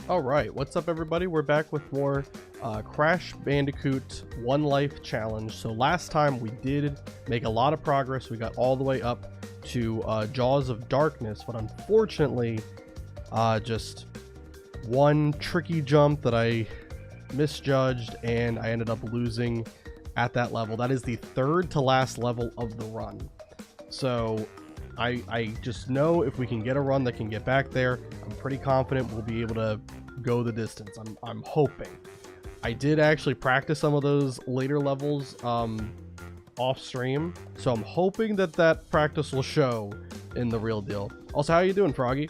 Alright, what's up everybody? We're back with more Crash Bandicoot One Life Challenge. So last time we did make a lot of progress. We got all the way up to Jaws of Darkness, but unfortunately just one tricky jump that I misjudged and I ended up losing at that level. That is the third to last level of the run. So I just know if we can get a run that can get back there, I'm pretty confident we'll be able to go the distance. I'm hoping. I did actually practice some of those later levels off stream, so I'm hoping that that practice will show in the real deal. Also, how you doing, Froggy?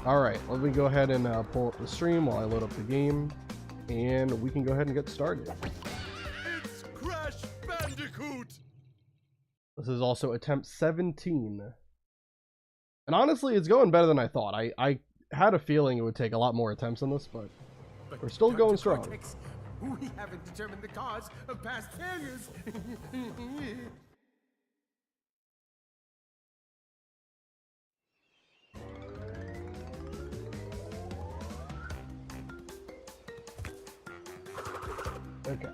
Alright, let me go ahead and pull up the stream while I load up the game, and we can go ahead and get started. It's Crash Bandicoot! This is also attempt 17. And honestly, it's going better than I thought. I had a feeling it would take a lot more attempts on this, but we're still going strong. We haven't determined the cause of past failures. Okay.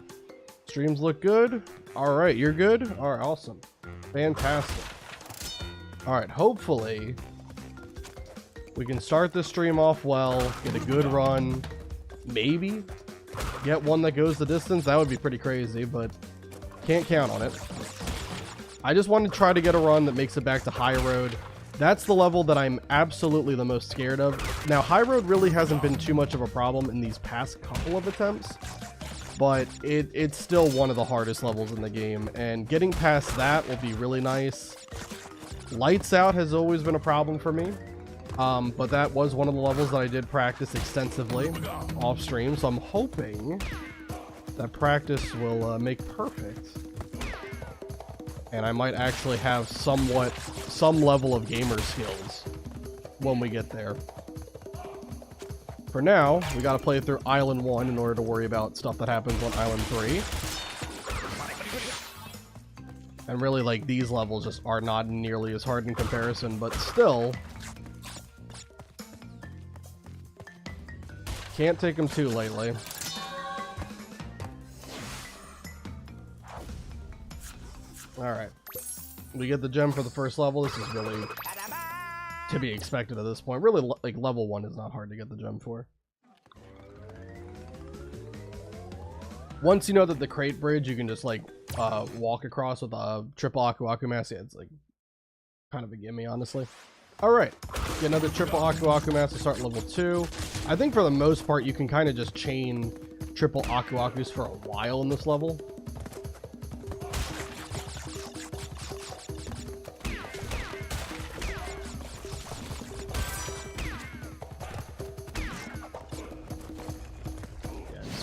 Streams look good. All right, you're good. All right, awesome. Fantastic. All right, hopefully we can start the stream off well, get a good run, maybe get one that goes the distance. That would be pretty crazy, but can't count on it. I just want to try to get a run that makes it back to High Road. That's the level that I'm absolutely the most scared of. Now, High Road really hasn't been too much of a problem in these past couple of attempts, but it's still one of the hardest levels in the game, and getting past that will be really nice. Lights Out has always been a problem for me, but that was one of the levels that I did practice extensively off stream, so I'm hoping that practice will make perfect, and I might actually have some level of gamer skills when we get there. For now, we gotta play through Island 1 in order to worry about stuff that happens on Island 3. And really, like, these levels just are not nearly as hard in comparison, but still, can't take them too lightly. Alright. We get the gem for the first level. This is really to be expected at this point. Really, like, level 1 is not hard to get the gem for. Once you know that the crate bridge you can just like walk across with a triple Aku Aku Mask, yeah, it's like kind of a gimme, honestly. Alright, get another triple Aku Aku Mask to start level 2. I think for the most part you can kind of just chain triple Aku Akus for a while in this level.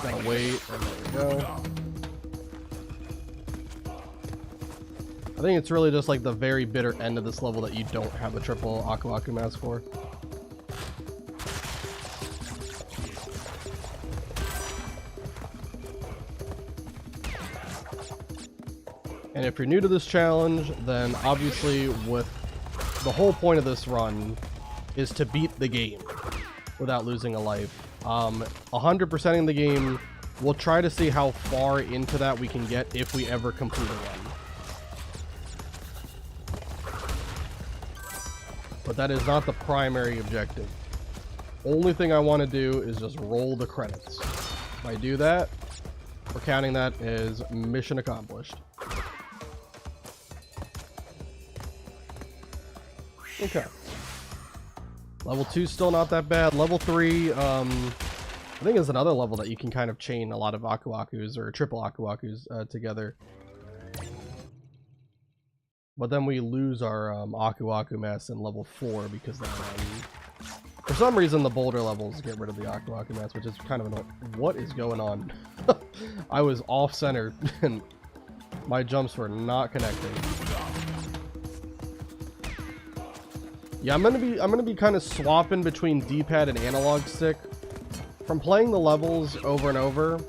Gotta wait, and there we go. I think it's really just like the very bitter end of this level that you don't have a triple Aku Aku Mask for. And if you're new to this challenge, then obviously with the whole point of this run is to beat the game without losing a life. 100%ing the game, we'll try to see how far into that we can get if we ever complete a run. But that is not the primary objective. Only thing I want to do is just roll the credits. If I do that, we're counting that as mission accomplished. Okay. Level 2 still not that bad. Level 3, I think is another level that you can kind of chain a lot of Aku Akus or triple Aku Akus together. But then we lose our Aku Aku Mask in level 4 because then, for some reason the boulder levels get rid of the Aku Aku Mask, which is kind of annoying. What is going on? I was off center and my jumps were not connecting. Yeah, I'm gonna be kind of swapping between D-pad and analog stick. From playing the levels over and over,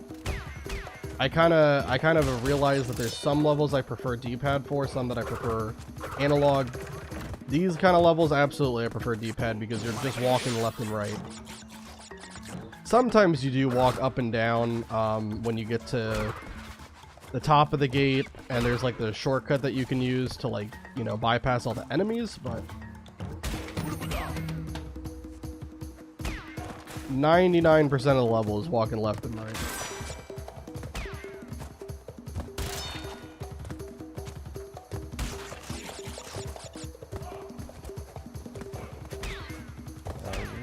I kind of have realized that there's some levels I prefer D-pad for, some that I prefer analog. These kind of levels, absolutely I prefer D-pad because you're just walking left and right. sometimes you do walk up and down when you get to the top of the gate, and there's like the shortcut that you can use to, like, you know, bypass all the enemies, but 99% of the level is walking left and right.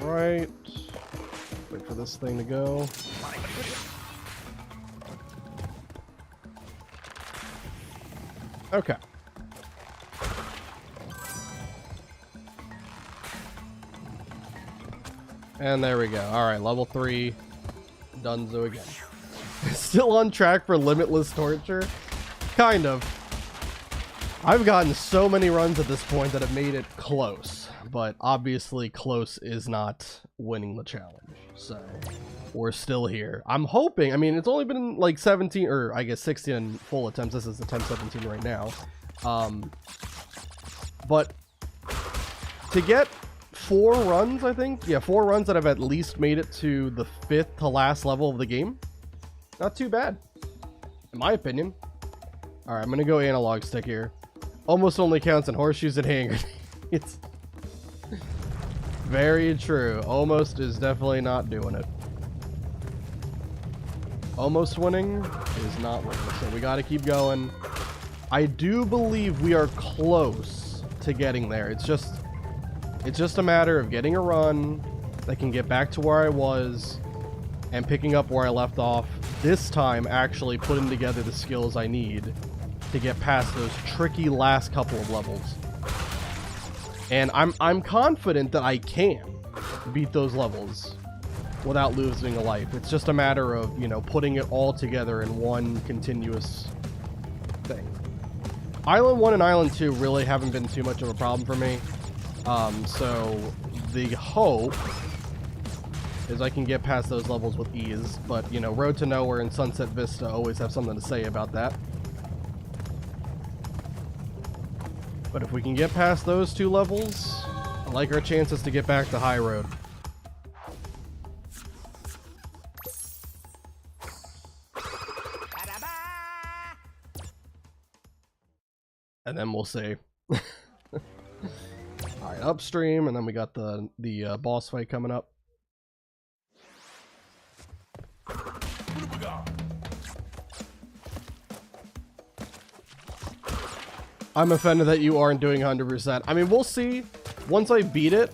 Alright. Wait for this thing to go. Okay. And there we go. Alright, level 3. Dunzo again. Still on track for limitless torture? Kind of. I've gotten so many runs at this point that have made it close. But obviously close is not winning the challenge. So, we're still here. I'm hoping, I mean, it's only been like 17, or I guess 16 full attempts. This is attempt 17 right now. But to get 4 runs, I think, yeah, 4 runs that have at least made it to the 5th to last level of the game, not too bad, in my opinion. All right, I'm gonna go analog stick here. Almost only counts in horseshoes and hand grenades. Very true. Almost is definitely not doing it. Almost winning is not winning, so we got to keep going. I do believe we are close to getting there. It's just a matter of getting a run that can get back to where I was and picking up where I left off. This time, actually putting together the skills I need to get past those tricky last couple of levels. And I'm confident that I can beat those levels without losing a life. It's just a matter of, you know, putting it all together in one continuous thing. Island 1 and Island 2 really haven't been too much of a problem for me. So the hope is I can get past those levels with ease. But, you know, Road to Nowhere and Sunset Vista always have something to say about that. But if we can get past those 2 levels, I like our chances to get back to High Road. And then we'll see. Alright, upstream, and then we got the boss fight coming up. I'm offended that you aren't doing 100%. I mean, we'll see. Once I beat it,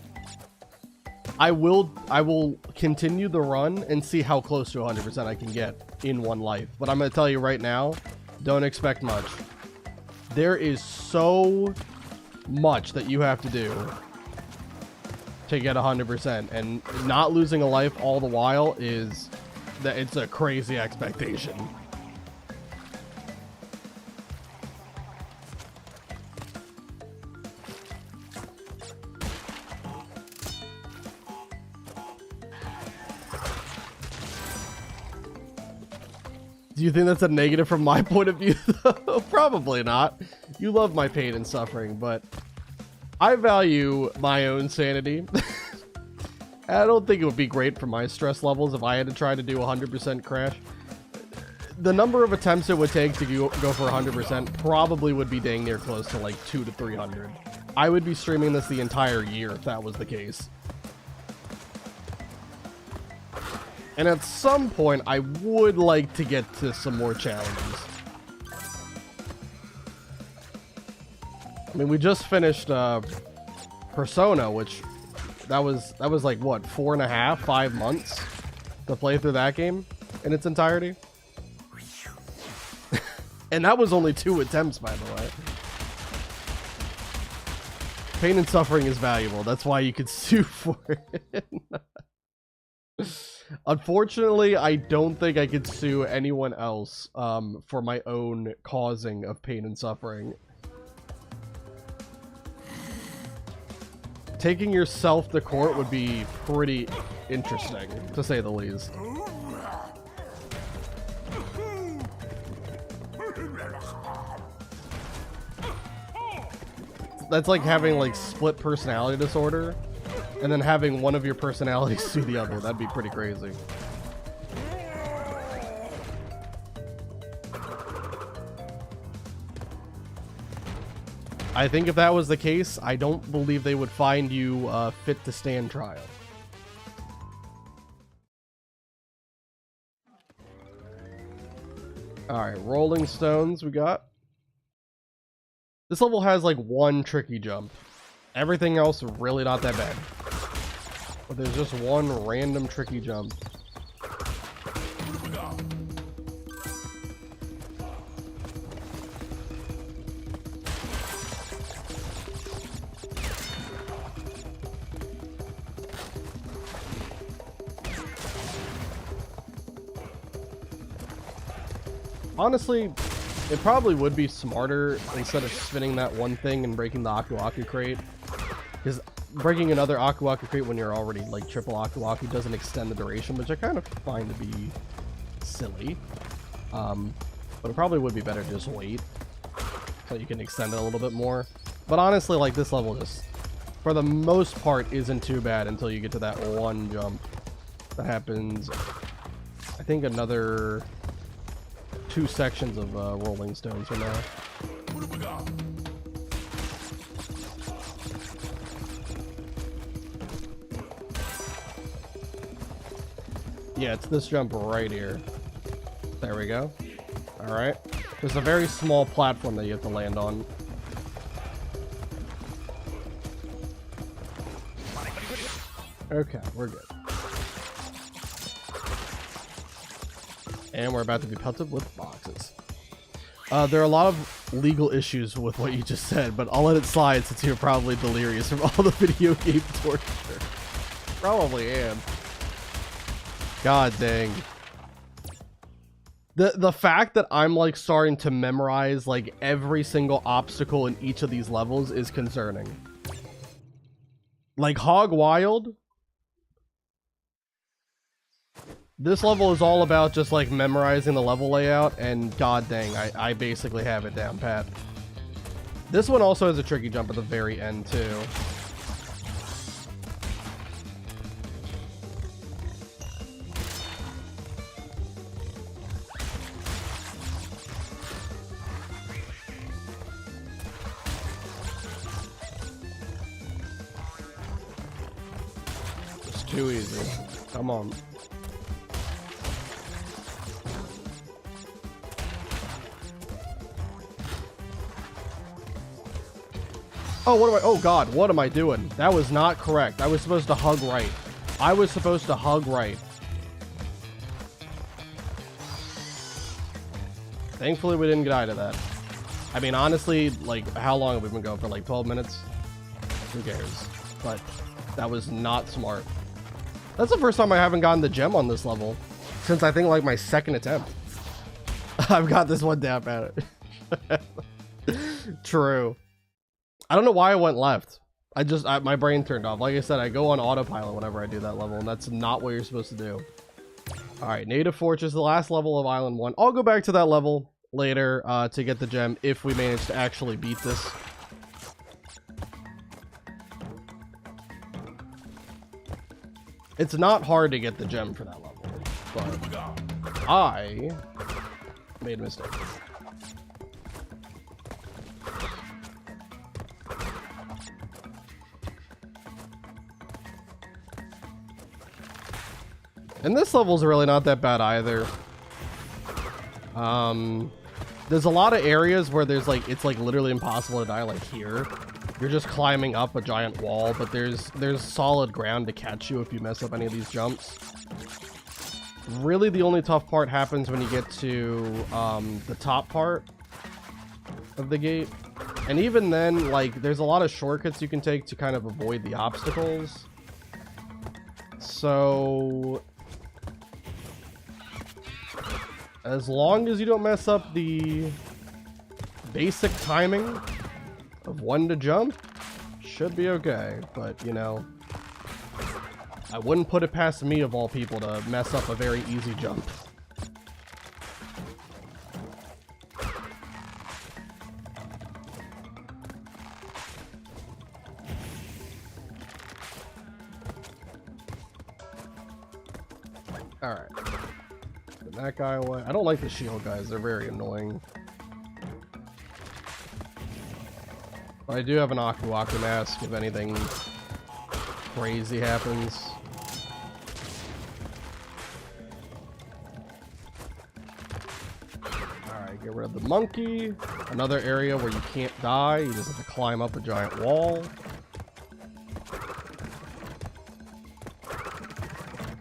I will continue the run and see how close to 100% I can get in one life. But I'm going to tell you right now, don't expect much. There is so much that you have to do to get 100%, and not losing a life all the while is that it's a crazy expectation. Do you think that's a negative from my point of view, though? Probably not. You love my pain and suffering, but I value my own sanity. I don't think it would be great for my stress levels if I had to try to do 100% Crash. The number of attempts it would take to go for 100% probably would be dang near close to like 200 to 300. I would be streaming this the entire year if that was the case. And at some point, I would like to get to some more challenges. I mean, we just finished Persona, which that was like what, 4.5, 5 months to play through that game in its entirety. And that was only 2 attempts, by the way. Pain and suffering is valuable. That's why you could sue for it. Unfortunately, I don't think I could sue anyone else for my own causing of pain and suffering. Taking yourself to court would be pretty interesting, to say the least. That's like having like split personality disorder, and then having one of your personalities sue the other. That'd be pretty crazy. I think if that was the case, I don't believe they would find you fit to stand trial. Alright, rolling stones we got. This level has like one tricky jump. Everything else really not that bad. But there's just one random tricky jump. Honestly, it probably would be smarter instead of spinning that one thing and breaking the Aku Aku crate. Because breaking another Aku Aku crate when you're already like triple Aku Aku doesn't extend the duration, which I kind of find to be silly. But it probably would be better to just wait so you can extend it a little bit more. But honestly, like this level just, for the most part, isn't too bad until you get to that one jump that happens. I think another 2 sections of rolling stones from now. Yeah, it's this jump right here. There we go. Alright. There's a very small platform that you have to land on. Okay, we're good. And we're about to be pelted with boxes. There are a lot of legal issues with what you just said, but I'll let it slide since you're probably delirious from all the video game torture. Probably am. God dang. The fact that I'm like starting to memorize like every single obstacle in each of these levels is concerning. Like Hog Wild. This level is all about just like memorizing the level layout, and god dang, I basically have it down pat. This one also has a tricky jump at the very end too. It's too easy. Come on. Oh, what am I? Oh god, what am I doing? That was not correct. I was supposed to hug right. I was supposed to hug right. Thankfully, we didn't get out of that. I mean, honestly, like, how long have we been going for? Like 12 minutes? Who cares? But that was not smart. That's the first time I haven't gotten the gem on this level since I think like my second attempt. I've got this one down pat. True. I don't know why I went left. My brain turned off. Like I said, I go on autopilot whenever I do that level, and that's not what you're supposed to do. Alright, Native Fortress, the last level of Island 1. I'll go back to that level later to get the gem if we manage to actually beat this. It's not hard to get the gem for that level, but I made a mistake. And this level's really not that bad either. There's a lot of areas where there's like, it's like literally impossible to die, like here. You're just climbing up a giant wall, but there's solid ground to catch you if you mess up any of these jumps. Really the only tough part happens when you get to the top part of the gate. And even then, like, there's a lot of shortcuts you can take to kind of avoid the obstacles. So as long as you don't mess up the basic timing of when to jump, should be okay. But, you know, I wouldn't put it past me, of all people, to mess up a very easy jump. Alright. Get that guy away. I don't like the shield guys. They're very annoying. I do have an Aku Aku mask if anything crazy happens. Alright, get rid of the monkey. Another area where you can't die. You just have to climb up a giant wall.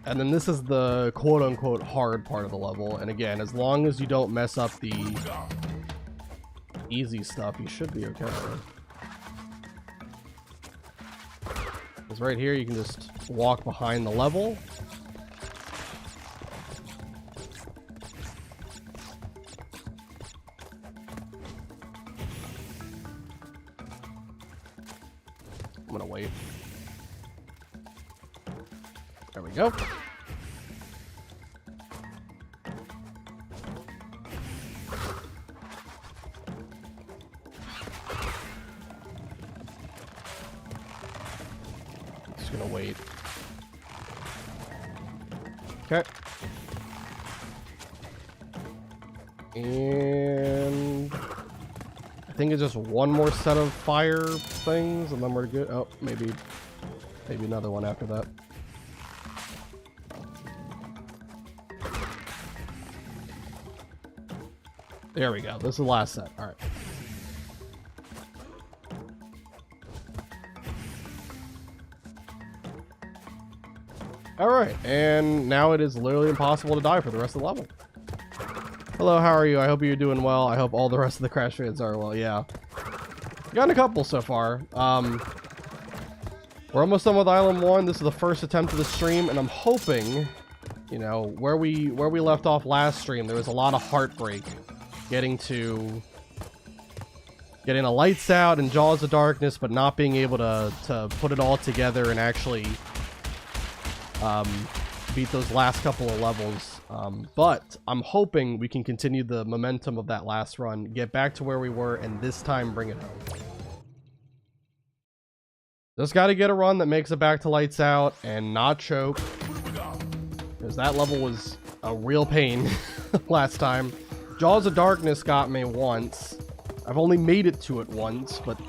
And then this is the quote-unquote hard part of the level. And again, as long as you don't mess up the easy stuff, you should be okay. Because right here, you can just walk behind the level. I'm gonna wait. There we go. Just gonna wait. Okay. And I think it's just one more set of fire things, and then we're good. Oh, maybe another one after that. There we go. This is the last set. All right. All right, and now it is literally impossible to die for the rest of the level. Hello, how are you? I hope you're doing well. I hope all the rest of the Crash fans are well. Yeah, gotten a couple so far. We're almost done with Island 1. This is the first attempt of the stream, and I'm hoping, you know, where we left off last stream, there was a lot of heartbreak getting the lights out and Jaws of Darkness, but not being able to put it all together and actually beat those last couple of levels. But I'm hoping we can continue the momentum of that last run, get back to where we were, and this time bring it home. Just got to get a run that makes it back to lights out and not choke, because that level was a real pain last time. Jaws of Darkness got me once. I've only made it to it once, but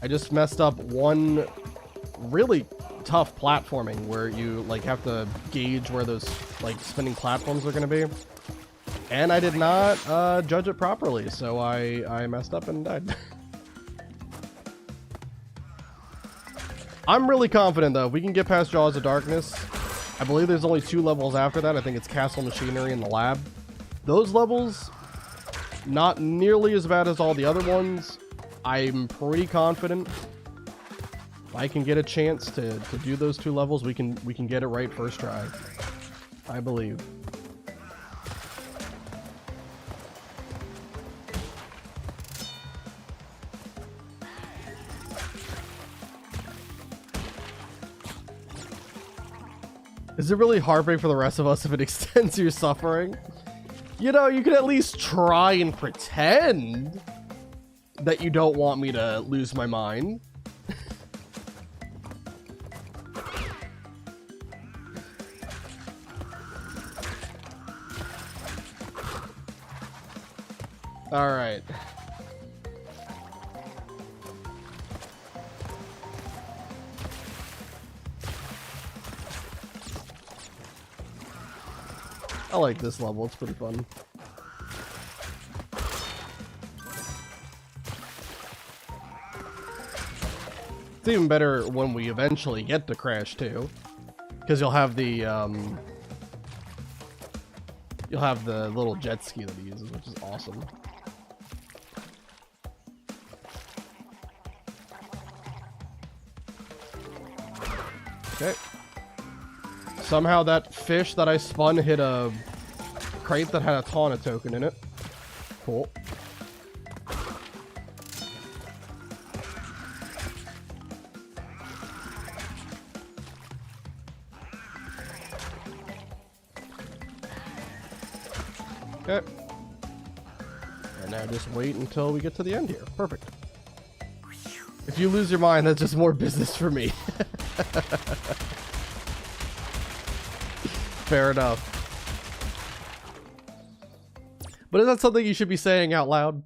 I just messed up one really tough platforming where you like have to gauge where those like spinning platforms are going to be, and I did not judge it properly, so I messed up and died. I'm really confident though if we can get past Jaws of Darkness. I believe there's only 2 levels after that. I think it's Castle Machinery and the lab. Those levels, not nearly as bad as all the other ones. I'm pretty confident if I can get a chance to do those 2 levels, we can get it right first try. I believe. Is it really heartbreak for the rest of us if it extends your suffering? You know, you can at least try and pretend that you don't want me to lose my mind. All right. I like this level, it's pretty fun. It's even better when we eventually get to Crash 2, because you'll have the little jet ski that he uses, which is awesome. Okay. Somehow that fish that I spun hit a crate that had a Tawna token in it. Cool. Okay. And now just wait until we get to the end here. Perfect. If you lose your mind, that's just more business for me. Fair enough. But is that something you should be saying out loud?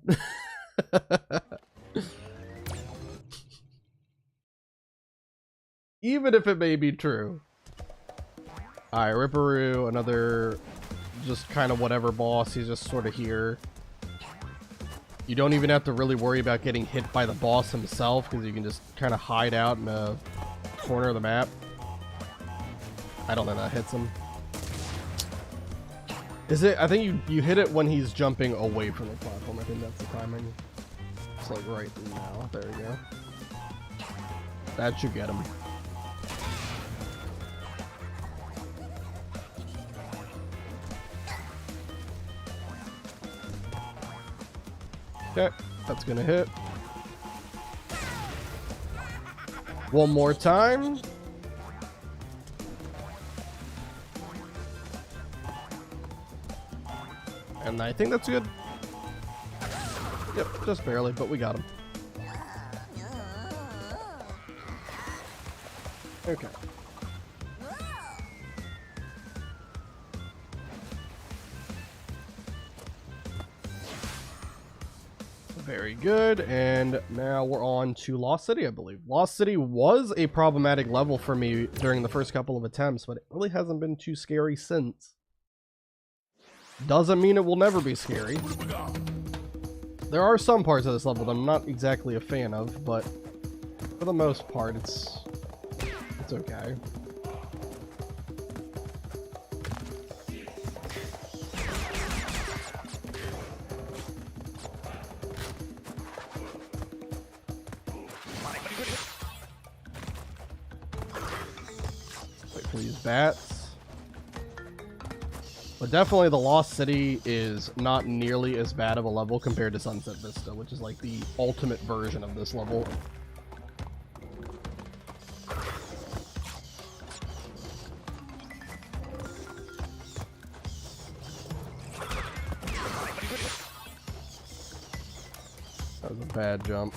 Even if it may be true. Alright, Ripperoo, another just kind of whatever boss. He's just sort of here. You don't even have to really worry about getting hit by the boss himself, because you can just kind of hide out in a corner of the map. I don't know if that hits him. Is it? I think you hit it when he's jumping away from the platform. I think that's the timing. It's like right now. There we go. That should get him. Okay, that's gonna hit. One more time. And I think that's good. Yep, just barely, but we got him. Okay. Very good, and now we're on to Lost City, I believe. Lost City was a problematic level for me during the first couple of attempts, but it really hasn't been too scary since. Doesn't mean it will never be scary. There are some parts of this level that I'm not exactly a fan of, but for the most part, it's okay. Wait for these bats. But definitely the Lost City is not nearly as bad of a level compared to Sunset Vista, which is like the ultimate version of this level. That was a bad jump.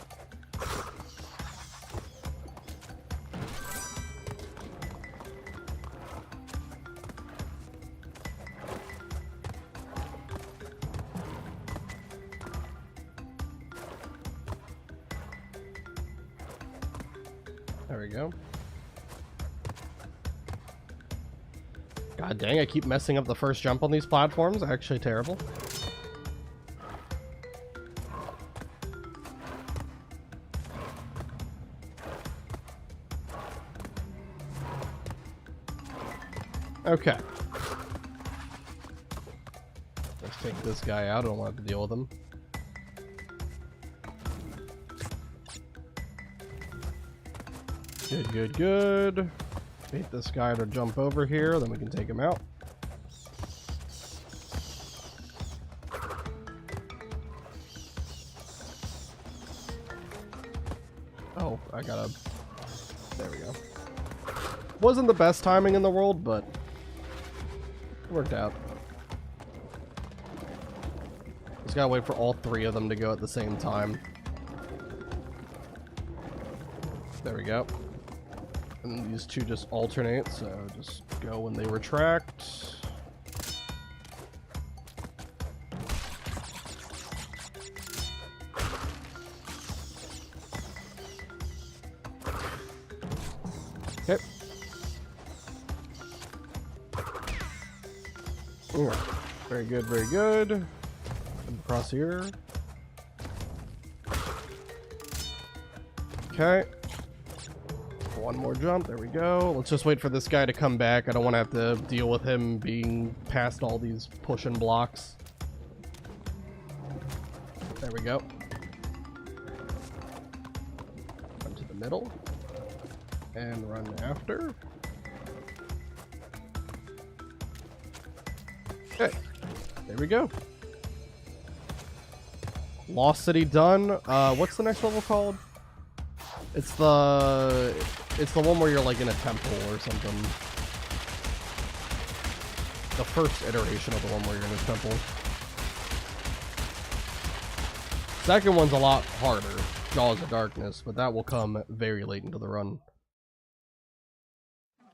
There we go. God dang, I keep messing up the first jump on these platforms. Actually terrible. Okay. Let's take this guy out. I don't want to deal with him. Good, good, good. Bait this guy to jump over here, then we can take him out. Oh, I gotta... There we go. Wasn't the best timing in the world, but it worked out. Just gotta wait for all three of them to go at the same time. There we go. And these two just alternate, so just go when they retract. Okay. Ooh, very good, very good. Across here. Okay. One more jump, there we go. Let's just wait for this guy to come back. I don't want to have to deal with him being past all these pushing blocks. There we go. Run to the middle. And run after. Okay, there we go. Lost City done. What's the next level called? It's the one where you're like in a temple or something. The first iteration of the one where you're in a temple. Second one's a lot harder, Jaws of Darkness, but that will come very late into the run.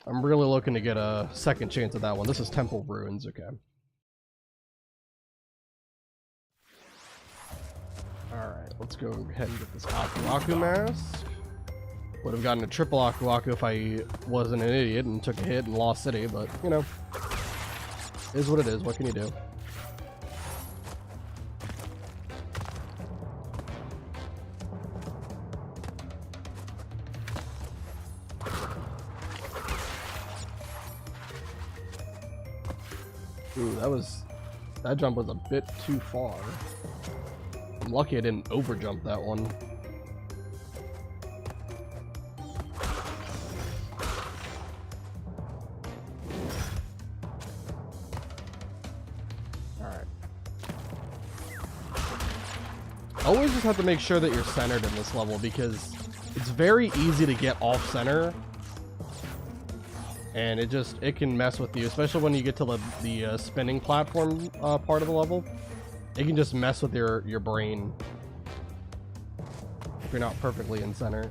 I'm really looking to get a second chance at that one. This is Temple Ruins, okay. Alright, let's go ahead and get this Aku Aku mask. Would have gotten a triple Aku Aku if I wasn't an idiot and took a hit and lost city, but, you know. Is what it is. What can you do? Ooh, that jump was a bit too far. I'm lucky I didn't overjump that one. Alright. Always just have to make sure that you're centered in this level because it's very easy to get off center. And it can mess with you, especially when you get to the spinning platform part of the level. It can just mess with your brain if you're not perfectly in center.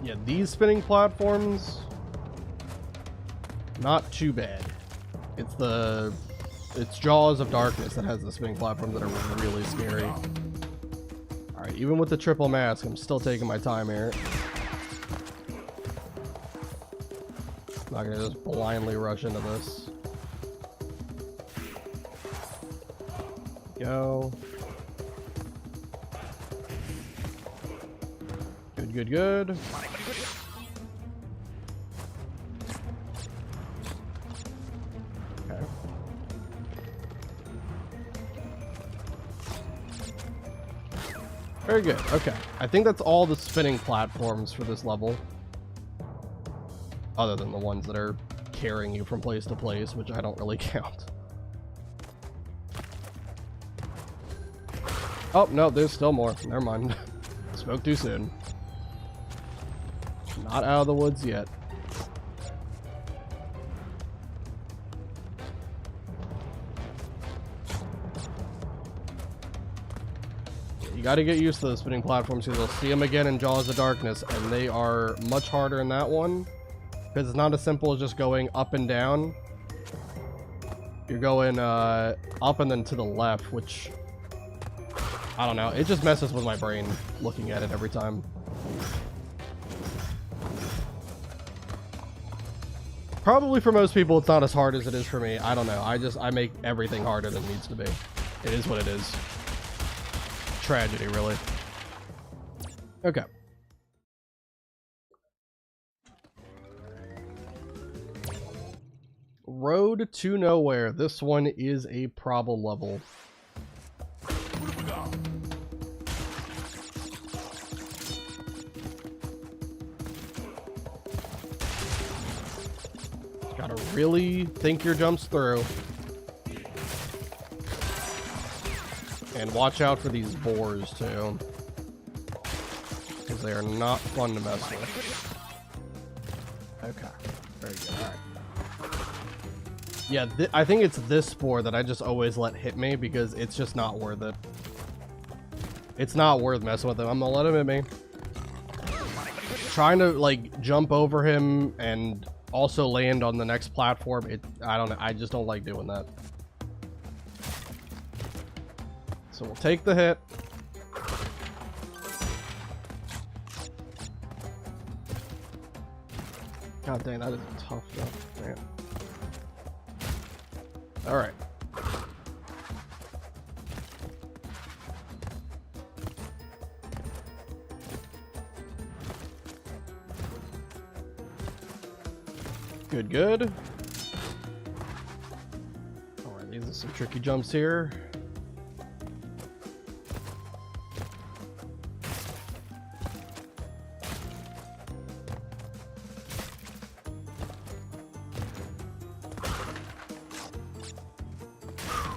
Yeah, these spinning platforms, not too bad. It's Jaws of Darkness that has the spinning platforms that are really scary. Alright, even with the triple mask, I'm still taking my time here. Not gonna just blindly rush into this. Go. Good, good. Okay. Very good. Okay. I think that's all the spinning platforms for this level. Other than the ones that are carrying you from place to place, which I don't really count. Oh, no, there's still more. Never mind. Spoke too soon. Not out of the woods yet. You got to get used to the spinning platforms because you'll see them again in Jaws of Darkness, and they are much harder in that one because it's not as simple as just going up and down. You're going up and then to the left, which I don't know. It just messes with my brain looking at it every time. Probably for most people, it's not as hard as it is for me. I don't know. I make everything harder than it needs to be. It is what it is. Tragedy, really. Okay. Road to Nowhere. This one is a problem level. Gotta really think your jumps through. And watch out for these boars, too. Because they are not fun to mess with. Okay. Very good. Alright. Yeah, I think it's this boar that I just always let hit me because it's just not worth it. It's not worth messing with him. I'm gonna let him hit me. Trying to, like, jump over him and also land on the next platform, I don't know, I just don't like doing that. So we'll take the hit. God dang, that is tough though, man. Alright. Good, good. Alright, these are some tricky jumps here.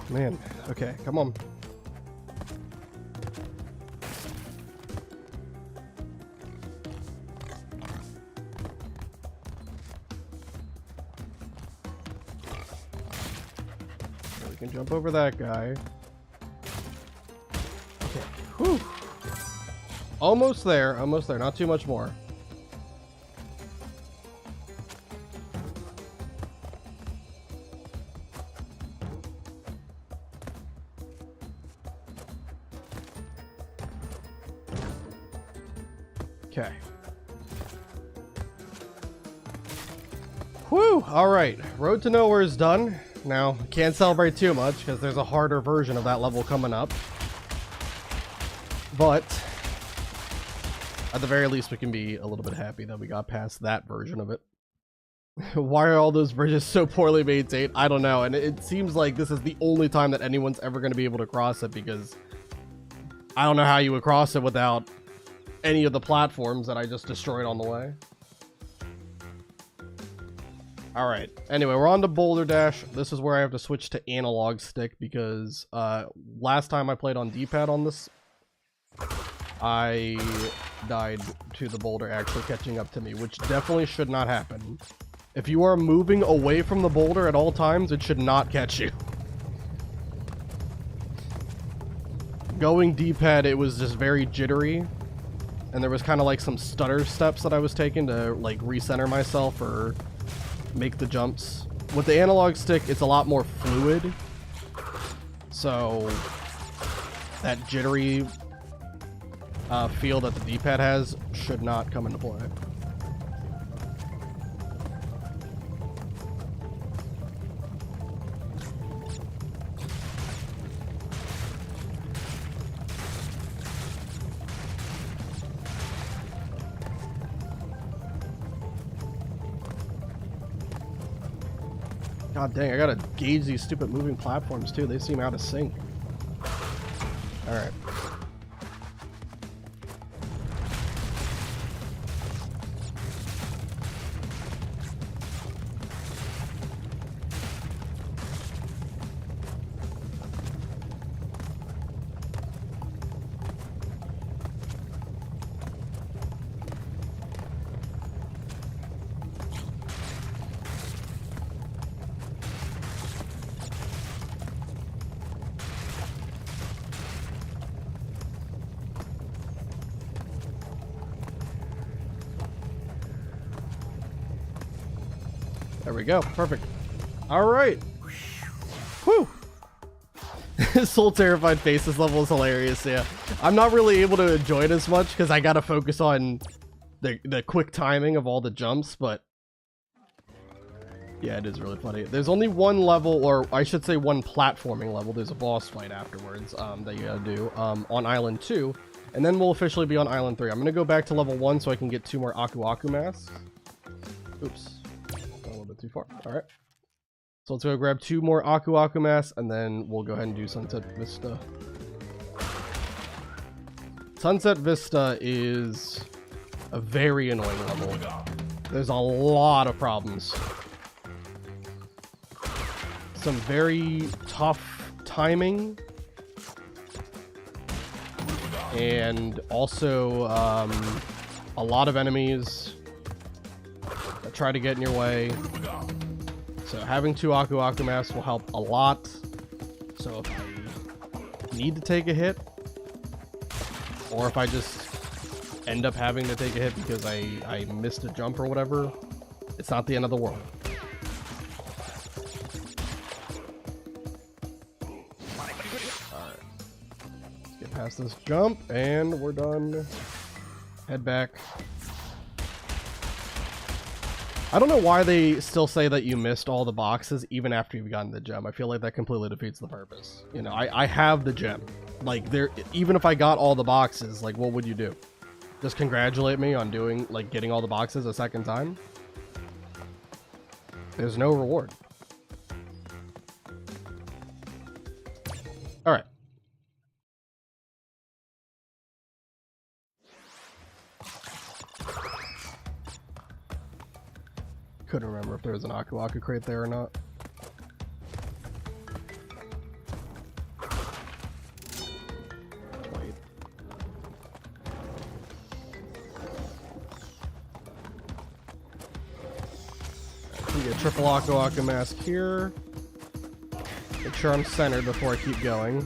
Man, okay, come on. We can jump over that guy. Okay, whew. Almost there, not too much more. Okay. Whew! Alright, Road to Nowhere is done. Now, can't celebrate too much because there's a harder version of that level coming up. But at the very least, we can be a little bit happy that we got past that version of it. Why are all those bridges so poorly maintained? I don't know, and it seems like this is the only time that anyone's ever going to be able to cross it, because I don't know how you would cross it without any of the platforms that I just destroyed on the way. Alright, anyway, we're on to Boulder Dash. This is where I have to switch to analog stick, because last time I played on D-pad on this, I died to the boulder actually catching up to me, which definitely should not happen. If you are moving away from the boulder at all times, it should not catch you. Going D-pad, it was just very jittery, and there was kind of like some stutter steps that I was taking to like recenter myself or make the jumps. With the analog stick, it's a lot more fluid, so that jittery feel that the D-pad has should not come into play. God dang, I gotta gauge these stupid moving platforms too. They seem out of sync. Alright. There we go. Perfect. Alright. Whew. His whole terrified face, this level is hilarious, yeah. I'm not really able to enjoy it as much because I gotta focus on the quick timing of all the jumps, but yeah, it is really funny. There's only one level, or I should say one platforming level. There's a boss fight afterwards that you gotta do on Island 2, and then we'll officially be on Island 3. I'm gonna go back to level 1 so I can get 2 more Aku Aku masks. Oops. A little bit too far. Alright. So let's go grab 2 more Aku Aku masks, and then we'll go ahead and do Sunset Vista. Sunset Vista is a very annoying level. There's a lot of problems. Some very tough timing. And also a lot of enemies that try to get in your way. So having 2 Aku Aku masks will help a lot. So if I need to take a hit, or if I just end up having to take a hit because I missed a jump or whatever, it's not the end of the world. Alright. Let's get past this jump, and we're done. Head back. I don't know why they still say that you missed all the boxes even after you've gotten the gem. I feel like that completely defeats the purpose. You know, I have the gem. Like, even if I got all the boxes, like, what would you do? Just congratulate me on getting all the boxes a second time? There's no reward. Alright. Couldn't remember if there was an Aku Aku crate there or not. Wait. We get a triple Aku Aku mask here. Make sure I'm centered before I keep going.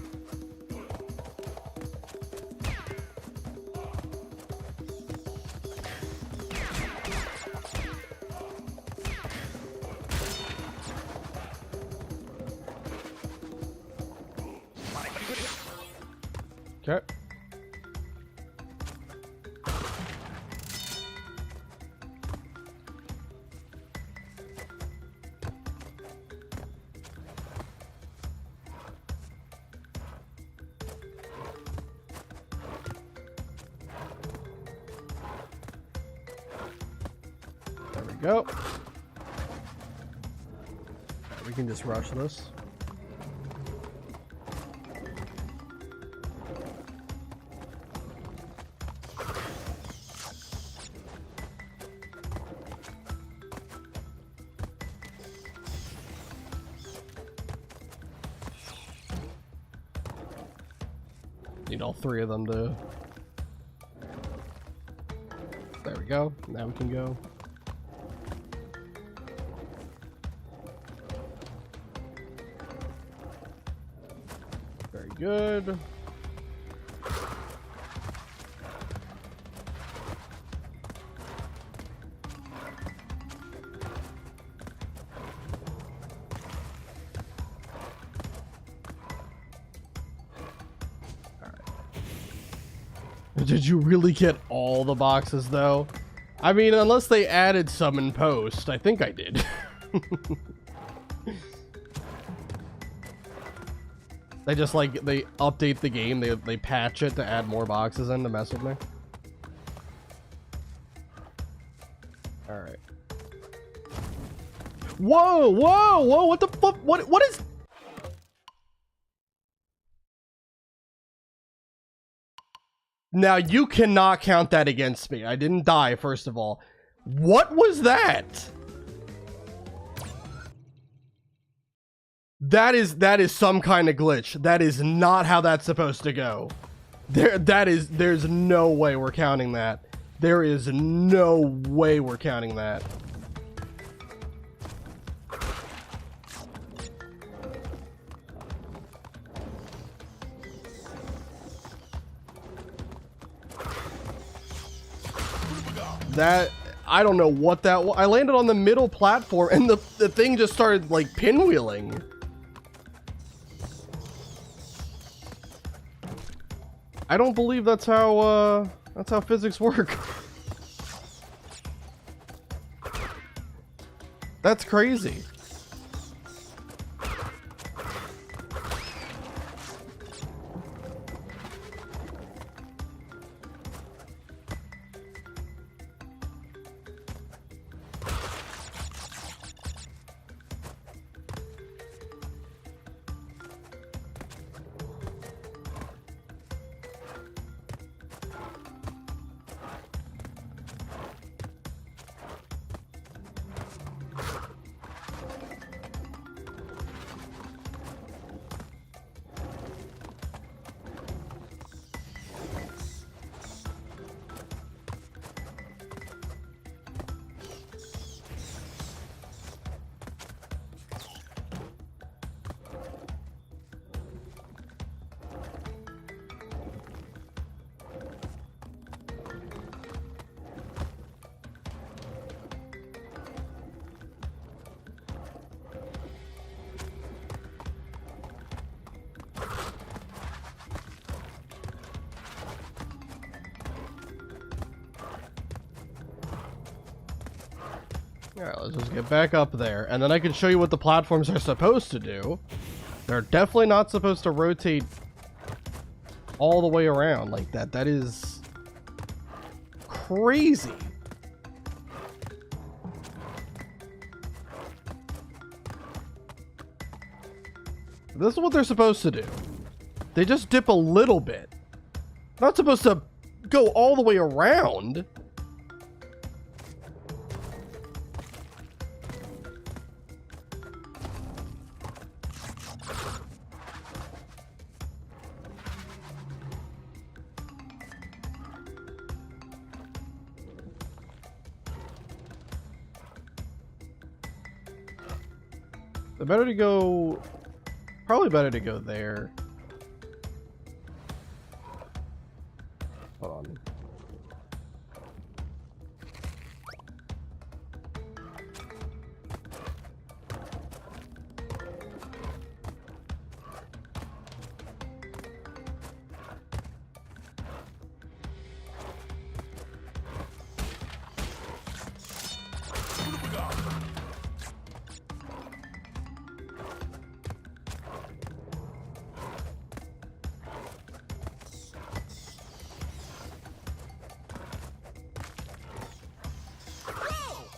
Okay. There we go. We can just rush this. Need all three of them to... There we go. Now we can go. Very good. Did you really get all the boxes, though? I mean, unless they added some in post. I think I did. They just, like, they update the game. They patch it to add more boxes in to mess with me. Alright. Whoa! Whoa! Whoa! What the fuck? What is... Now, you cannot count that against me. I didn't die, first of all. What was that? That is some kind of glitch. That is not how that's supposed to go. There's no way we're counting that. There is no way we're counting that. That, I don't know what that was. I landed on the middle platform and the thing just started like pinwheeling. I don't believe that's how physics work. That's crazy. Alright, let's just get back up there. And then I can show you what the platforms are supposed to do. They're definitely not supposed to rotate all the way around like that. That is crazy. This is what they're supposed to do. They just dip a little bit. Not supposed to go all the way around. Better to go, probably better to go there. Hold on.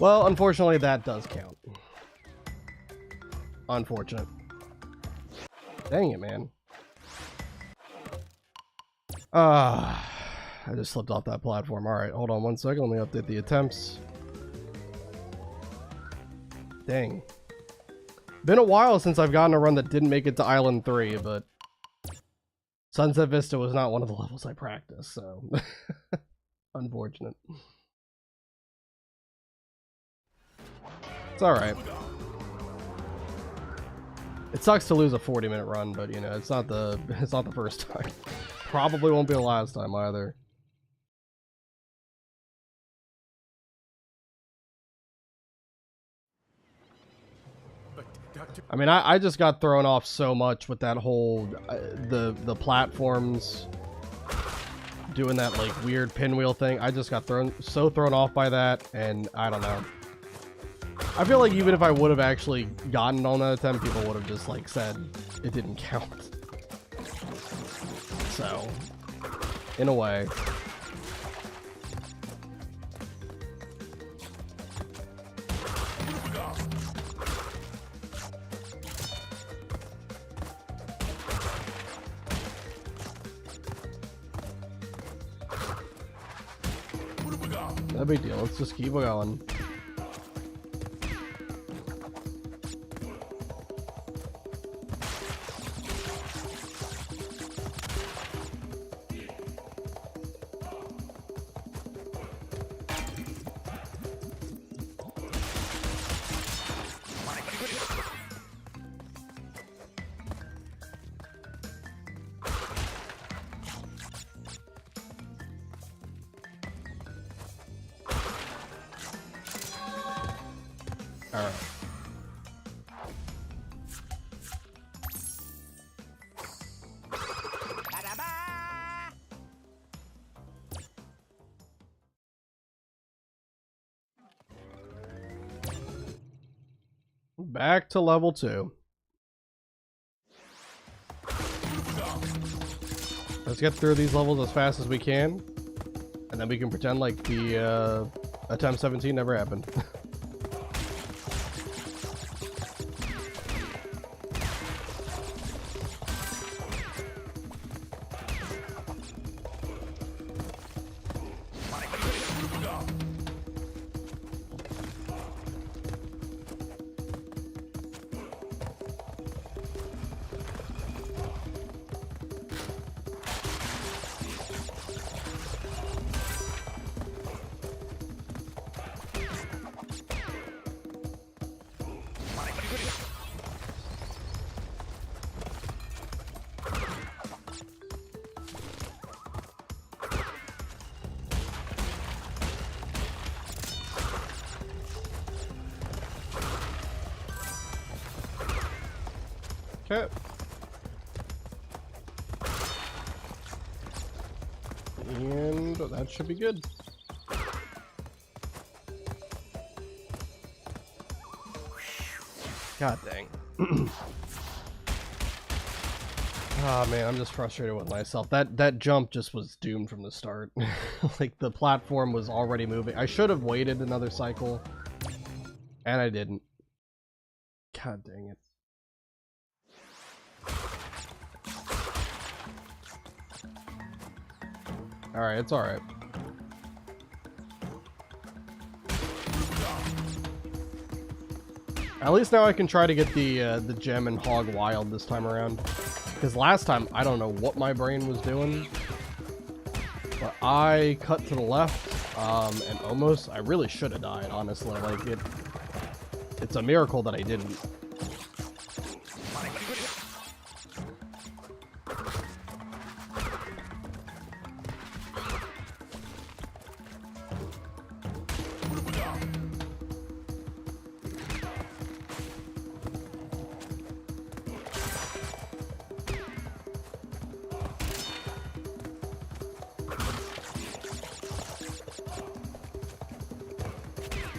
Well, unfortunately, that does count. Unfortunate. Dang it, man. I just slipped off that platform. Alright, hold on one second. Let me update the attempts. Dang. Been a while since I've gotten a run that didn't make it to Island 3, but Sunset Vista was not one of the levels I practiced, so unfortunate. It's alright. It sucks to lose a 40-minute run, but you know, it's not the first time. Probably won't be the last time either. I mean, I just got thrown off so much with that whole the platforms doing that like weird pinwheel thing. I just got thrown off by that, and I don't know. I feel like even if I would have actually gotten on that attempt, people would have just like said it didn't count. So, in a way. No big deal. Let's just keep going. Alright. Back to level 2. Let's get through these levels as fast as we can, and then we can pretend like the attempt 17 never happened. Okay. And that should be good. God dang. Oh man, I'm just frustrated with myself. That jump just was doomed from the start. Like the platform was already moving. I should have waited another cycle, and I didn't. God dang it. Alright, it's alright. At least now I can try to get the gem and hog wild this time around. Because last time, I don't know what my brain was doing. But I cut to the left, and almost, I really should have died, honestly. Like, it's a miracle that I didn't.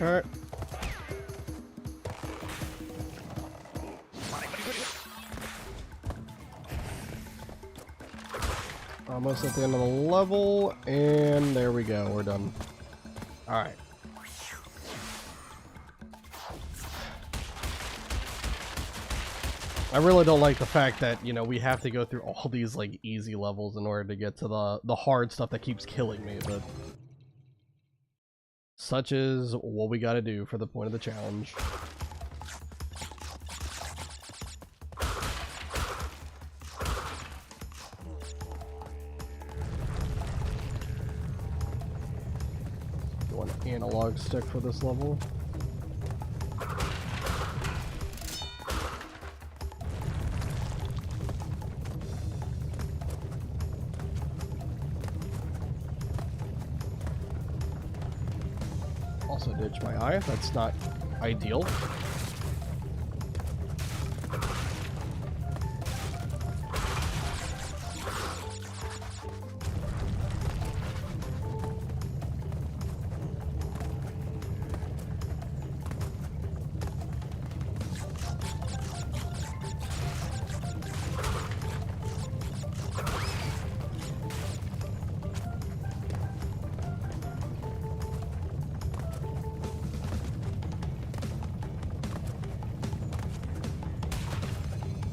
Alright. Almost at the end of the level, and there we go, we're done. Alright. I really don't like the fact that, you know, we have to go through all these, like, easy levels in order to get to the hard stuff that keeps killing me, but... Such is what we gotta do for the point of the challenge. You want an analog stick for this level? Also ditch my eye. That's not ideal.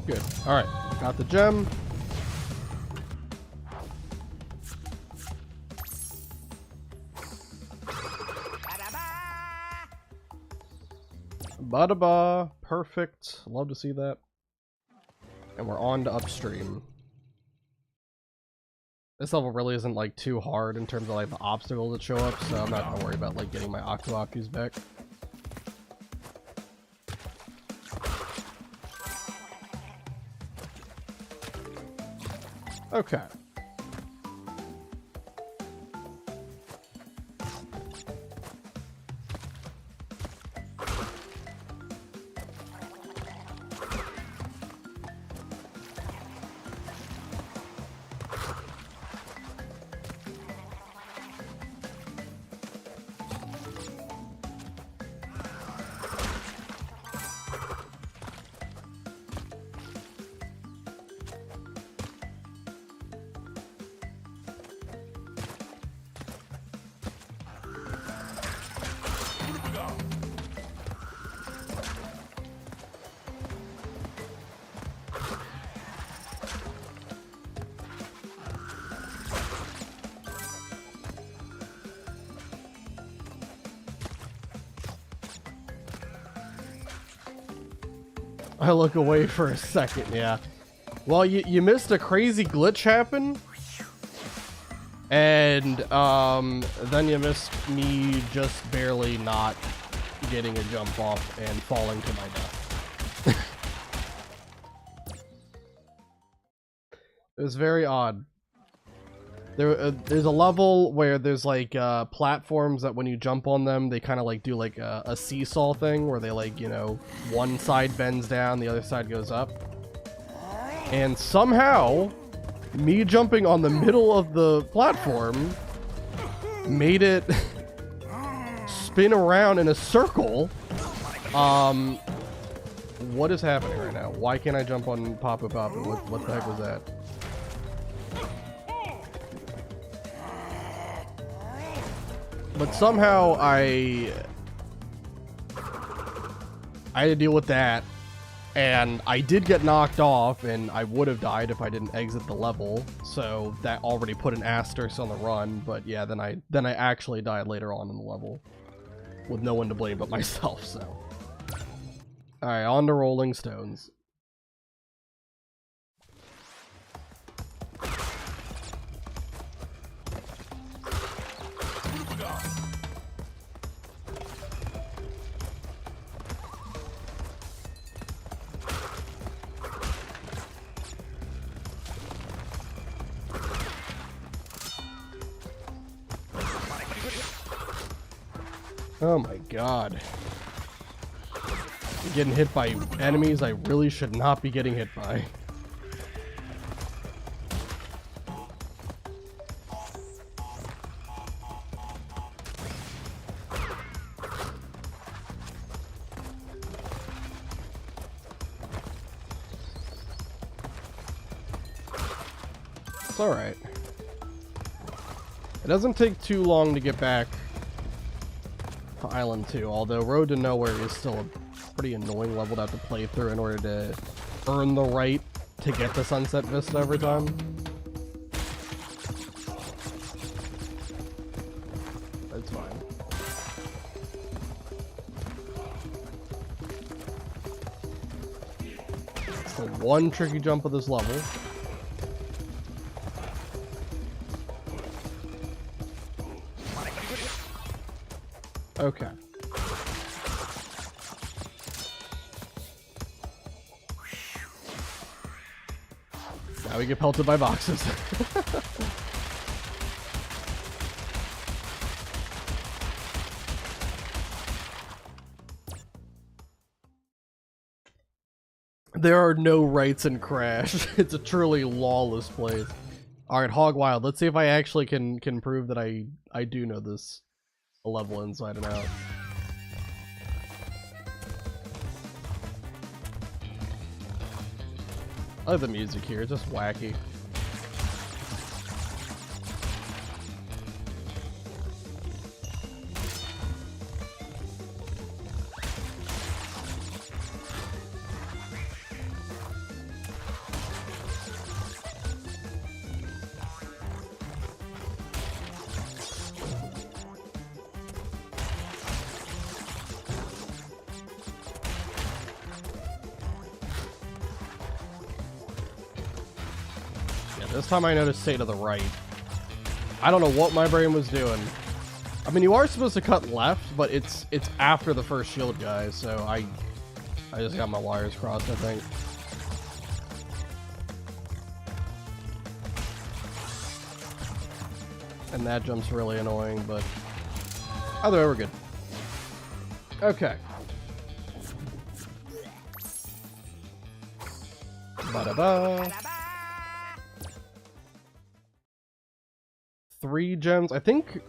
Good. Alright. Got the gem. Ba-da-ba. Perfect. Love to see that. And we're on to upstream. This level really isn't like too hard in terms of like the obstacles that show up, so I'm not gonna worry about like getting my Aku-Akus back. Okay. I look away for a second, yeah. Well, you missed a crazy glitch happen. And, then you missed me just barely not getting a jump off and falling to my death. It was very odd. There's a level where there's like platforms that when you jump on them, they kind of like do like a seesaw thing where they like, you know, one side bends down, the other side goes up. And somehow, me jumping on the middle of the platform made it spin around in a circle. What is happening right now? Why can't I jump on Papa Papa? What the heck was that? But somehow I had to deal with that, and I did get knocked off, and I would have died if I didn't exit the level. So that already put an asterisk on the run. But yeah, then I actually died later on in the level, with no one to blame but myself. So, all right, on to Rolling Stones. Oh my god. I'm getting hit by enemies I really should not be getting hit by. It's alright. It doesn't take too long to get back to Island 2, although Road to Nowhere is still a pretty annoying level to have to play through in order to earn the right to get the Sunset Vista every time. That's fine. It's the one tricky jump of this level. Okay. Now we get pelted by boxes. There are no rights in Crash. It's a truly lawless place. Alright, Hog Wild. Let's see if I actually can prove that I do know this level inside and out. I like the music here, it's just wacky. This time I noticed stay to the right. I don't know what my brain was doing. I mean, you are supposed to cut left, but it's after the first shield guy, so I just got my wires crossed, I think. And that jump's really annoying, but either way, we're good. Okay. Ba-da-ba. 3 gems. I think...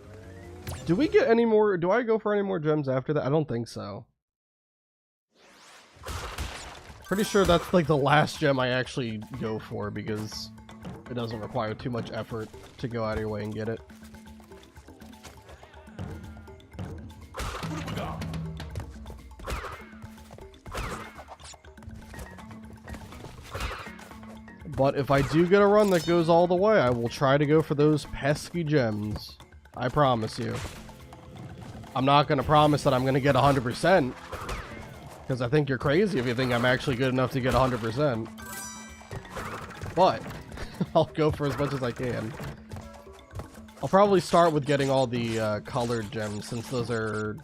Do we get any more... Do I go for any more gems after that? I don't think so. Pretty sure that's like the last gem I actually go for because it doesn't require too much effort to go out of your way and get it. But if I do get a run that goes all the way, I will try to go for those pesky gems. I promise you. I'm not going to promise that I'm going to get 100%. Because I think you're crazy if you think I'm actually good enough to get 100%. But I'll go for as much as I can. I'll probably start with getting all the colored gems, since those are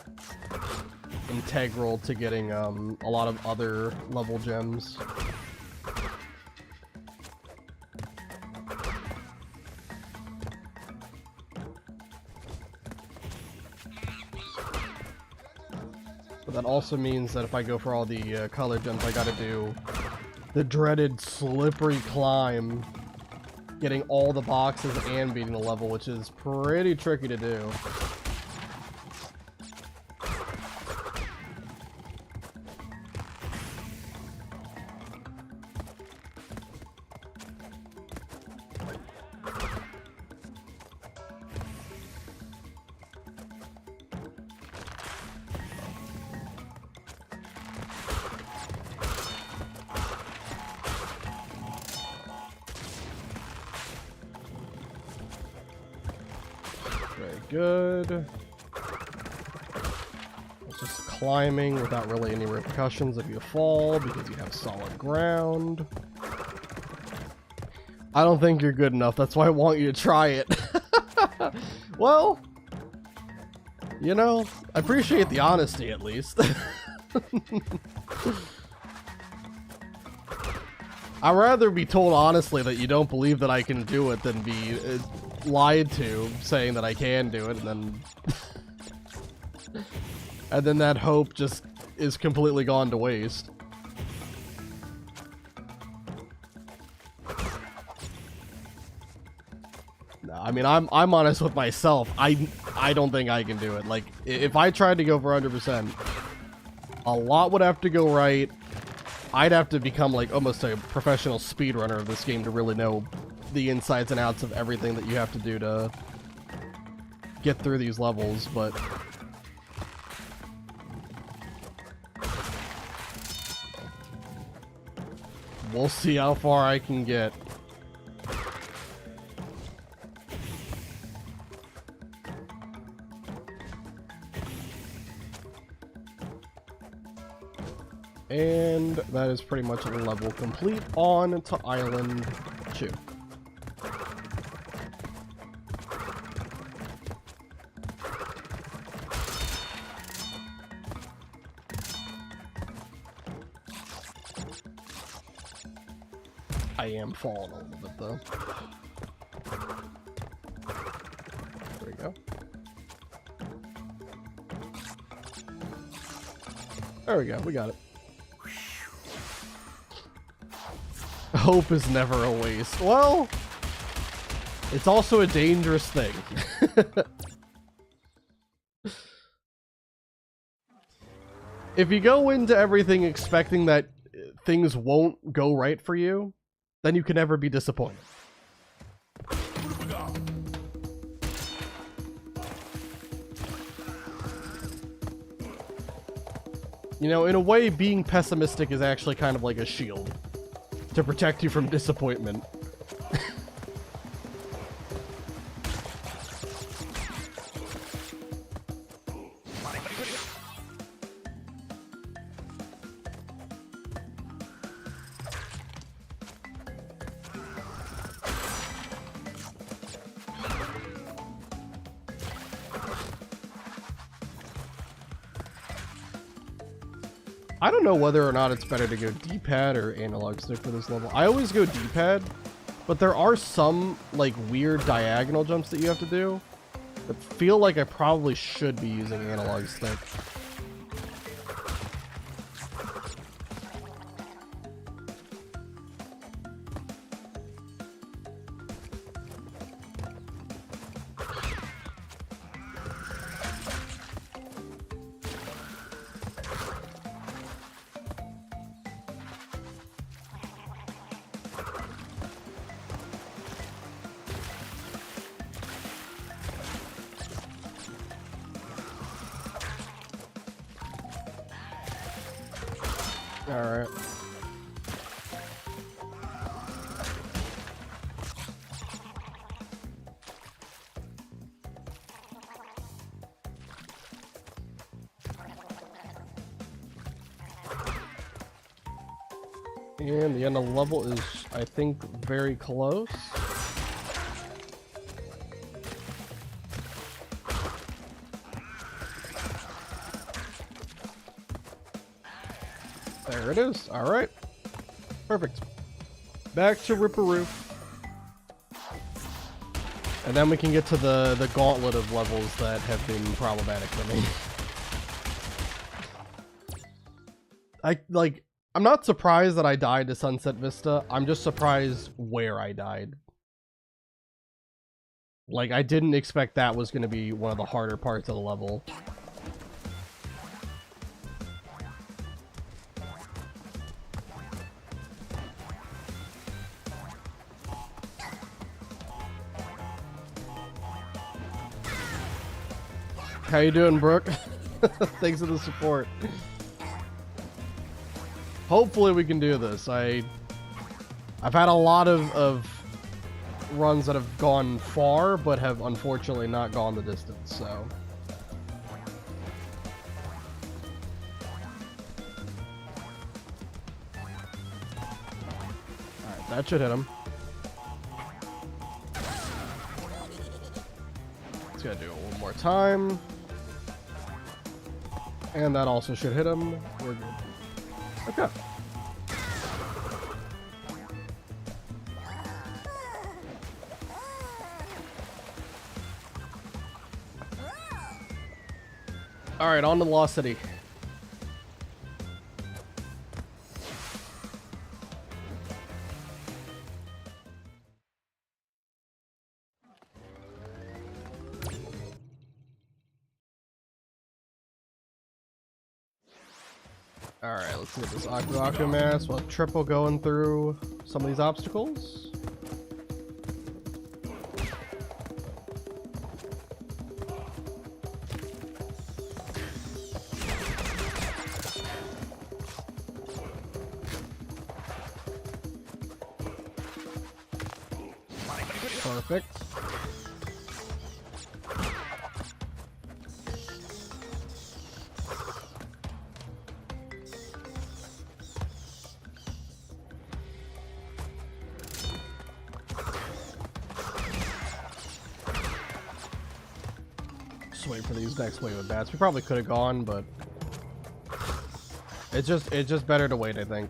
integral to getting a lot of other level gems. But that also means that if I go for all the color gems, I gotta do the dreaded slippery climb, getting all the boxes and beating the level, which is pretty tricky to do. Very good. It's just climbing without really any repercussions if you fall because you have solid ground. I don't think you're good enough. That's why I want you to try it. Well, you know, I appreciate the honesty at least. I'd rather be told honestly that you don't believe that I can do it than be lied to saying that I can do it, and then and then that hope just is completely gone to waste. No, I mean, I'm honest with myself. I don't think I can do it. Like, if I tried to go for 100%, a lot would have to go right. I'd have to become like almost a professional speedrunner of this game to really know the insides and outs of everything that you have to do to get through these levels, but We'll see how far I can get. And that is pretty much a level complete. On to Island 2. I am falling a little bit though. There we go. There we go, we got it. Hope is never a waste. Well, it's also a dangerous thing. If you go into everything expecting that things won't go right for you, then you can never be disappointed. You know, in a way, being pessimistic is actually kind of like a shield to protect you from disappointment. I don't know whether or not it's better to go D-pad or analog stick for this level. I always go D-pad, but there are some like weird diagonal jumps that you have to do that feel like I probably should be using analog stick. Alright. And the end of the level is, I think, very close. There it is. All right. Perfect. Back to Ripperoo. And then we can get to the gauntlet of levels that have been problematic for me. I'm not surprised that I died to Sunset Vista. I'm just surprised where I died. Like, I didn't expect that was going to be one of the harder parts of the level. How you doing, Brooke? Thanks for the support. Hopefully we can do this. I've had a lot of runs that have gone far, but have unfortunately not gone the distance, so. Alright, that should hit him. Just gotta do it one more time. And that also should hit him. We're good. Okay. Alright, on to Lost City. Alright, let's get this Aku mask while triple going through some of these obstacles. Perfect. Just wait for these next wave of bats. We probably could have gone, but it's just better to wait, I think.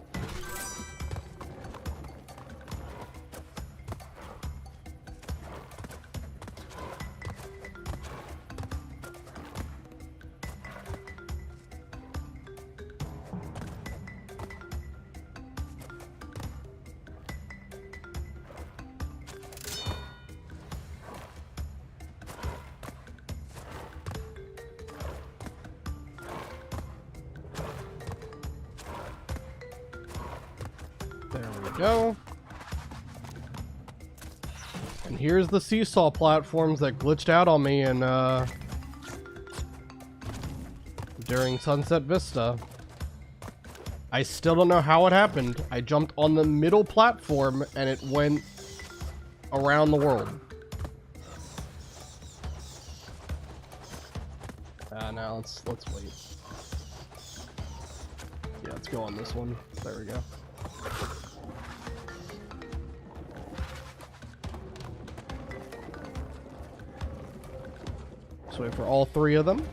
There we go. And here's the seesaw platforms that glitched out on me in, during Sunset Vista. I still don't know how it happened. I jumped on the middle platform and it went around the world. Now let's wait. Yeah, let's go on this one. There we go. Let's wait for all three of them.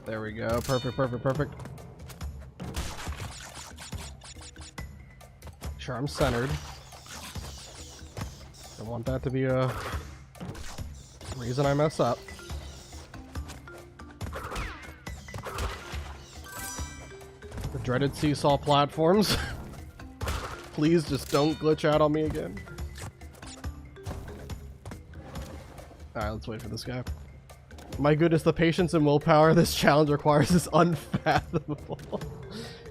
There we go. Perfect, perfect, perfect. Sure, I'm centered. Don't want that to be a reason I mess up. The dreaded seesaw platforms. Please just don't glitch out on me again. Alright, let's wait for this guy. My goodness, the patience and willpower this challenge requires is unfathomable.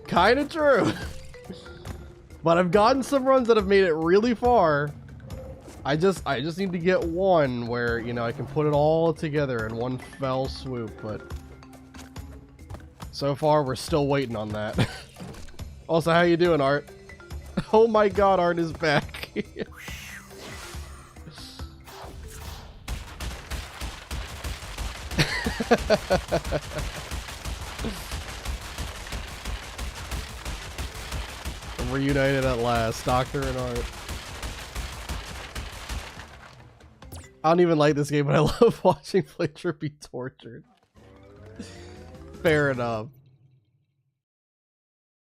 Kinda true. But I've gotten some runs that have made it really far. I just need to get one where, you know, I can put it all together in one fell swoop, but so far we're still waiting on that. Also, how you doing, Art? Oh my god, Art is back. Reunited at last, Doctor and Art. I don't even like this game, but I love watching Flature be tortured. Fair enough.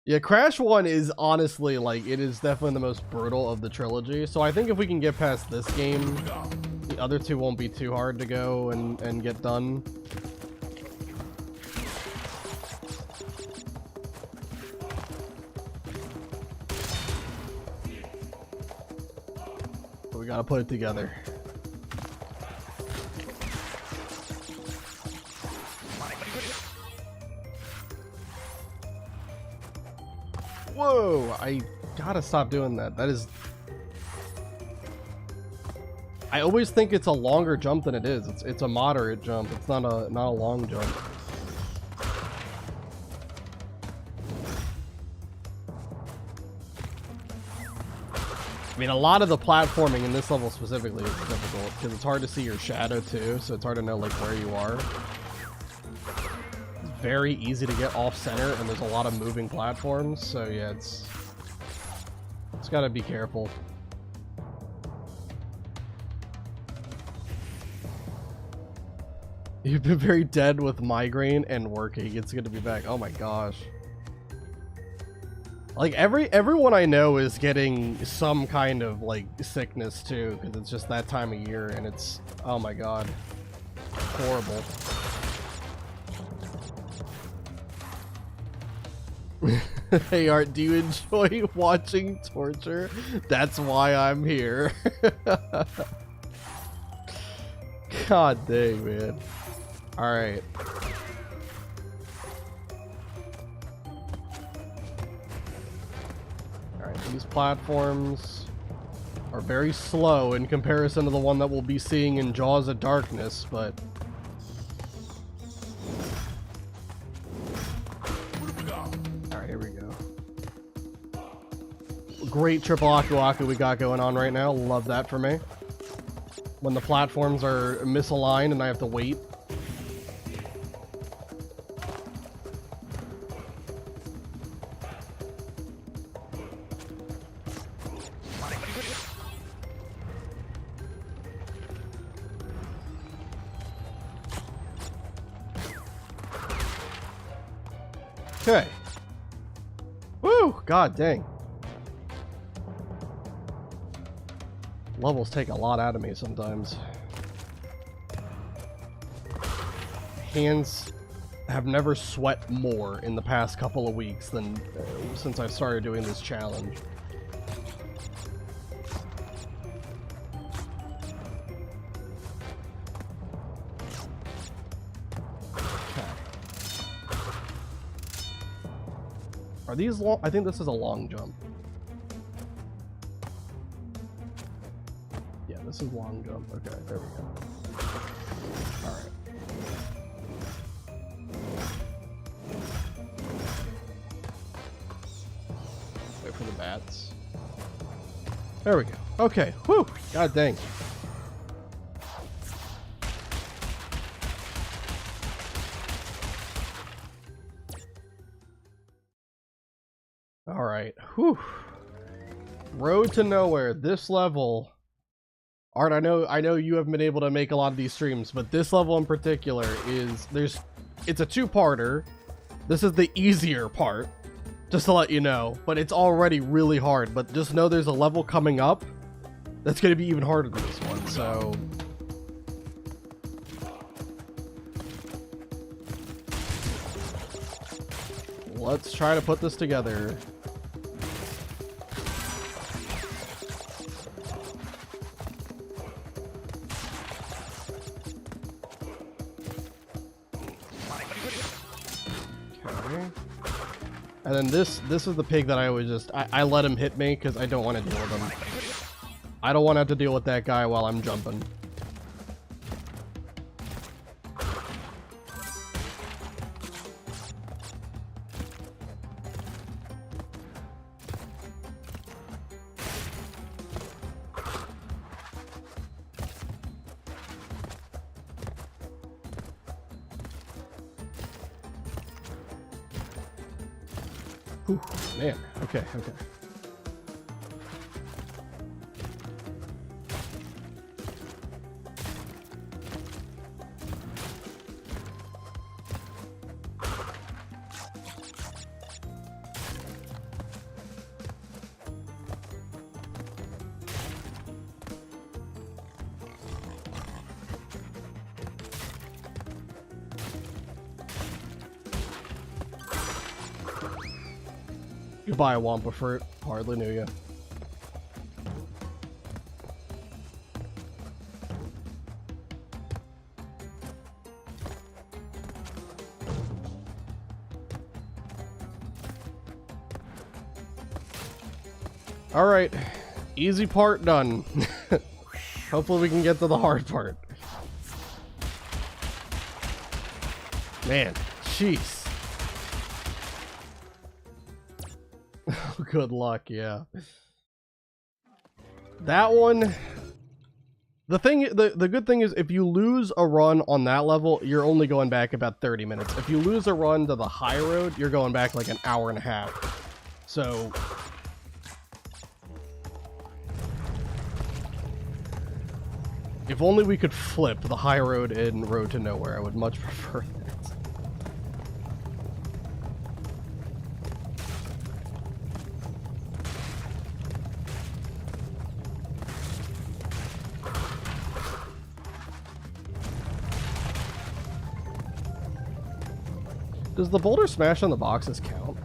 Yeah, Crash 1 is honestly, like, it is definitely the most brutal of the trilogy. So I think if we can get past this game, the other two won't be too hard to go and get done. But we gotta put it together. Whoa, I gotta stop doing that. That is... I always think it's a longer jump than it is. It's a moderate jump. It's not a long jump. I mean, a lot of the platforming in this level specifically is difficult because it's hard to see your shadow too, so it's hard to know like where you are. Very easy to get off center, and there's a lot of moving platforms, so yeah, it's gotta be careful. You've been very dead with migraine and working. It's good to be back. Oh my gosh. Like everyone I know is getting some kind of like sickness too, because it's just that time of year, and it's, oh my god, horrible. Hey Art, do you enjoy watching torture? That's why I'm here. God dang, man. Alright. Alright, these platforms are very slow in comparison to the one that we'll be seeing in Jaws of Darkness, but... Great triple Aku Aku we got going on right now. Love that for me. When the platforms are misaligned and I have to wait. Okay. Woo! God dang. Levels take a lot out of me sometimes. Hands have never sweat more in the past couple of weeks than since I've started doing this challenge. Are these long? I think this is a long jump. Yeah, this is long jump. Okay, there we go. Alright. Wait for the bats. There we go. Okay, whew! God dang. Alright, whew. Road to Nowhere, this level. Art, I know you haven't been able to make a lot of these streams, but this level in particular is, it's a two-parter. This is the easier part, just to let you know, but it's already really hard. But just know there's a level coming up that's going to be even harder than this one, so... let's try to put this together. And then this is the pig that I always just, I let him hit me because I don't want to deal with him. I don't want to have to deal with that guy while I'm jumping. Whew, man, okay. Goodbye, Wampa Fruit. Hardly knew you. Alright. Easy part done. Hopefully we can get to the hard part. Man, jeez. Good luck, yeah. That one, the good thing is if you lose a run on that level, you're only going back about 30 minutes. If you lose a run to the high road, you're going back like an hour and a half. So if only we could flip the high road and Road to Nowhere, I would much prefer that. Does the boulder smash on the boxes count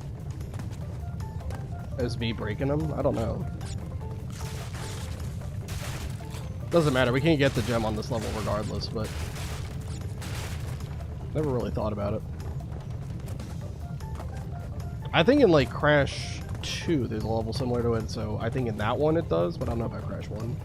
as me breaking them? I don't know. Doesn't matter, we can get the gem on this level regardless, but never really thought about it. I think in like Crash 2 there's a level similar to it, so I think in that one it does, but I don't know about Crash 1.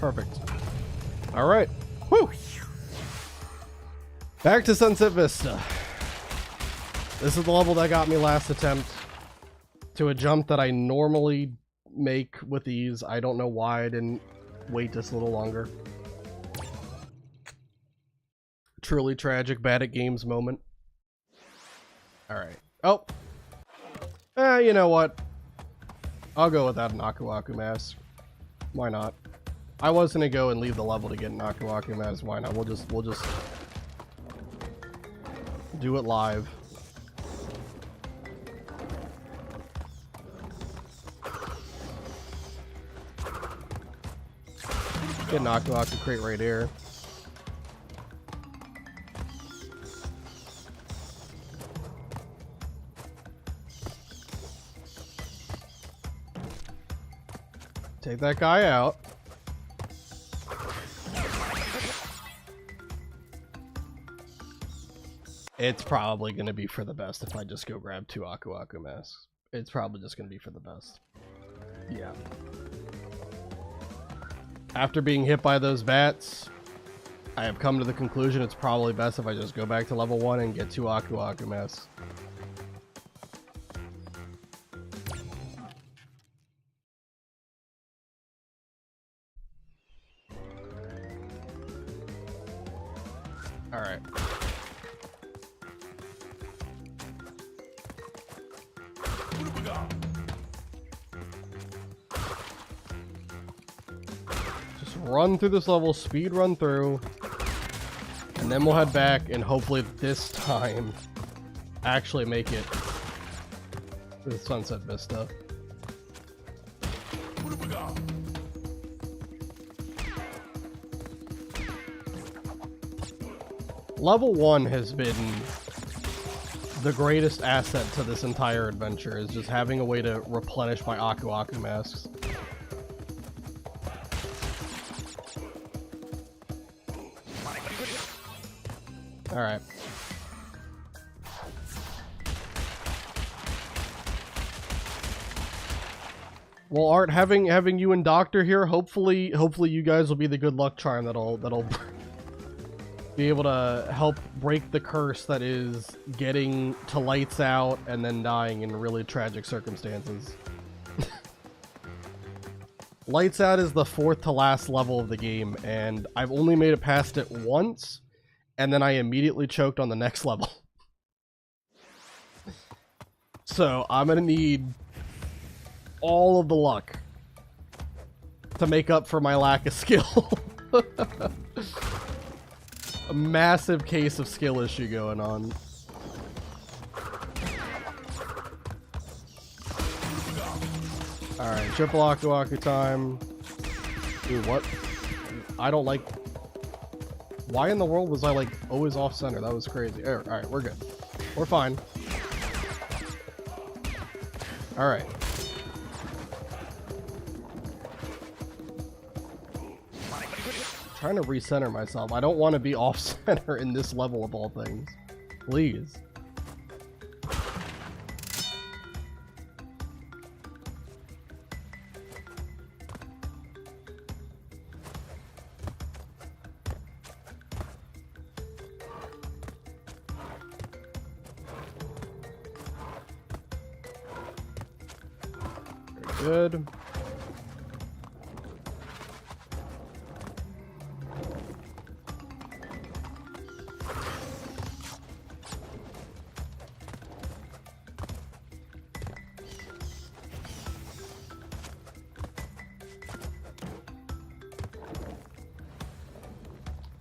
Perfect. All right. Whew. Back to Sunset Vista. This is the level that got me last attempt to a jump that I normally make with ease. I don't know why I didn't wait just a little longer. Truly tragic, bad at games moment. Alright. Oh! You know what? I'll go without an Aku Aku mask. Why not? I was gonna go and leave the level to get an Aku Aku mask. Why not? We'll just do it live. Get an Aku Aku crate right here. Take that guy out. It's probably going to be for the best if I just go grab 2 Aku Aku masks. It's probably just going to be for the best. Yeah. After being hit by those bats, I have come to the conclusion it's probably best if I just go back to level 1 and get 2 Aku Aku masks. Alright. Just run through this level, speed run through, and then we'll head back and hopefully this time actually make it to the Sunset Vista. Level 1 has been the greatest asset to this entire adventure, is just having a way to replenish my Aku Aku masks. Alright. Well, Art, having you and Doctor here, hopefully you guys will be the good luck charm that'll be able to help break the curse that is getting to Lights Out and then dying in really tragic circumstances. Lights Out is the 4th to last level of the game, and I've only made it past it once, and then I immediately choked on the next level. So I'm gonna need all of the luck to make up for my lack of skill. A massive case of skill issue going on. Alright, triple Aku Aku time. Dude, what? I don't like... Why in the world was I, like, always off-center? That was crazy. Alright, we're good. We're fine. Alright. Trying to recenter myself. I don't want to be off-center in this level of all things. Please. Very good.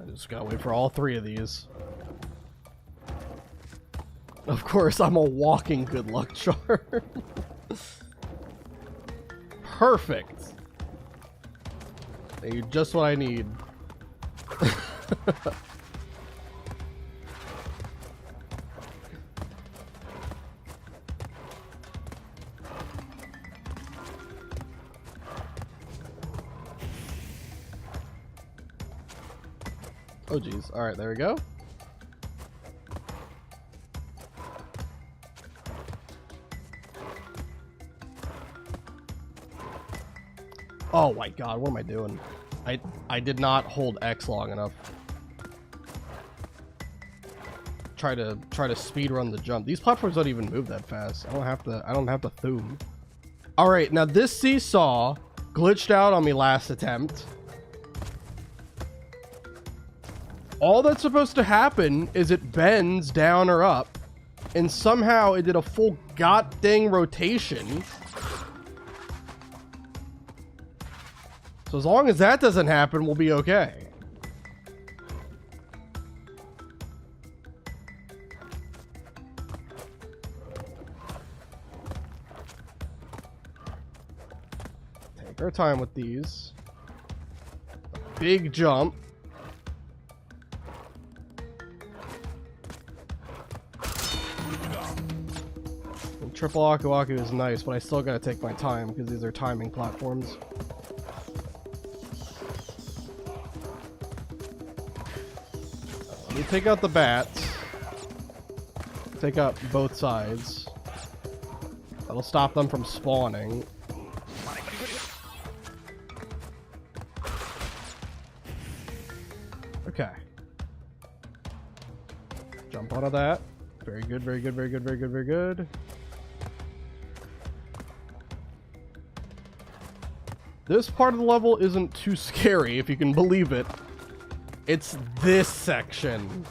Just gotta wait for all 3 of these. Of course, I'm a walking good luck charm. Perfect. You're just what I need. Oh geez. Alright, there we go. Oh my god, what am I doing? I did not hold X long enough. Try to speed run the jump. These platforms don't even move that fast. I don't have to thoom. All right, now this seesaw glitched out on me last attempt. All that's supposed to happen is it bends down or up, and somehow it did a full god-dang rotation. So as long as that doesn't happen, we'll be okay. Take our time with these. Big jump. And triple Aku Aku is nice, but I still gotta take my time because these are timing platforms. Let me take out the bats. Take out both sides. That'll stop them from spawning. Okay. Jump out of that. Very good, very good, very good, very good, very good. This part of the level isn't too scary, if you can believe it. It's this section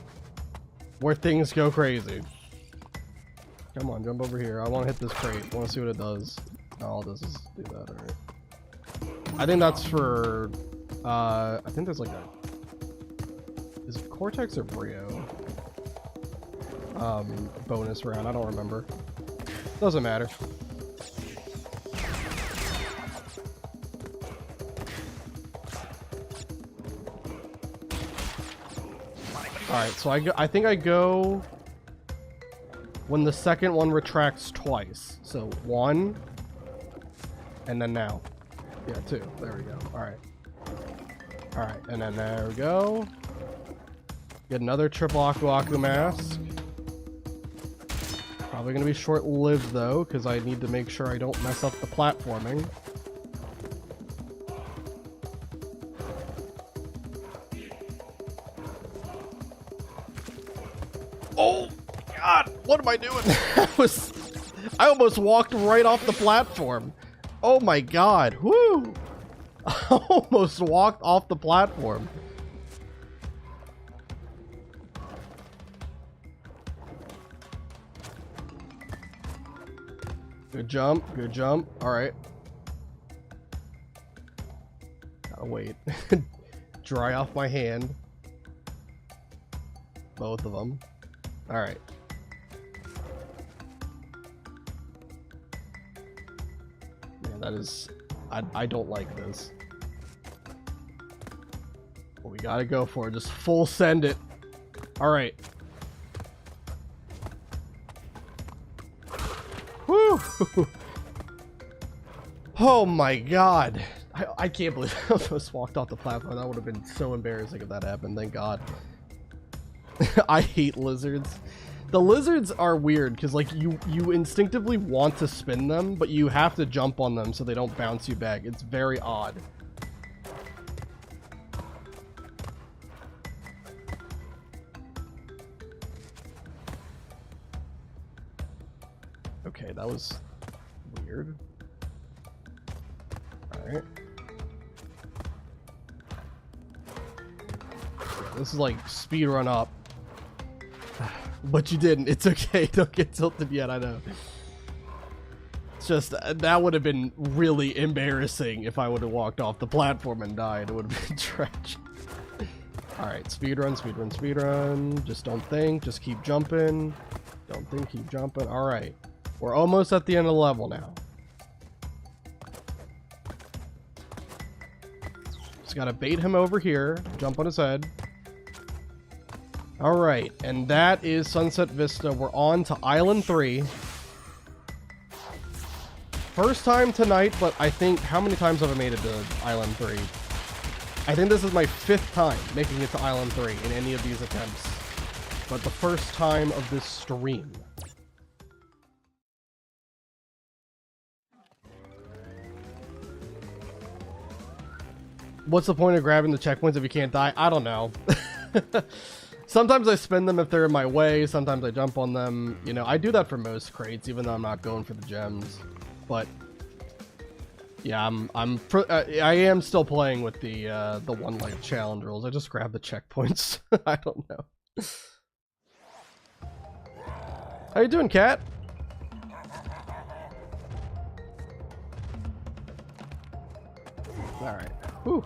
where things go crazy. Come on, jump over here. I want to hit this crate. I want to see what it does. Oh, all it does is do that, alright. I think that's for... I think there's like a... Is it Cortex or Brio? Bonus round. I don't remember. Doesn't matter. Alright, so I think I go when the second one retracts twice. So 1, and then now. Yeah, 2. There we go. Alright. Alright, and then there we go. Get another triple Aku Aku mask. Probably gonna be short-lived though, because I need to make sure I don't mess up the platforming. Oh God! What am I doing? I almost walked right off the platform. Oh my God! Whoo! I almost walked off the platform. Good jump, good jump. Alright. Gotta wait. Dry off my hand. Both of them. Alright. Man, that is... I don't like this. Well, we gotta go for it. Just full send it. Alright. Woo! Oh my God. I can't believe I almost walked off the platform. That would have been so embarrassing if that happened. Thank God. I hate lizards. The lizards are weird because like you instinctively want to spin them, but you have to jump on them so they don't bounce you back. It's very odd. Okay, that was weird. Alright. This is like speed run up. But you didn't. It's okay. Don't get tilted yet, I know. It's just, that would have been really embarrassing if I would have walked off the platform and died. It would have been tragic. Alright, speed run, speed run, speed run. Just don't think. Just keep jumping. Don't think, keep jumping. Alright. We're almost at the end of the level now. Just gotta bait him over here. Jump on his head. Alright, and that is Sunset Vista. We're on to Island 3. First time tonight, but I think... How many times have I made it to Island 3? I think this is my 5th time making it to Island 3 in any of these attempts. But the first time of this stream. What's the point of grabbing the checkpoints if you can't die? I don't know. Sometimes I spin them if they're in my way. Sometimes I jump on them. You know, I do that for most crates, even though I'm not going for the gems. But yeah, I am still playing with the one life challenge rules. I just grab the checkpoints. I don't know. How you doing, cat? All right. Whew.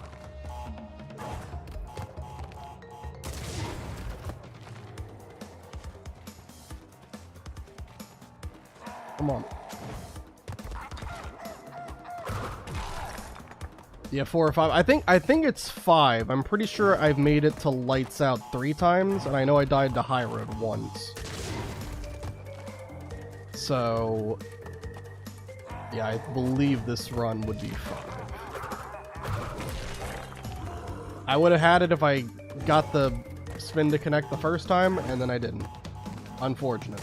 Come on. Yeah, 4 or 5. I think it's 5. I'm pretty sure I've made it to lights out 3 times, and I know I died to high road once. So yeah, I believe this run would be 5. I would have had it if I got the spin to connect the first time, and then I didn't. Unfortunate.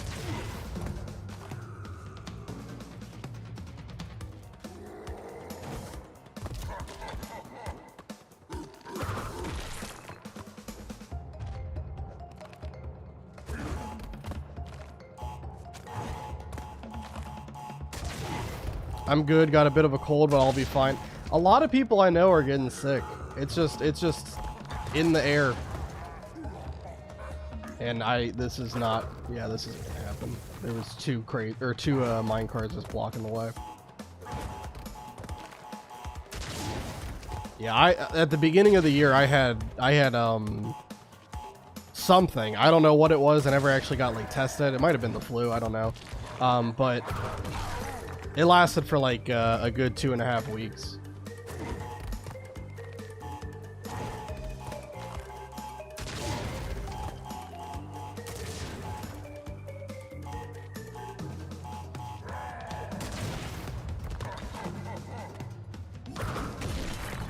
I'm good, got a bit of a cold, but I'll be fine. A lot of people I know are getting sick. It's just in the air. And this is not, yeah, this isn't gonna happen. There was 2 mine carts just blocking the way. Yeah, at the beginning of the year I had something. I don't know what it was. I never actually got like tested. It might have been the flu, I don't know. But it lasted for like a good 2.5 weeks.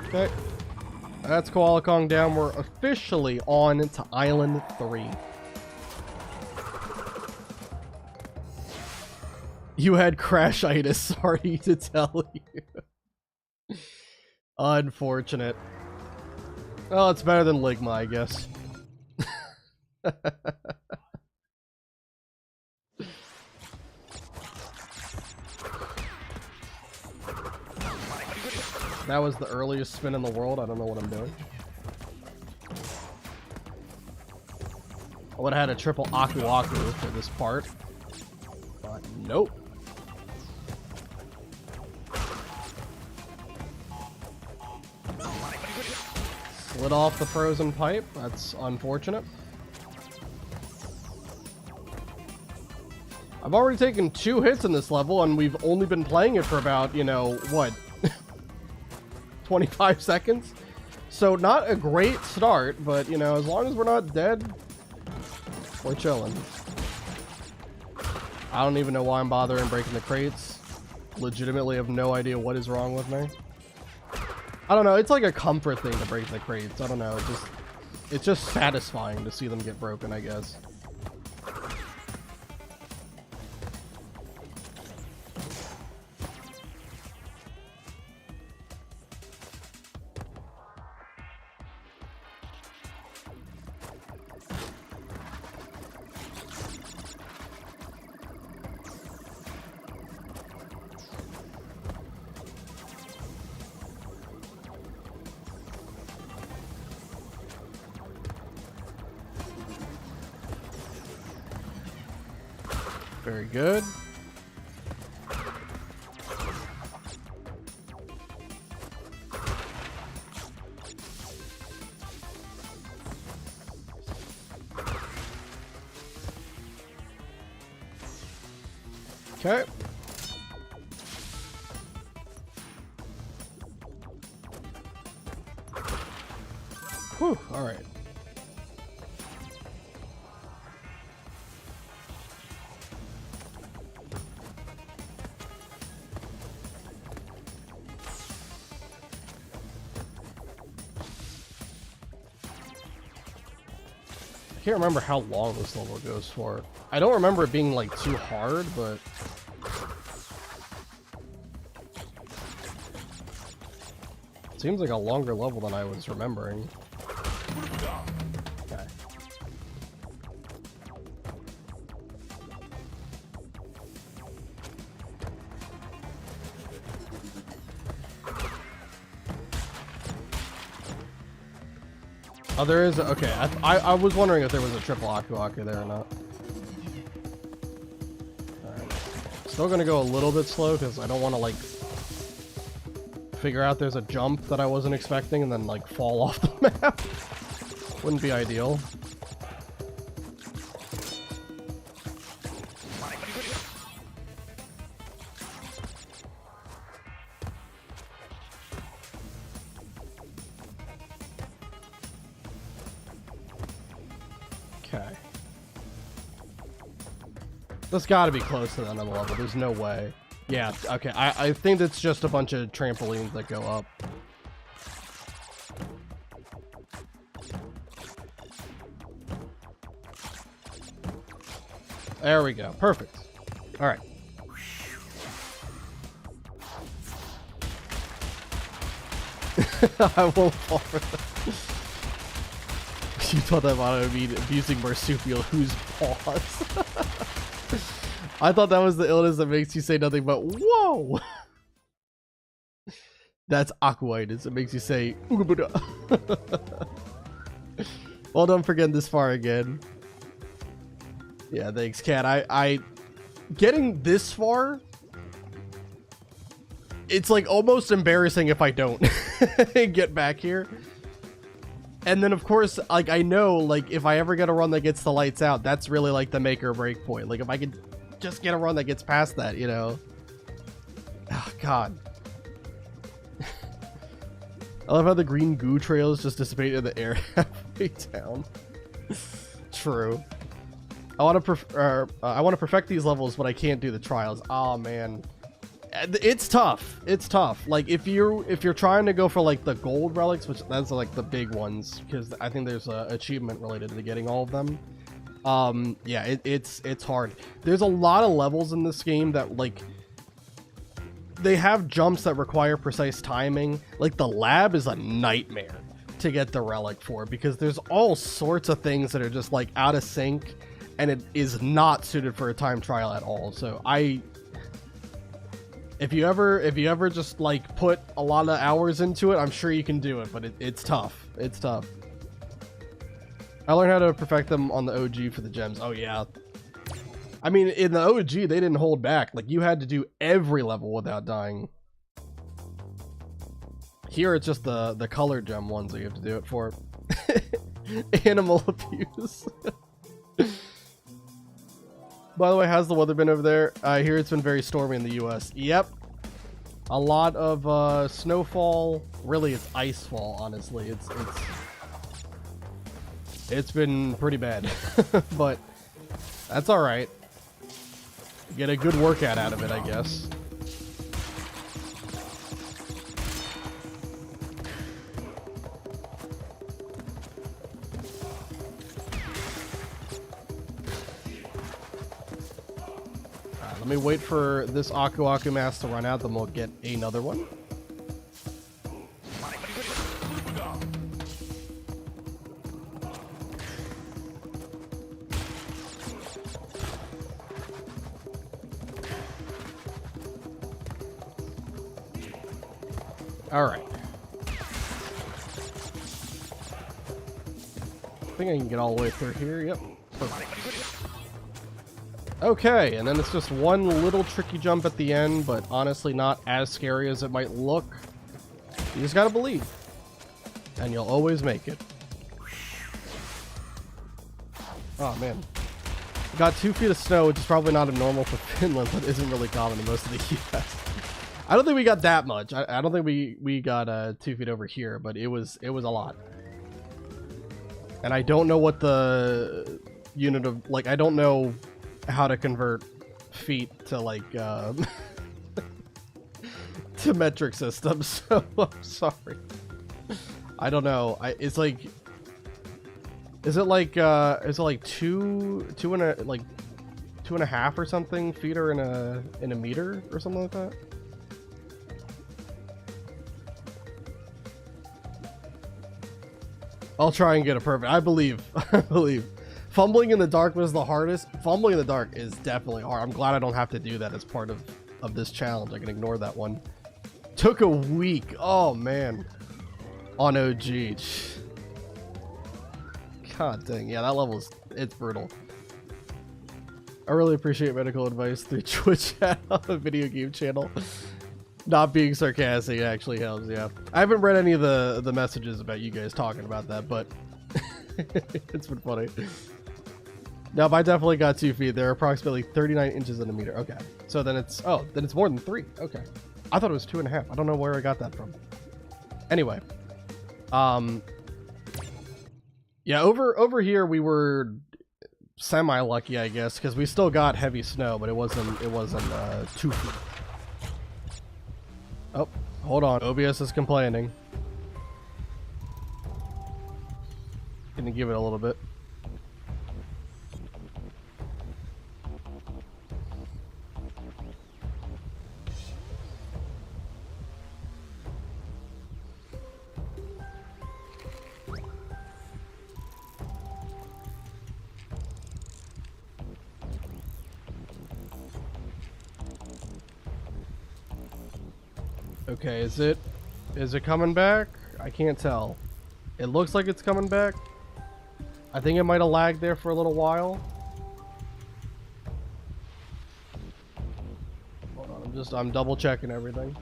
Okay, that's Koala Kong down. We're officially on to Island 3. You had crashitis, sorry to tell you. Unfortunate. Well, it's better than Ligma, I guess. That was the earliest spin in the world. I don't know what I'm doing. I would have had a triple Aku Aku for this part. But nope. Slid off the frozen pipe. That's unfortunate. I've already taken 2 hits in this level, and we've only been playing it for about, you know, what? 25 seconds? So not a great start, but, you know, as long as we're not dead, we're chilling. I don't even know why I'm bothering breaking the crates. Legitimately have no idea what is wrong with me. I don't know, it's like a comfort thing to break the crates. I don't know, it's just satisfying to see them get broken, I guess. Very good. Okay. Whew, all right. I can't remember how long this level goes for. I don't remember it being like too hard, but seems like a longer level than I was remembering. Okay. Oh, there is. Okay, I was wondering if there was a triple Aku Aku there or not. Alright. Still gonna go a little bit slow because I don't want to like figure out there's a jump that I wasn't expecting and then like fall off the map. Wouldn't be ideal. Okay. That's gotta be close to that other level. There's no way. Yeah, okay. I think it's just a bunch of trampolines that go up. There we go. Perfect. All right. I won't fall for that. You thought that might mean abusing marsupial whose paws. I thought that was the illness that makes you say nothing but whoa. That's aquaitis. It makes you say Ooga-booga. Well done for getting this far again. Yeah, thanks, Cat. I getting this far, it's like almost embarrassing if I don't get back here. And then of course, like I know, like if I ever get a run that gets the lights out, that's really like the make or break point. Like if I could just get a run that gets past that, you know. Oh god. I love how the green goo trails just dissipate in the air halfway down. True. I want to perfect these levels, but I can't do the trials. Oh man, it's tough. It's tough. Like if you're trying to go for like the gold relics, which that's like the big ones, because I think there's a achievement related to getting all of them. Yeah, it's hard. There's a lot of levels in this game that like they have jumps that require precise timing. Like the lab is a nightmare to get the relic for because there's all sorts of things that are just like out of sync. And it is not suited for a time trial at all. So if you ever just like put a lot of hours into it, I'm sure you can do it, but it's tough. It's tough. I learned how to perfect them on the OG for the gems. Oh yeah. I mean, in the OG, they didn't hold back. Like you had to do every level without dying. Here, it's just the color gem ones that you have to do it for. Animal abuse. By the way, how's the weather been over there? I hear it's been very stormy in the US. Yep. A lot of snowfall. Really, it's icefall, honestly. It's been pretty bad. But that's alright. Get a good workout out of it, I guess. Let me wait for this Aku Aku mask to run out, then we'll get another one. Alright. I think I can get all the way through here. Yep. Perfect. Okay, and then it's just one little tricky jump at the end, but honestly not as scary as it might look. You just gotta believe. And you'll always make it. Oh man. Got 2 feet of snow, which is probably not a normal for Finland, but isn't really common in most of the US. I don't think we got that much. I don't think we got 2 feet over here, but it was a lot. And I don't know what the unit of, like, I don't know how to convert feet to like to metric systems, so I'm sorry. I don't know. It's like, is it like two and a half or something feet are in a meter or something like that? I'll try and get it perfect. I believe. I believe. Fumbling in the dark was the hardest. Fumbling in the dark is definitely hard. I'm glad I don't have to do that as part of this challenge. I can ignore that one. Took a week. Oh, man. On OG. God dang. Yeah, that level is... It's brutal. I really appreciate medical advice through Twitch channel, a video game channel. Not being sarcastic actually helps, yeah. I haven't read any of the messages about you guys talking about that, but it's been funny. Nope, I definitely got 2 feet. They're approximately 39 inches in a meter. Okay. So then it's, oh, then it's more than 3. Okay. I thought it was 2.5. I don't know where I got that from. Anyway. Yeah, over here we were semi-lucky, I guess, because we still got heavy snow, but it wasn't 2 feet. Oh, hold on. OBS is complaining. Gonna give it a little bit. Okay, is it coming back? I can't tell. It looks like it's coming back. I think it might have lagged there for a little while. Hold on, I'm double checking everything.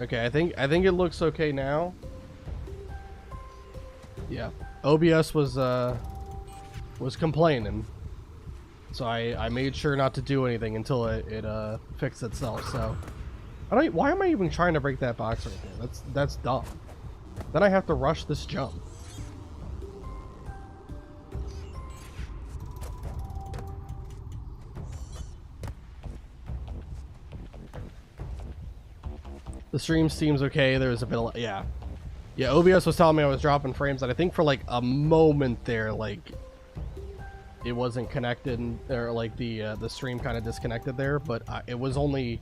Okay, I think it looks okay now. Yeah. OBS was complaining. So I made sure not to do anything until it fixed itself. So why am I even trying to break that box right there? That's dumb. Then I have to rush this jump. The stream seems okay. There was a bit of, yeah. OBS was telling me I was dropping frames, and I think for like a moment there, like it wasn't connected, or like the stream kind of disconnected there, but it was only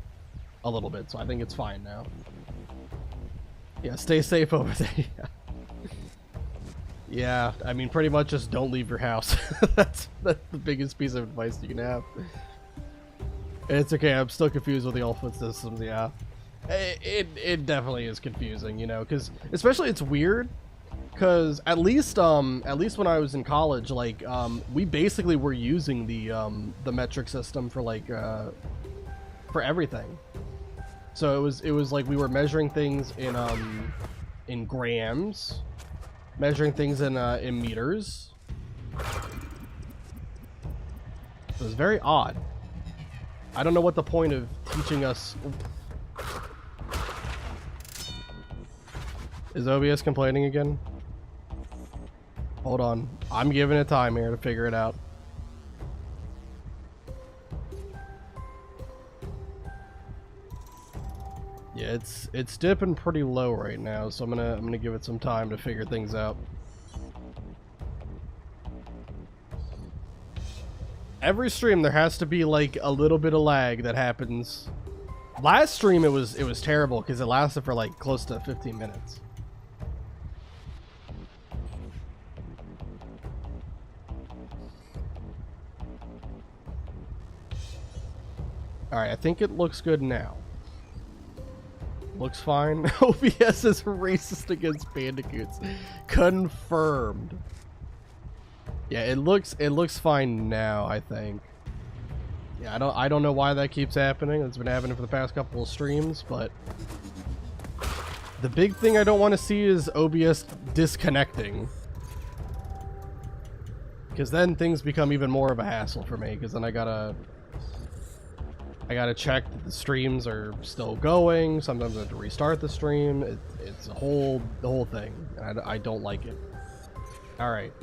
a little bit, so I think it's fine now. Yeah, stay safe over there. Yeah, I mean, pretty much just don't leave your house. that's the biggest piece of advice you can have. It's okay, I'm still confused with the all-foot systems, yeah. It definitely is confusing, you know, because especially it's weird. Because at least when I was in college, like we basically were using the metric system for like for everything. So it was like we were measuring things in grams, measuring things in meters. It was very odd. I don't know what the point of teaching us. Is OBS complaining again? Hold on. I'm giving it time here to figure it out. Yeah, it's dipping pretty low right now, so I'm gonna give it some time to figure things out. Every stream there has to be like a little bit of lag that happens. Last stream it was terrible because it lasted for like close to 15 minutes. Alright, I think it looks good now. Looks fine. OBS is racist against bandicoots. Confirmed. Yeah, it looks fine now, I think. Yeah, I don't know why that keeps happening. It's been happening for the past couple of streams, but the big thing I don't want to see is OBS disconnecting. Because then things become even more of a hassle for me, because then I gotta check that the streams are still going. Sometimes I have to restart the stream. It's the whole thing. I don't like it. All right.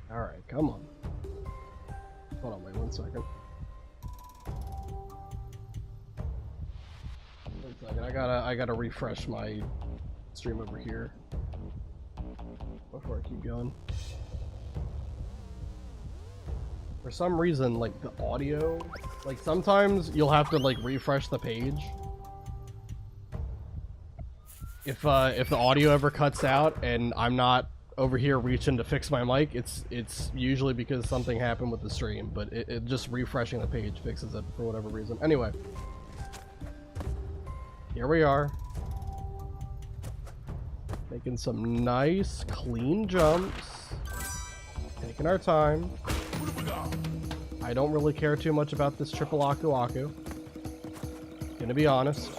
All right, come on. Hold on, wait 1 second. I gotta refresh my Stream over here before I keep going. For some reason, like the audio, like sometimes you'll have to like refresh the page. If the audio ever cuts out and I'm not over here reaching to fix my mic, it's usually because something happened with the stream, but it just refreshing the page fixes it for whatever reason. Anyway, here we are. Making some nice, clean jumps. Taking our time. I don't really care too much about this triple Aku Aku. Gonna be honest.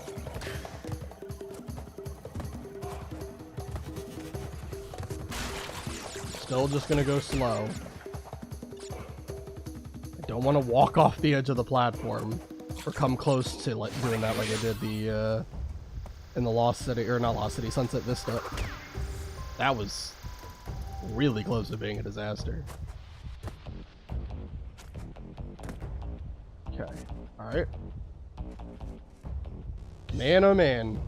Still just gonna go slow. I don't want to walk off the edge of the platform or come close to like doing that like I did the in the Lost City, or not Lost City, Sunset Vista. That was really close to being a disaster. Okay, alright. Man, oh man.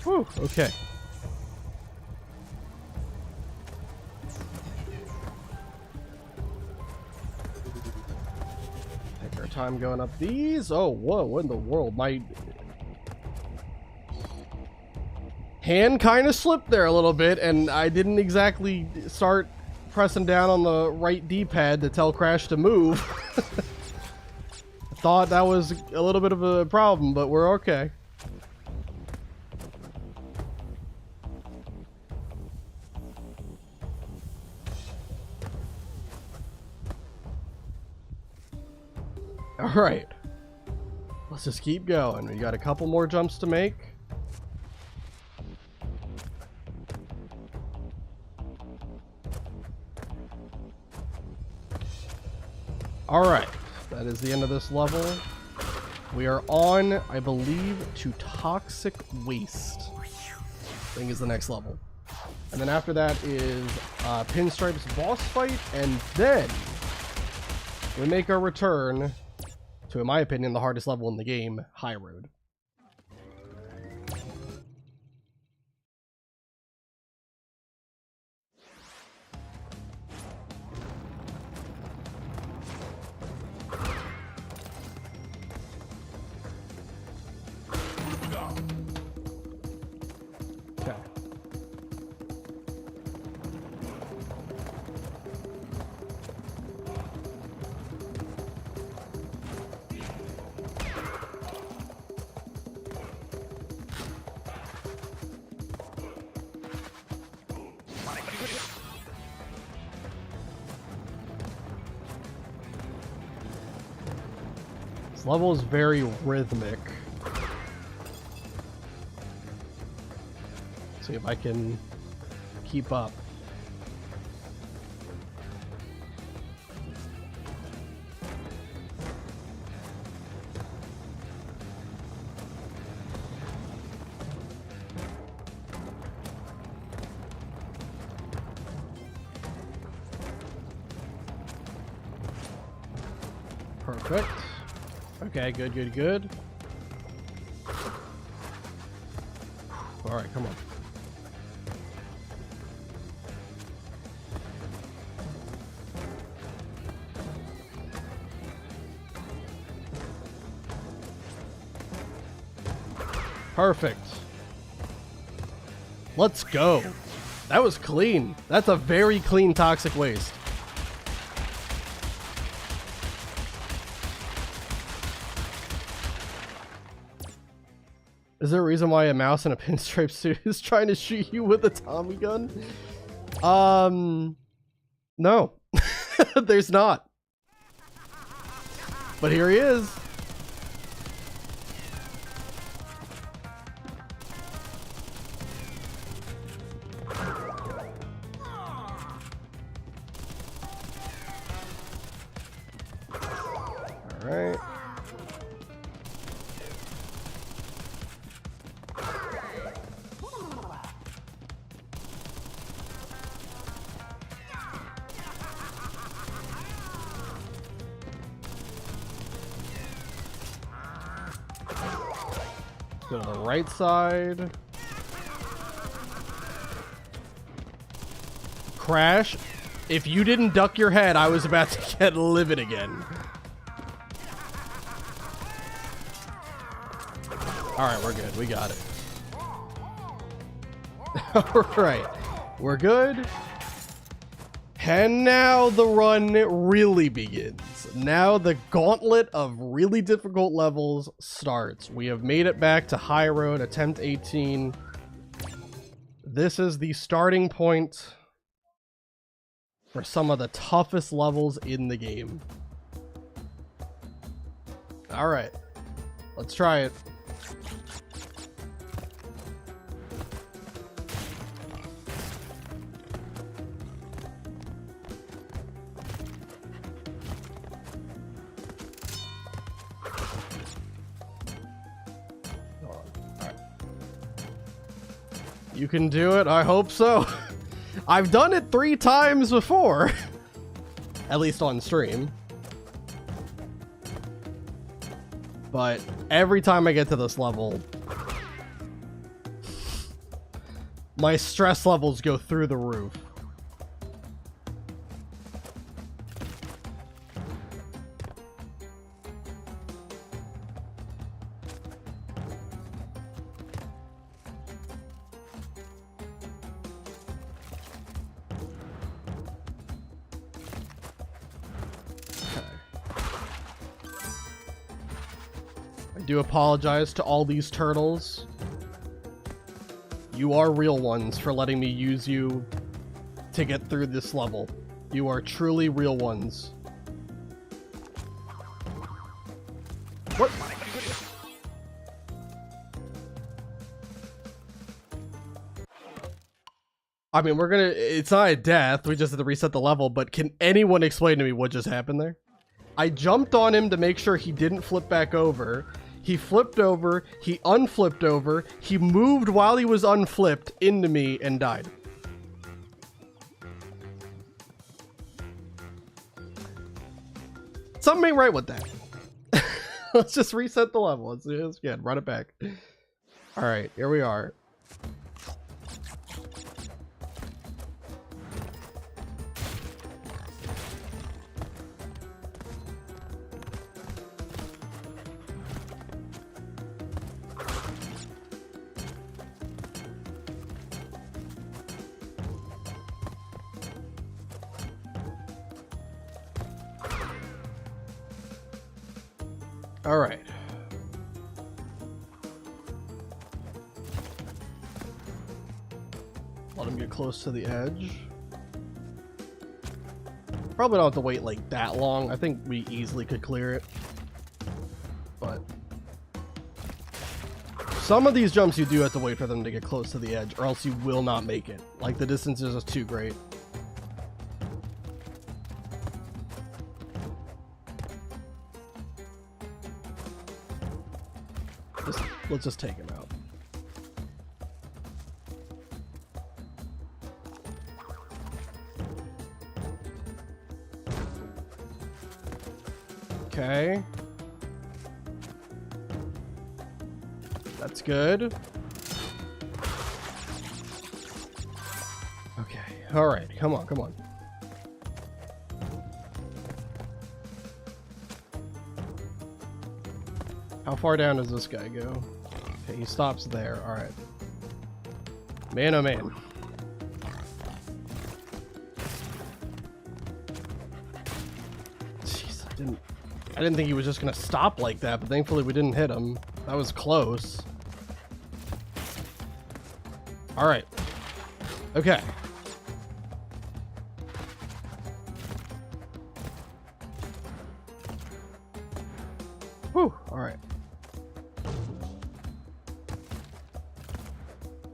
Whew, okay. Take our time going up these. Oh, whoa, what in the world? My hand kind of slipped there a little bit, and I didn't exactly start pressing down on the right D-pad to tell Crash to move. I thought that was a little bit of a problem, but we're okay. Alright, let's just keep going. We got a couple more jumps to make. Alright, that is the end of this level. We are on, I believe, to Toxic Waste. I think is the next level. And then after that is Pinstripe's boss fight, and then we make our return to, in my opinion, the hardest level in the game, High Road. Okay. This level is very rhythmic. See if I can keep up. Perfect. Okay, good, good, good. All right, come on. Perfect. Let's go. That was clean. That's a very clean Toxic Waste. Is there a reason why a mouse in a pinstripe suit is trying to shoot you with a Tommy gun? No. There's not. But here he is. All right. Go to the right side. Crash, if you didn't duck your head, I was about to get livid again. Alright, we're good. We got it. Alright, we're good. And now the run really begins. Now the gauntlet of really difficult levels starts. We have made it back to High Road, attempt 18. This is the starting point for some of the toughest levels in the game. Alright, let's try it. You can do it. I hope so. I've done it 3 times before. At least on stream. But every time I get to this level, my stress levels go through the roof. I do apologize to all these turtles. You are real ones for letting me use you to get through this level. You are truly real ones. What? I mean, it's not a death, we just had to reset the level, but can anyone explain to me what just happened there? I jumped on him to make sure he didn't flip back over. He flipped over, he unflipped over, he moved while he was unflipped into me and died. Something ain't right with that. Let's just reset the level. Let's do this again. Run it back. All right, here we are. All right. Let him get close to the edge. Probably don't have to wait like that long. I think we easily could clear it. But some of these jumps you do have to wait for them to get close to the edge, or else you will not make it. Like, the distance is just too great. Let's just take him out. Okay. That's good. Okay. All right. Come on. Come on. How far down does this guy go? Okay, he stops there. All right. Man, oh man. Jeez, I didn't think he was just gonna stop like that, but thankfully we didn't hit him. That was close. All right. Okay. Whew. All right.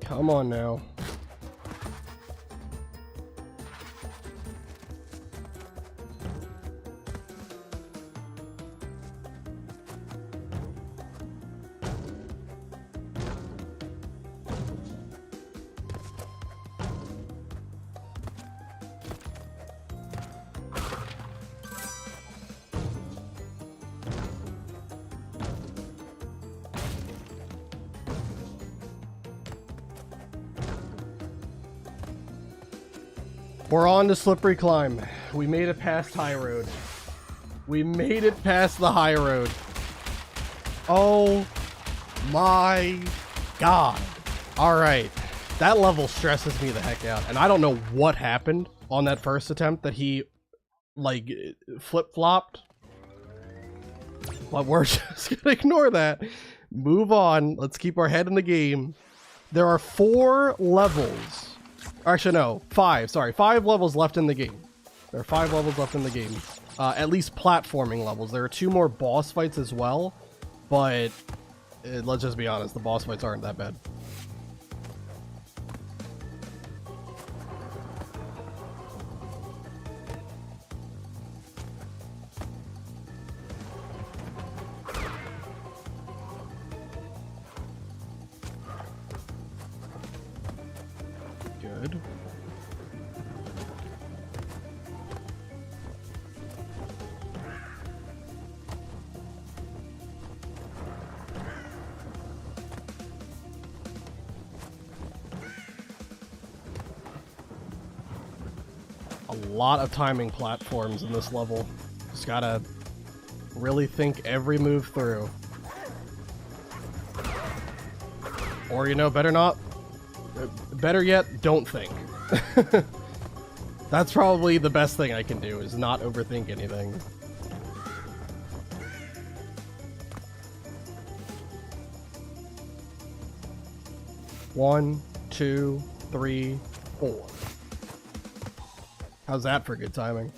Come on now. We're on to slippery climb. We made it past high road. We made it past the high road. Oh my god. Alright. That level stresses me the heck out. And I don't know what happened on that first attempt that he, like, flip-flopped. But we're just gonna ignore that. Move on. Let's keep our head in the game. There are 4 levels. Actually, no. 5. Sorry. 5 levels left in the game. There are 5 levels left in the game. At least platforming levels. There are 2 more boss fights as well. But let's just be honest. The boss fights aren't that bad. Good. A lot of timing platforms in this level. Just gotta really think every move through. Or, you know, better not. Better yet, don't think. That's probably the best thing I can do, is not overthink anything. One, 2, 3, 4. How's that for good timing?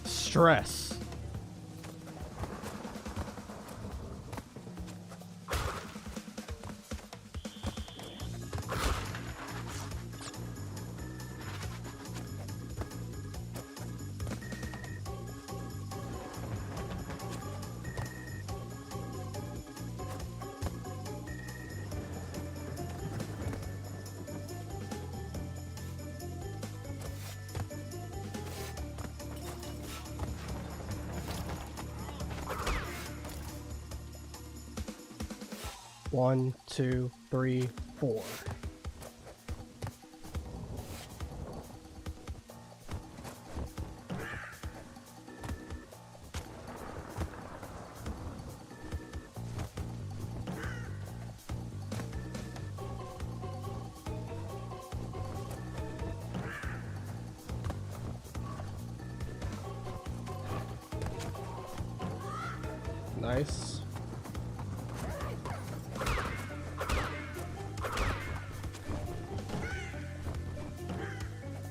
Stress. One, 2, 3, 4. Nice.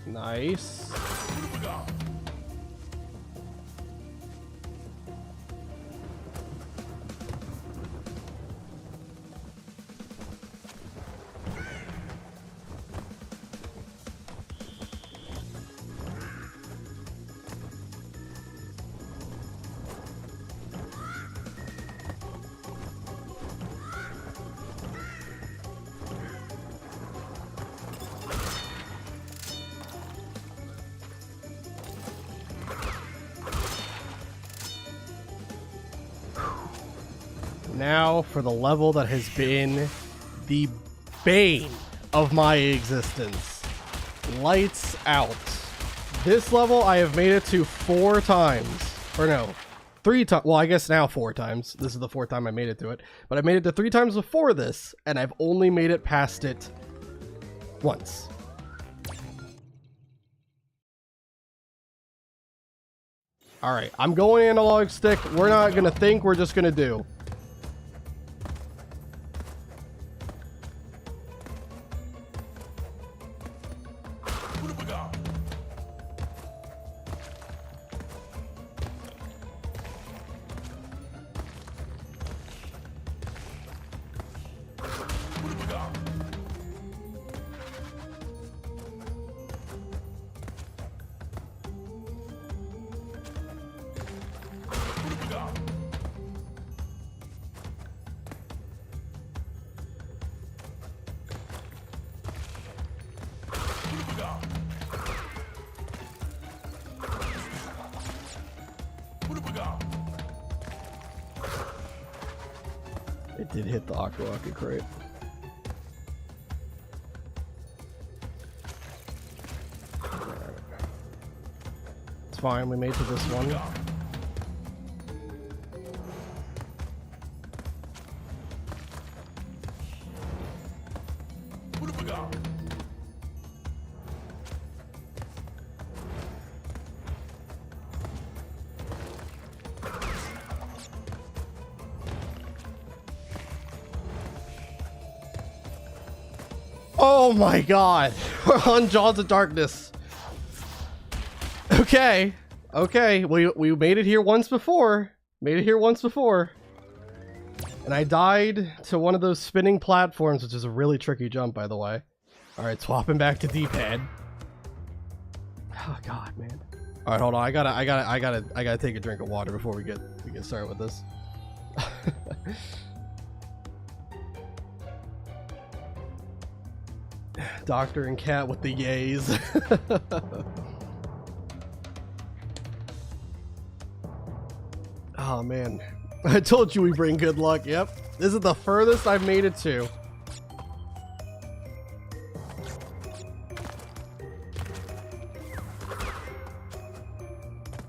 Nice. Now for the level that has been the bane of my existence. Lights out. This level I have made it to 4 times. Or no, 3 times. Well, I guess now 4 times. This is the 4th time I made it to it. But I made it to 3 times before this, and I've only made it past it once. Alright, I'm going analog stick. We're not gonna think, we're just gonna do. did hit the Aqua Rocket crate. Alright. It's fine, we made it to this one. Oh my god, we're on Jaws of Darkness. Okay, okay, we made it here once before. And I died to one of those spinning platforms, which is a really tricky jump, by the way. Alright, swapping back to D-pad. Oh god, man. Alright, hold on, I gotta take a drink of water before we get started with this. Doctor and Cat with the yays. Oh man, I told you we bring good luck. Yep, this is the furthest I've made it to.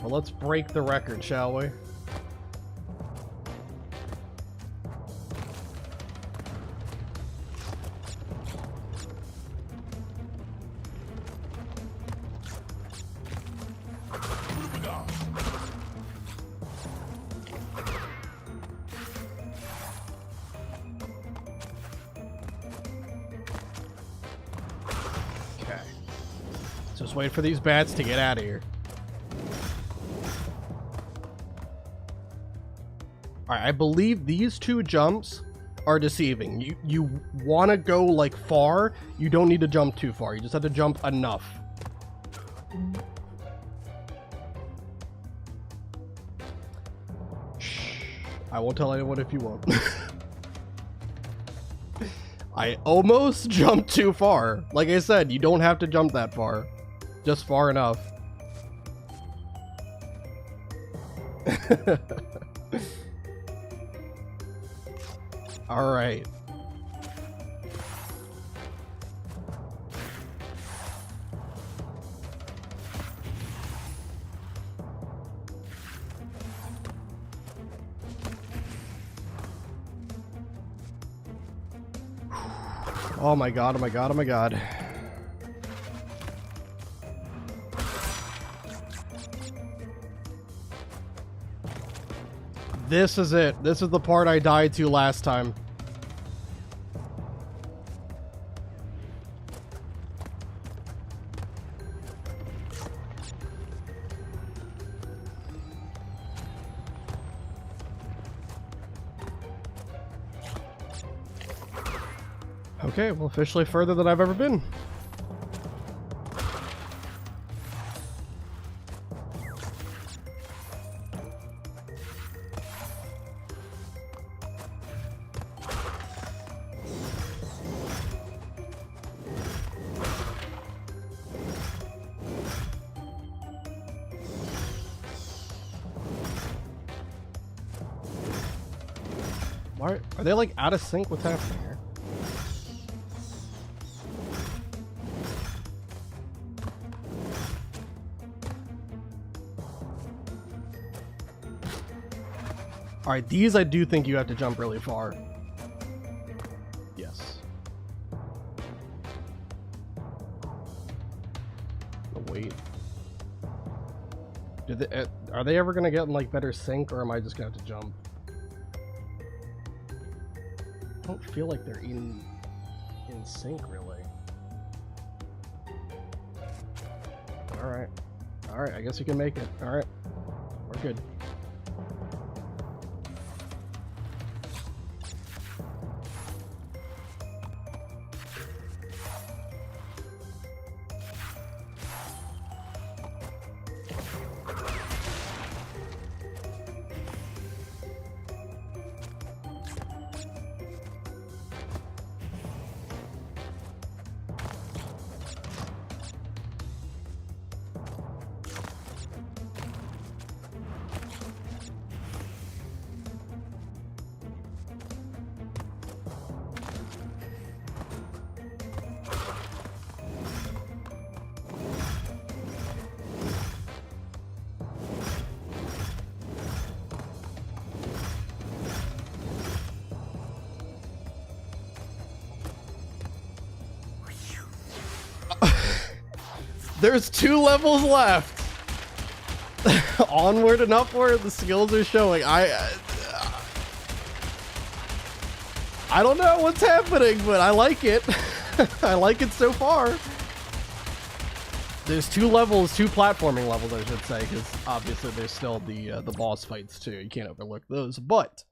Well, let's break the record, shall we? Just wait for these bats to get out of here. Alright, I believe these two jumps are deceiving. You want to go like far, you don't need to jump too far. You just have to jump enough. Shh. I won't tell anyone if you won't. I almost jumped too far. Like I said, you don't have to jump that far. Just far enough. All right. Oh my god, oh my god, oh my god. This is it. This is the part I died to last time. Okay, well, officially further than I've ever been. Why are they like out of sync? What's happening here? Alright, these I do think you have to jump really far. Yes. Oh, wait. Are they ever gonna get in like better sync, or am I just gonna have to jump? I don't feel like they're in sync really. Alright. Alright, I guess you can make it. Alright. We're good. There's 2 levels left. Onward and upward, the skills are showing. I don't know what's happening, but I like it. I like it so far. There's 2 levels, 2 platforming levels, I should say, because obviously there's still the boss fights too. You can't overlook those, but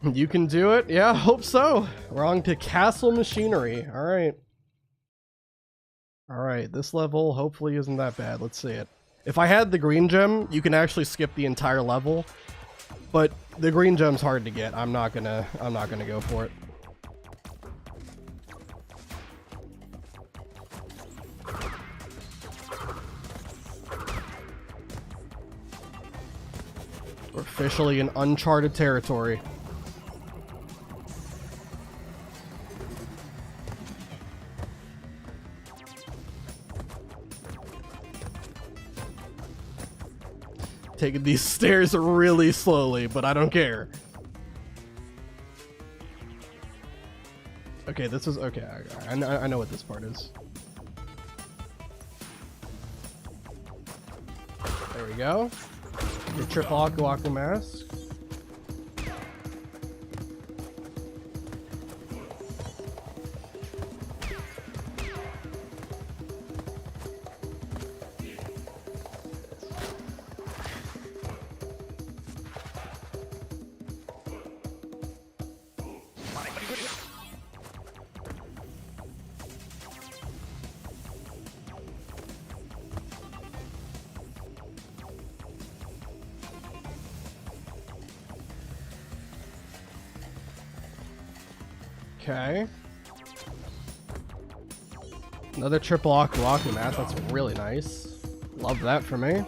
you can do it. Yeah, hope so. We're on to Castle Machinery. All right. All right, this level hopefully isn't that bad. Let's see it. If I had the green gem, you can actually skip the entire level, but the green gem's hard to get. I'm not gonna go for it. We're officially in uncharted territory. Taking these stairs really slowly, but I don't care. Okay, this is okay. I know what this part is. There we go. The triple Aku mask. Okay. Another triple Aku mat. That's really nice. Love that for me.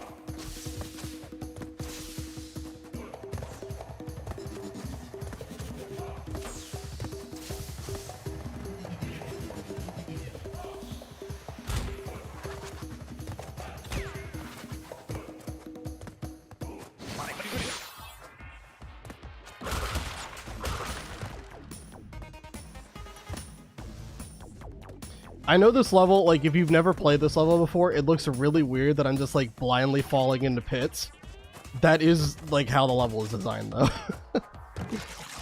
I know this level, like, if you've never played this level before, it looks really weird that I'm just, like, blindly falling into pits. That is, like, how the level is designed, though.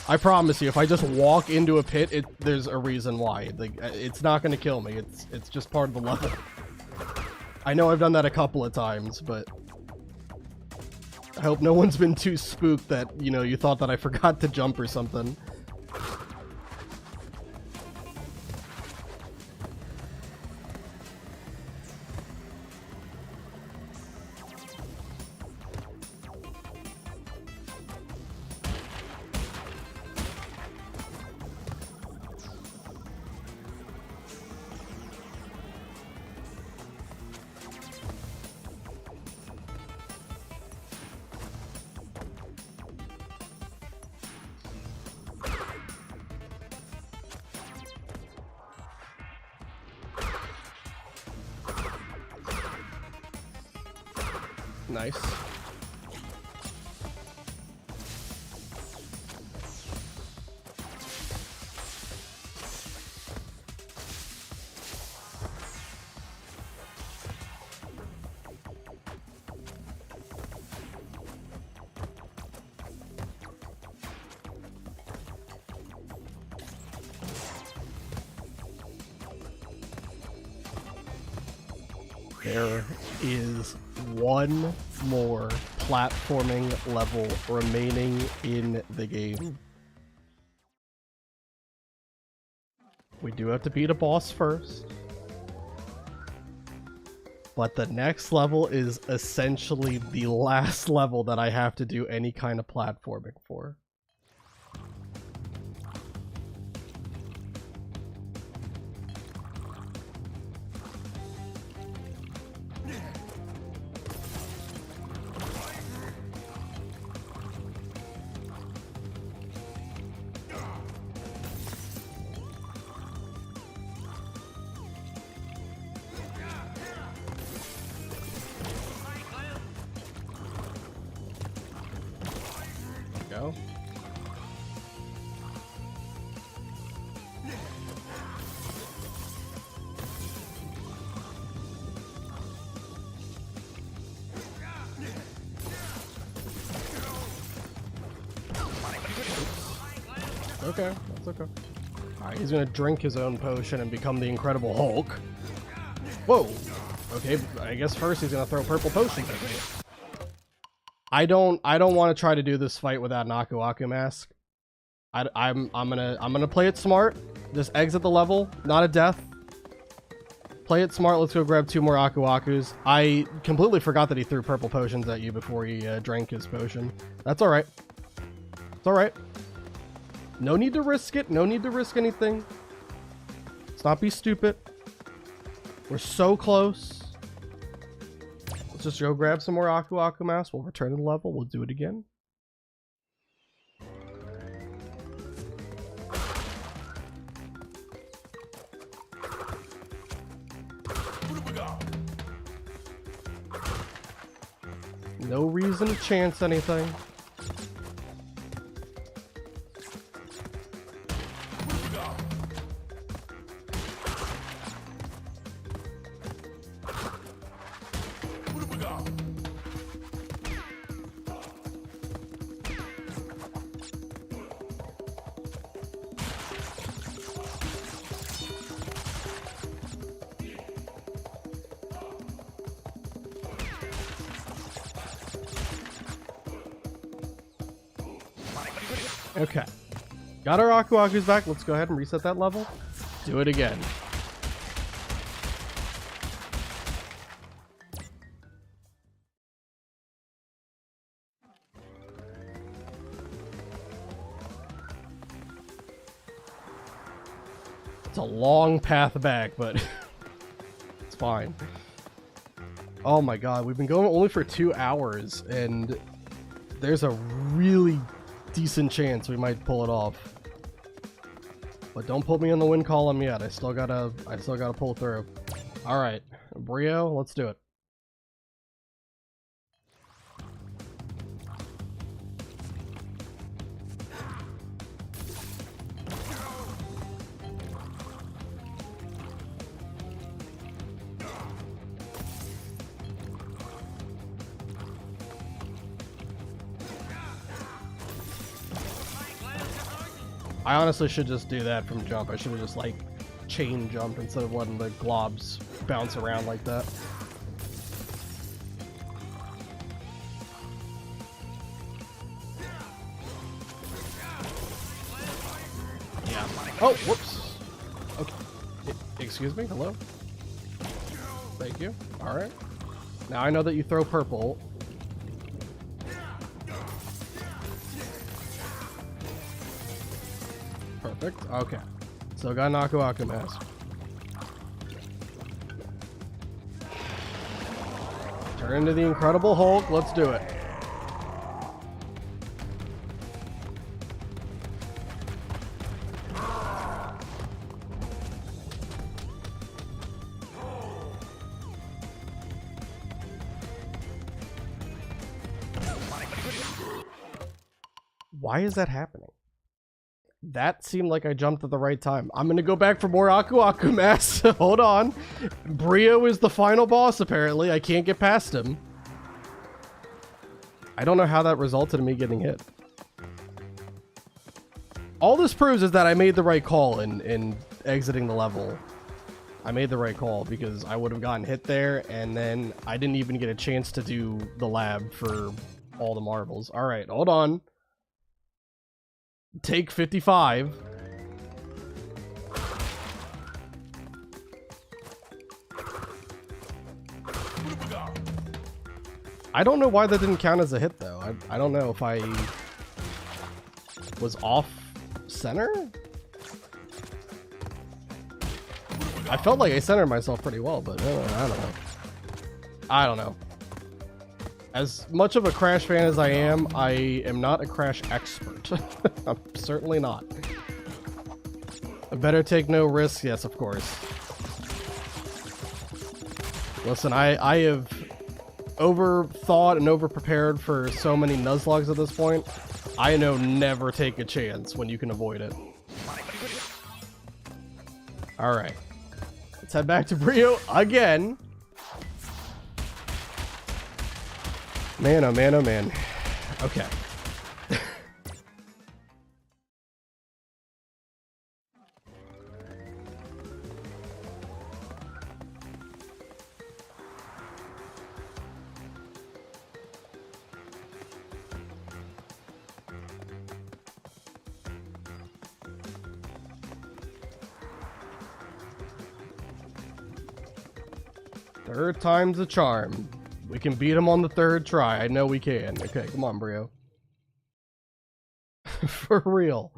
I promise you, if I just walk into a pit, there's a reason why. Like, it's not gonna kill me. It's just part of the level. I know I've done that a couple of times, but I hope no one's been too spooked that, you know, you thought that I forgot to jump or something. Nice. There is one more platforming level remaining in the game. We do have to beat a boss first, but the next level is essentially the last level that I have to do any kind of platforming for. Go. okay. That's okay. Alright, he's gonna drink his own potion and become the Incredible Hulk. Whoa. Okay, I guess first he's gonna throw purple potions at me. I don't want to try to do this fight without an Aku Aku mask. I'm gonna play it smart. Just exit the level, not a death. Play it smart. Let's go grab 2 more Aku Akus. I completely forgot that he threw purple potions at you before he drank his potion. That's all right. It's all right. No need to risk it. No need to risk anything. Let's not be stupid. We're so close. Let's just go grab some more Aku Aku masks. We'll return to the level. We'll do it again. No reason to chance anything. Okay. Got our Aku Aku's back. Let's go ahead and reset that level. Do it again. It's a long path back, but it's fine. Oh my god, we've been going only for 2 hours, and there's a really decent chance we might pull it off. But don't put me in the win column yet. I still gotta pull through. Alright, Brio, let's do it. I honestly should just do that from jump. I should have just like chain jumped instead of letting the globs bounce around like that. Yeah. Oh, whoops. Okay. Excuse me? Hello? Thank you. Alright. Now I know that you throw purple. Perfect. Okay. So got an Aku Aku mask. Turn into the Incredible Hulk. Let's do it. Why is that happening? That seemed like I jumped at the right time. I'm gonna go back for more Aku Aku masks. Hold on. Brio is the final boss, apparently. I can't get past him. I don't know how that resulted in me getting hit. All this proves is that I made the right call in exiting the level. I made the right call because I would have gotten hit there, and then I didn't even get a chance to do the lab for all the marbles. Alright, hold on. Take 55. I don't know why that didn't count as a hit though. I don't know if I was off center. I felt like I centered myself pretty well, but I don't know. I don't know. As much of a Crash fan as I am not a Crash expert. I'm certainly not. I better take no risks. Yes, of course. Listen, I have overthought and overprepared for so many Nuzlogs at this point. I know never take a chance when you can avoid it. Alright. Let's head back to Brio again. Man, oh man, oh man. Okay. Third time's a charm. We can beat him on the third try. I know we can. Okay, come on, Brio. For real.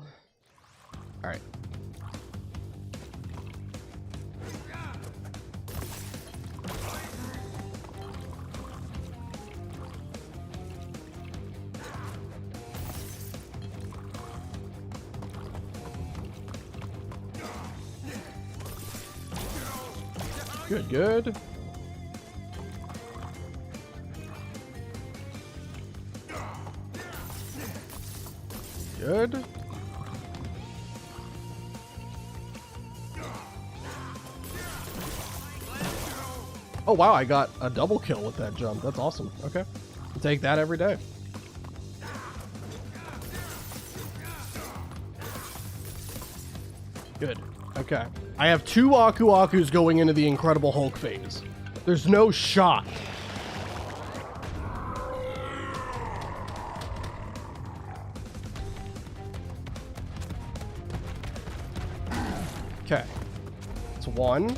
Alright. Good, good. Good. Oh wow, I got a double kill with that jump. That's awesome. Okay. I'll take that every day. Good. Okay. I have 2 Aku Akus going into the Incredible Hulk phase. There's no shot. Okay. It's 1.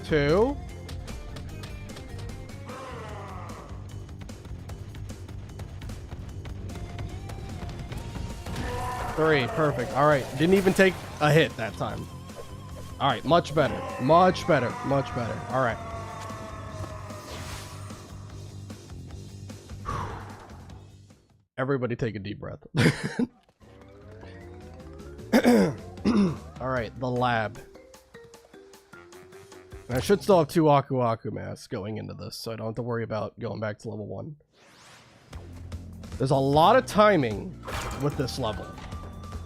Two. 3, perfect. All right, didn't even take a hit that time. All right, much better, much better, much better. All right. Everybody take a deep breath. All right, the lab. And I should still have 2 Aku Aku masks going into this, so I don't have to worry about going back to level 1. There's a lot of timing with this level.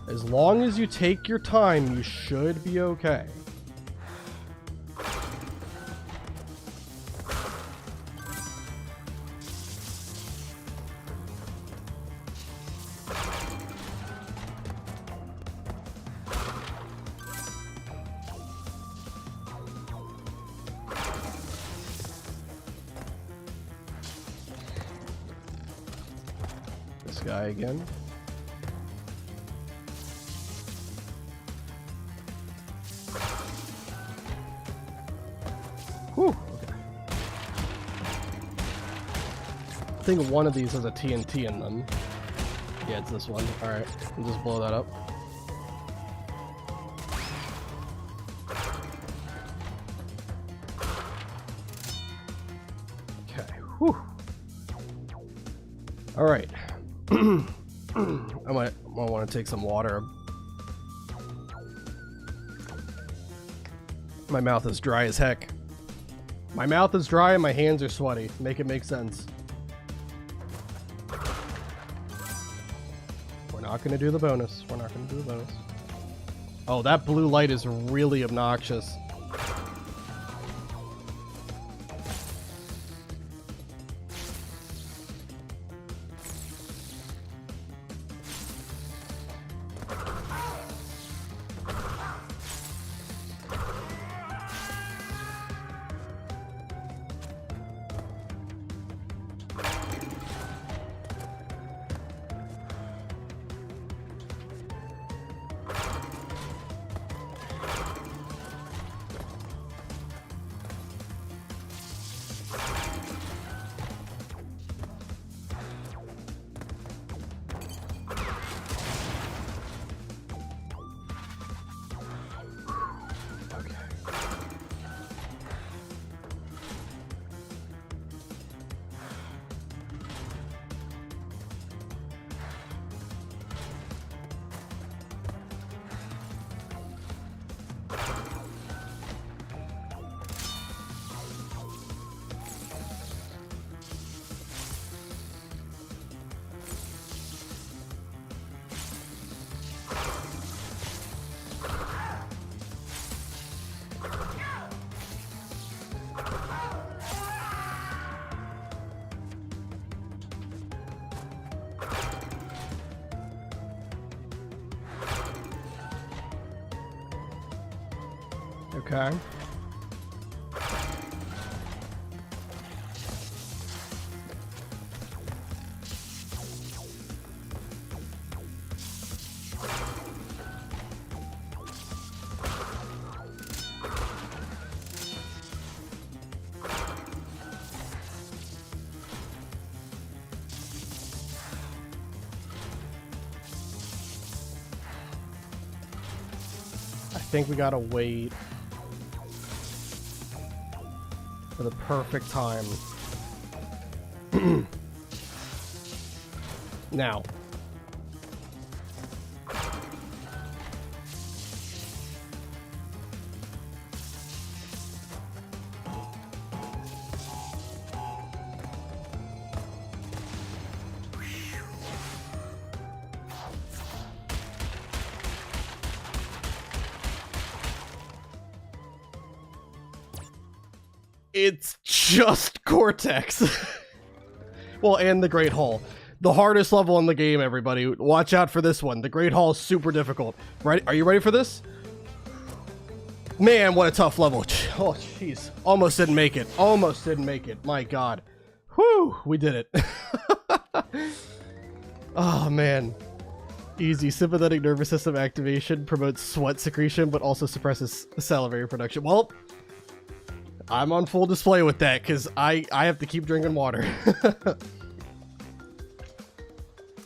As long as you take your time, you should be okay. This guy again. Whew, okay. I think one of these has a TNT in them. Yeah, it's this one. Alright, we'll just blow that up. Okay, whew. Alright. I might want to take some water. My mouth is dry as heck. My mouth is dry and my hands are sweaty. Make it make sense. We're not going to do the bonus. We're not going to do the bonus. Oh, that blue light is really obnoxious. Okay. think we gotta wait for the perfect time. Now. It's just Cortex. Well, and the Great Hall. The hardest level in the game, everybody. Watch out for this one. The Great Hall is super difficult. Right? Are you ready for this? Man, what a tough level. Oh, jeez. Almost didn't make it. Almost didn't make it. My God. Whew. We did it. Oh, man. Easy. Sympathetic nervous system activation promotes sweat secretion, but also suppresses salivary production. Well, I'm on full display with that because I have to keep drinking water.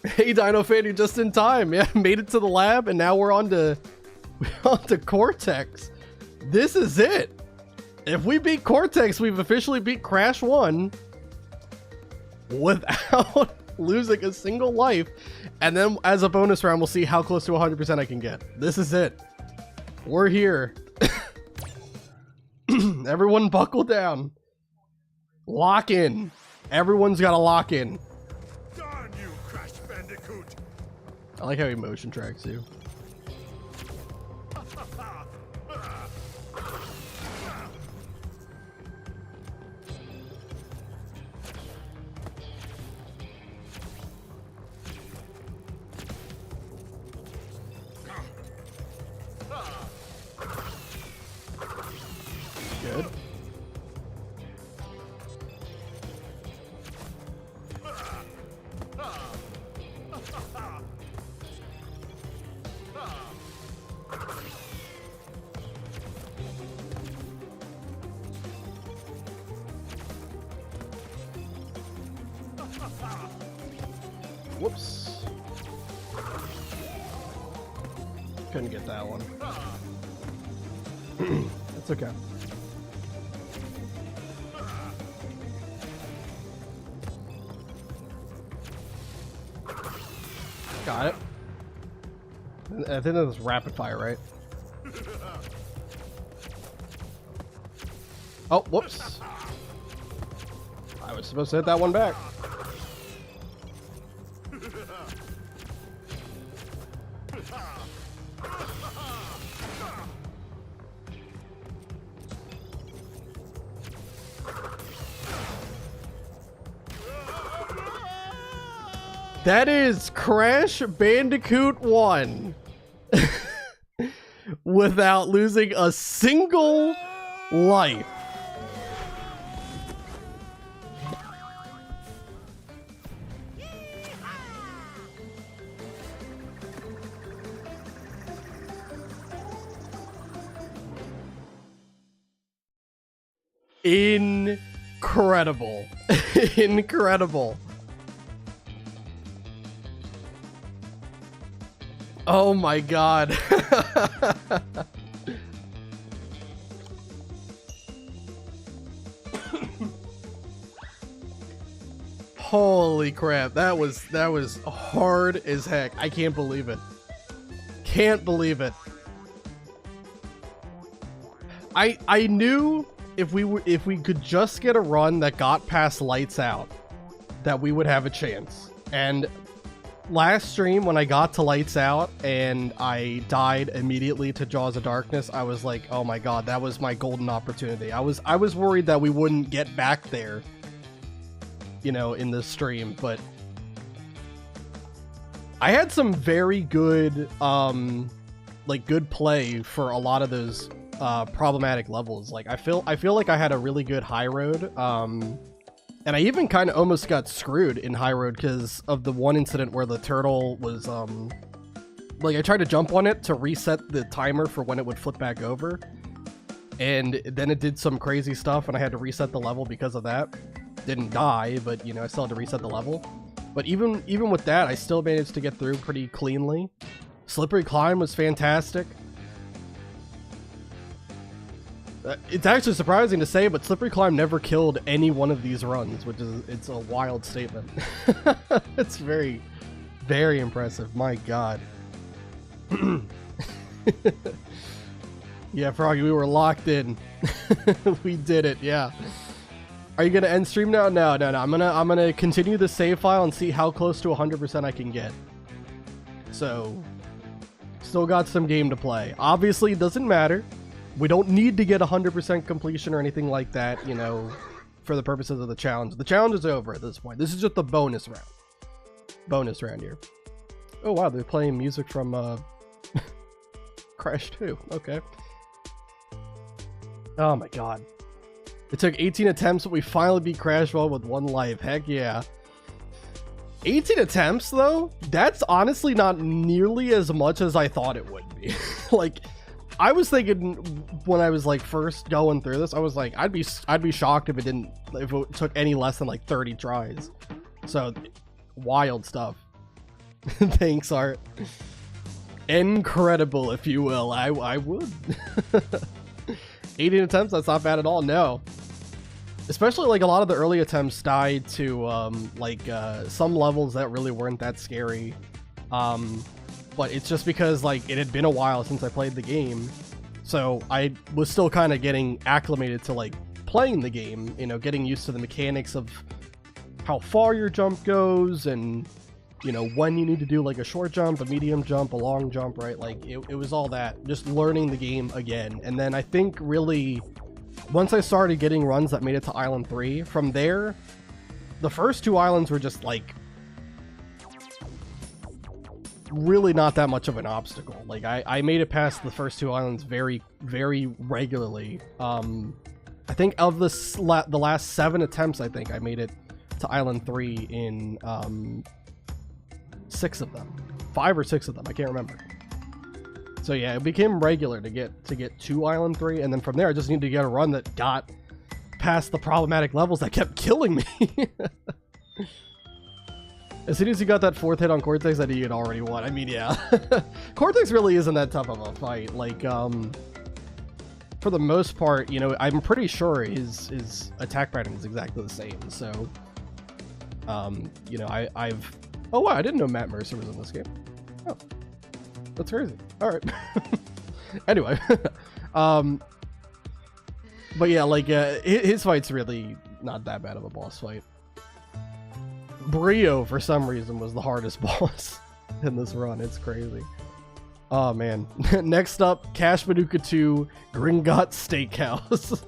Hey, Dino Fan, you're just in time. Yeah, made it to the lab, and now we're on to Cortex. This is it. If we beat Cortex, we've officially beat Crash 1 without losing a single life. And then as a bonus round, we'll see how close to 100% I can get. This is it. We're here. Everyone buckle down. Lock in. Everyone's got to lock in. Darn you, Crash Bandicoot. I like how he motion tracks you. Good. Whoops. Couldn't get that one. That's okay. Got it. I think that was rapid fire, right? Oh, whoops. I was supposed to hit that one back. That is Crash Bandicoot 1 without losing a single life. Incredible. Incredible. Oh my God. Holy crap. That was hard as heck. I can't believe it. Can't believe it. I knew if we could just get a run that got past Lights Out, that we would have a chance. And last stream, when I got to Lights Out and I died immediately to Jaws of Darkness, I was like, oh my God, that was my golden opportunity. I was worried that we wouldn't get back there, you know, in this stream, but I had some very good, like good play for a lot of those problematic levels. Like I feel like I had a really good high road, and I even kind of almost got screwed in high road because of the one incident where the turtle was like I tried to jump on it to reset the timer for when it would flip back over, and then it did some crazy stuff and I had to reset the level because of that. Didn't die, but you know, I still had to reset the level. But even with that, I still managed to get through pretty cleanly. Slippery Climb was fantastic. It's actually surprising to say, but Slippery Climb never killed any one of these runs, which is, it's a wild statement. It's very, very impressive. My God. Yeah, Froggy, we were locked in. We did it, yeah. Are you gonna end stream now? No. I'm gonna continue the save file and see how close to 100% I can get. So, still got some game to play. Obviously, it doesn't matter. We don't need to get 100% completion or anything like that, you know, for the purposes of the challenge. The challenge is over at this point. This is just the bonus round. Bonus round here. Oh wow, they're playing music from Crash 2. Okay. Oh my God. It took 18 attempts, but we finally beat Crash Ball with 1 life. Heck yeah. 18 attempts though? That's honestly not nearly as much as I thought it would be. Like, I was thinking when I was like first going through this, I was like, I'd be shocked if it took any less than like 30 tries. So wild stuff. Thanks, Art. Incredible, if you will. I would. 18 attempts, that's not bad at all. No. Especially like a lot of the early attempts died to some levels that really weren't that scary. But it's just because like it had been a while since I played the game, so I was still kind of getting acclimated to like playing the game, you know, getting used to the mechanics of how far your jump goes and, you know, when you need to do like a short jump, a medium jump, a long jump, right? Like it was all that, just learning the game again. And then I think really once I started getting runs that made it to Island 3, from there, the first 2 islands were just like really not that much of an obstacle. Like I made it past the first 2 islands very, very regularly. I think of the last 7 attempts, I think I made it to Island 3 in 6 of them, 5 or 6 of them, I can't remember. So yeah, it became regular to get to Island 3, and then from there I just needed to get a run that got past the problematic levels that kept killing me. As soon as you got that 4th hit on Cortex, I knew you'd already won. I mean, yeah. Cortex really isn't that tough of a fight. Like, for the most part, you know, I'm pretty sure his attack pattern is exactly the same. So, you know, I've... Oh, wow, I didn't know Matt Mercer was in this game. Oh, that's crazy. All right. Anyway. But yeah, like, his fight's really not that bad of a boss fight. Brio, for some reason, was the hardest boss in this run. It's crazy. Oh, man. Next up, Crash Bandicoot 2 Gringotts Steakhouse.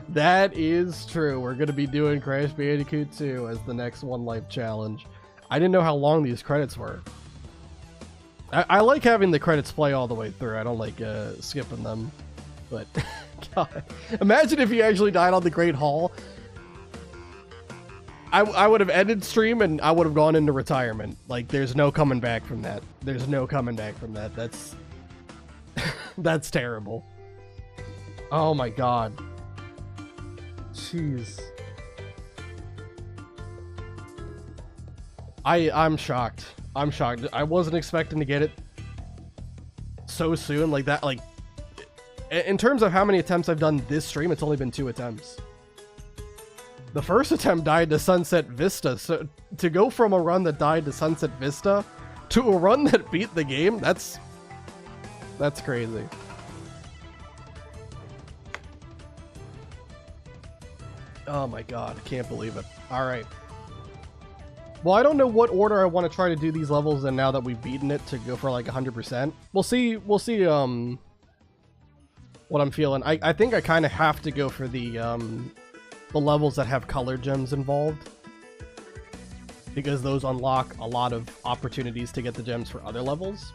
That is true. We're going to be doing Crash Bandicoot 2 as the next 1 life challenge. I didn't know how long these credits were. I like having the credits play all the way through. I don't like skipping them. But, God. Imagine if you actually died on the Great Hall. I would have ended stream and I would have gone into retirement. Like, there's no coming back from that. There's no coming back from that. That's... that's terrible. Oh my God. Jeez. I'm shocked. I'm shocked. I wasn't expecting to get it so soon like that. Like, in terms of how many attempts I've done this stream, it's only been 2 attempts. The first attempt died to Sunset Vista, so to go from a run that died to Sunset Vista to a run that beat the game, that's crazy. Oh my God, can't believe it. All right. Well, I don't know what order I want to try to do these levels in now that we've beaten it to go for like 100%. We'll see what I'm feeling. I think I kind of have to go for the levels that have color gems involved, because those unlock a lot of opportunities to get the gems for other levels.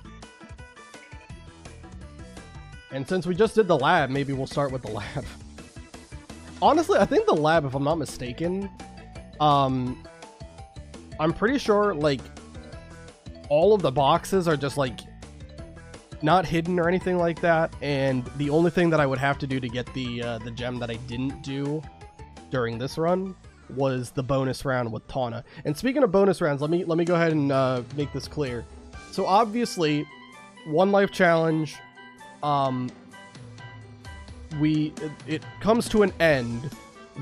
And since we just did the lab, maybe we'll start with the lab. Honestly, I think the lab, if I'm not mistaken, I'm pretty sure like all of the boxes are just like not hidden or anything like that, and the only thing that I would have to do to get the gem that I didn't do during this run was the bonus round with Tawna. And speaking of bonus rounds, let me go ahead and make this clear. So obviously, 1 life challenge, it comes to an end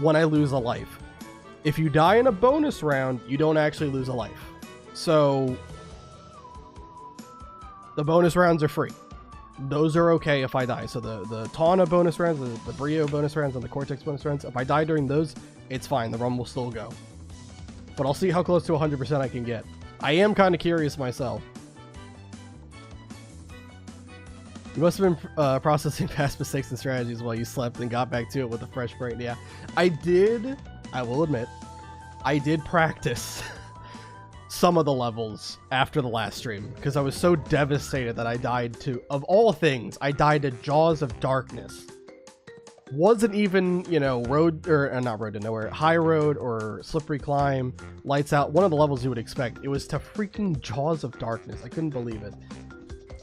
when I lose a life. If you die in a bonus round, you don't actually lose a life. So the bonus rounds are free. Those are okay if I die. So the Tawna bonus rounds, the Brio bonus rounds, and the Cortex bonus rounds, if I die during those, it's fine. The run will still go. But I'll see how close to 100% I can get. I am kind of curious myself. You must have been processing past mistakes and strategies while you slept and got back to it with a fresh brain. Yeah, I did. I will admit, I did practice some of the levels after the last stream because I was so devastated that I died to, of all things, I died to Jaws of Darkness. Wasn't even, you know, not Road to Nowhere, High Road or Slippery Climb, Lights Out, one of the levels you would expect. It was to freaking Jaws of Darkness. I couldn't believe it.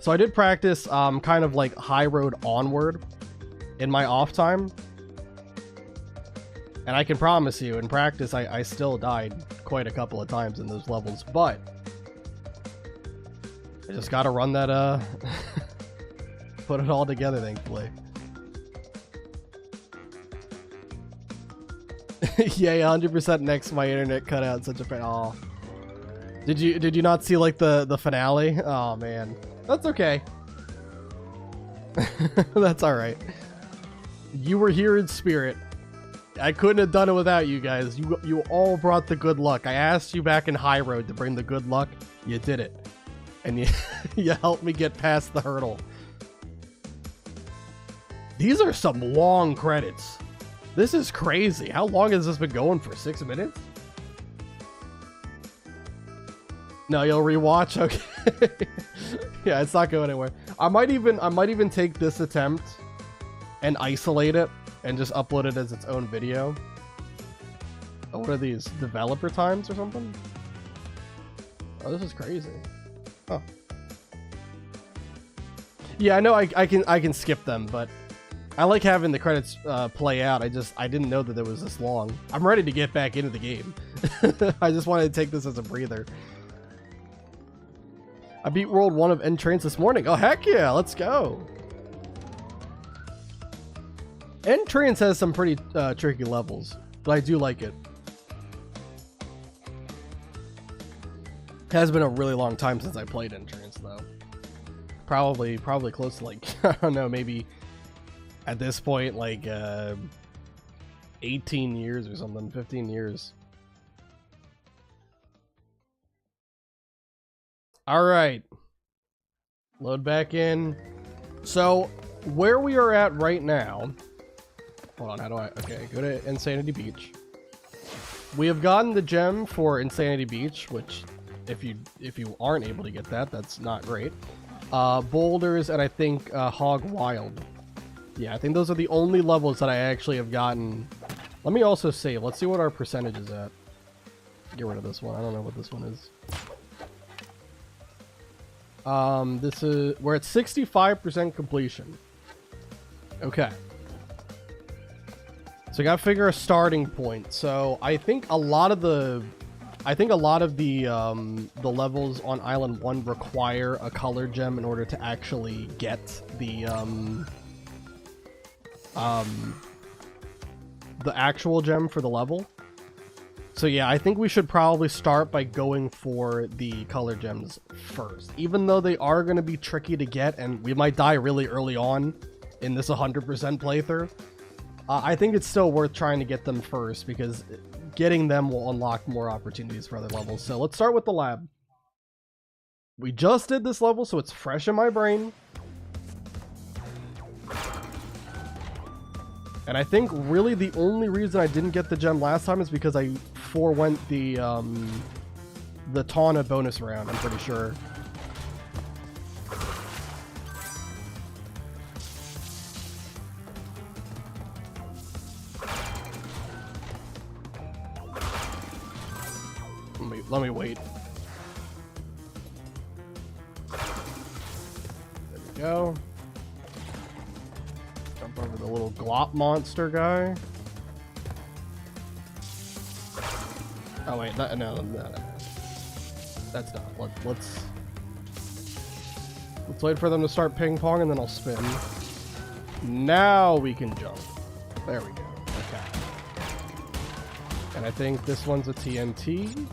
So I did practice kind of like High Road onward in my off time. And I can promise you, in practice, I still died quite a couple of times in those levels, but I just gotta run that, put it all together, thankfully. Yay, 100% next, my internet cut out such a pain. Oh. Did you not see like the finale? Oh man. That's okay. That's alright. You were here in spirit. I couldn't have done it without you guys. You all brought the good luck. I asked you back in High Road to bring the good luck. You did it. And you helped me get past the hurdle. These are some long credits. This is crazy. How long has this been going for? 6 minutes? No, you'll rewatch? Okay. Yeah, it's not going anywhere. I might even take this attempt and isolate it and just upload it as its own video. Oh, what are these? Developer times or something? Oh, this is crazy. Oh. Yeah, I know I can skip them, but I like having the credits play out. I didn't know that it was this long. I'm ready to get back into the game. I just wanted to take this as a breather. I beat World 1 of Entrance this morning. Oh, heck yeah, let's go. Entrance has some pretty tricky levels, but I do like it. It has been a really long time since I played Entrance, though. Probably close to like, I don't know, maybe at this point, like 18 years or something, 15 years. All right, load back in. So where we are at right now, hold on, how do I, okay, go to Insanity Beach. We have gotten the gem for Insanity Beach, which if you aren't able to get that, that's not great. Boulders, and I think Hog Wild. Yeah, I think those are the only levels that I actually have gotten. Let me also save. Let's see what our percentage is at. Get rid of this one. I don't know what this one is. This is, we're at 65% completion. Okay. So I gotta figure a starting point. So I think a lot of the levels on Island 1 require a color gem in order to actually get the actual gem for the level. So yeah, I think we should probably start by going for the color gems first. Even though they are going to be tricky to get and we might die really early on in this 100% playthrough, I think it's still worth trying to get them first because getting them will unlock more opportunities for other levels. So let's start with the lab. We just did this level, so it's fresh in my brain. And I think really the only reason I didn't get the gem last time is because I forewent the Tawna bonus round, I'm pretty sure. Let me wait. There we go. Jump over the little glop monster guy. Oh wait, no. That's not. Let's wait for them to start ping pong and then I'll spin. Now we can jump. There we go. Okay. And I think this one's a TNT.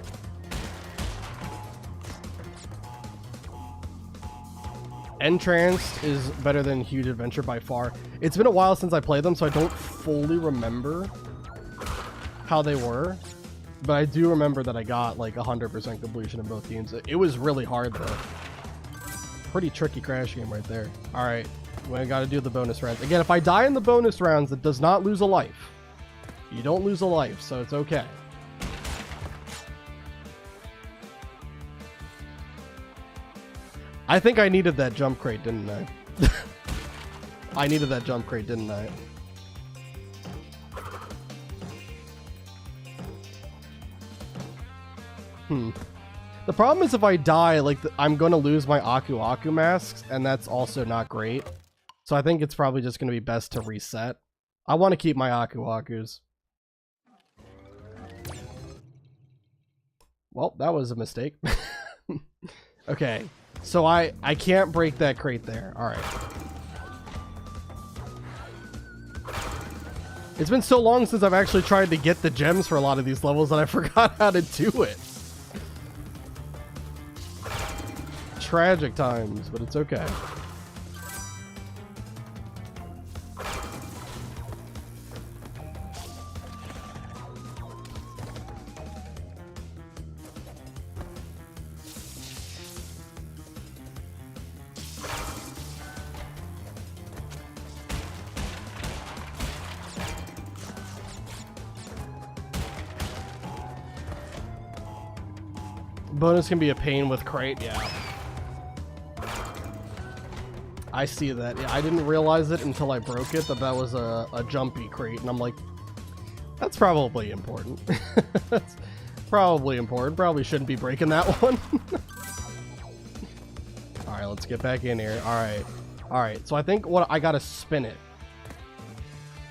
Entranced is better than Huge Adventure by far. It's been a while since I played them, so I don't fully remember how they were. But I do remember that I got like 100% completion in both games. It was really hard though. Pretty tricky Crash game right there. All right, we got to do the bonus rounds. Again, if I die in the bonus rounds, it does not lose a life. You don't lose a life, so it's okay. I think I needed that jump crate, didn't I? I needed that jump crate, didn't I? The problem is if I die, like, I'm going to lose my Aku Aku masks, and that's also not great. So I think it's probably just going to be best to reset. I want to keep my Aku Akus. Well, that was a mistake. Okay, so I can't break that crate there. All right. It's been so long since I've actually tried to get the gems for a lot of these levels that I forgot how to do it. Tragic times, but it's okay. Bonus can be a pain with crate, yeah. I see that. Yeah, I didn't realize it until I broke it, that was a jumpy crate, and I'm like, that's probably important. That's probably important. Probably shouldn't be breaking that one. Alright, let's get back in here. Alright. Alright, so I think what I gotta spin it.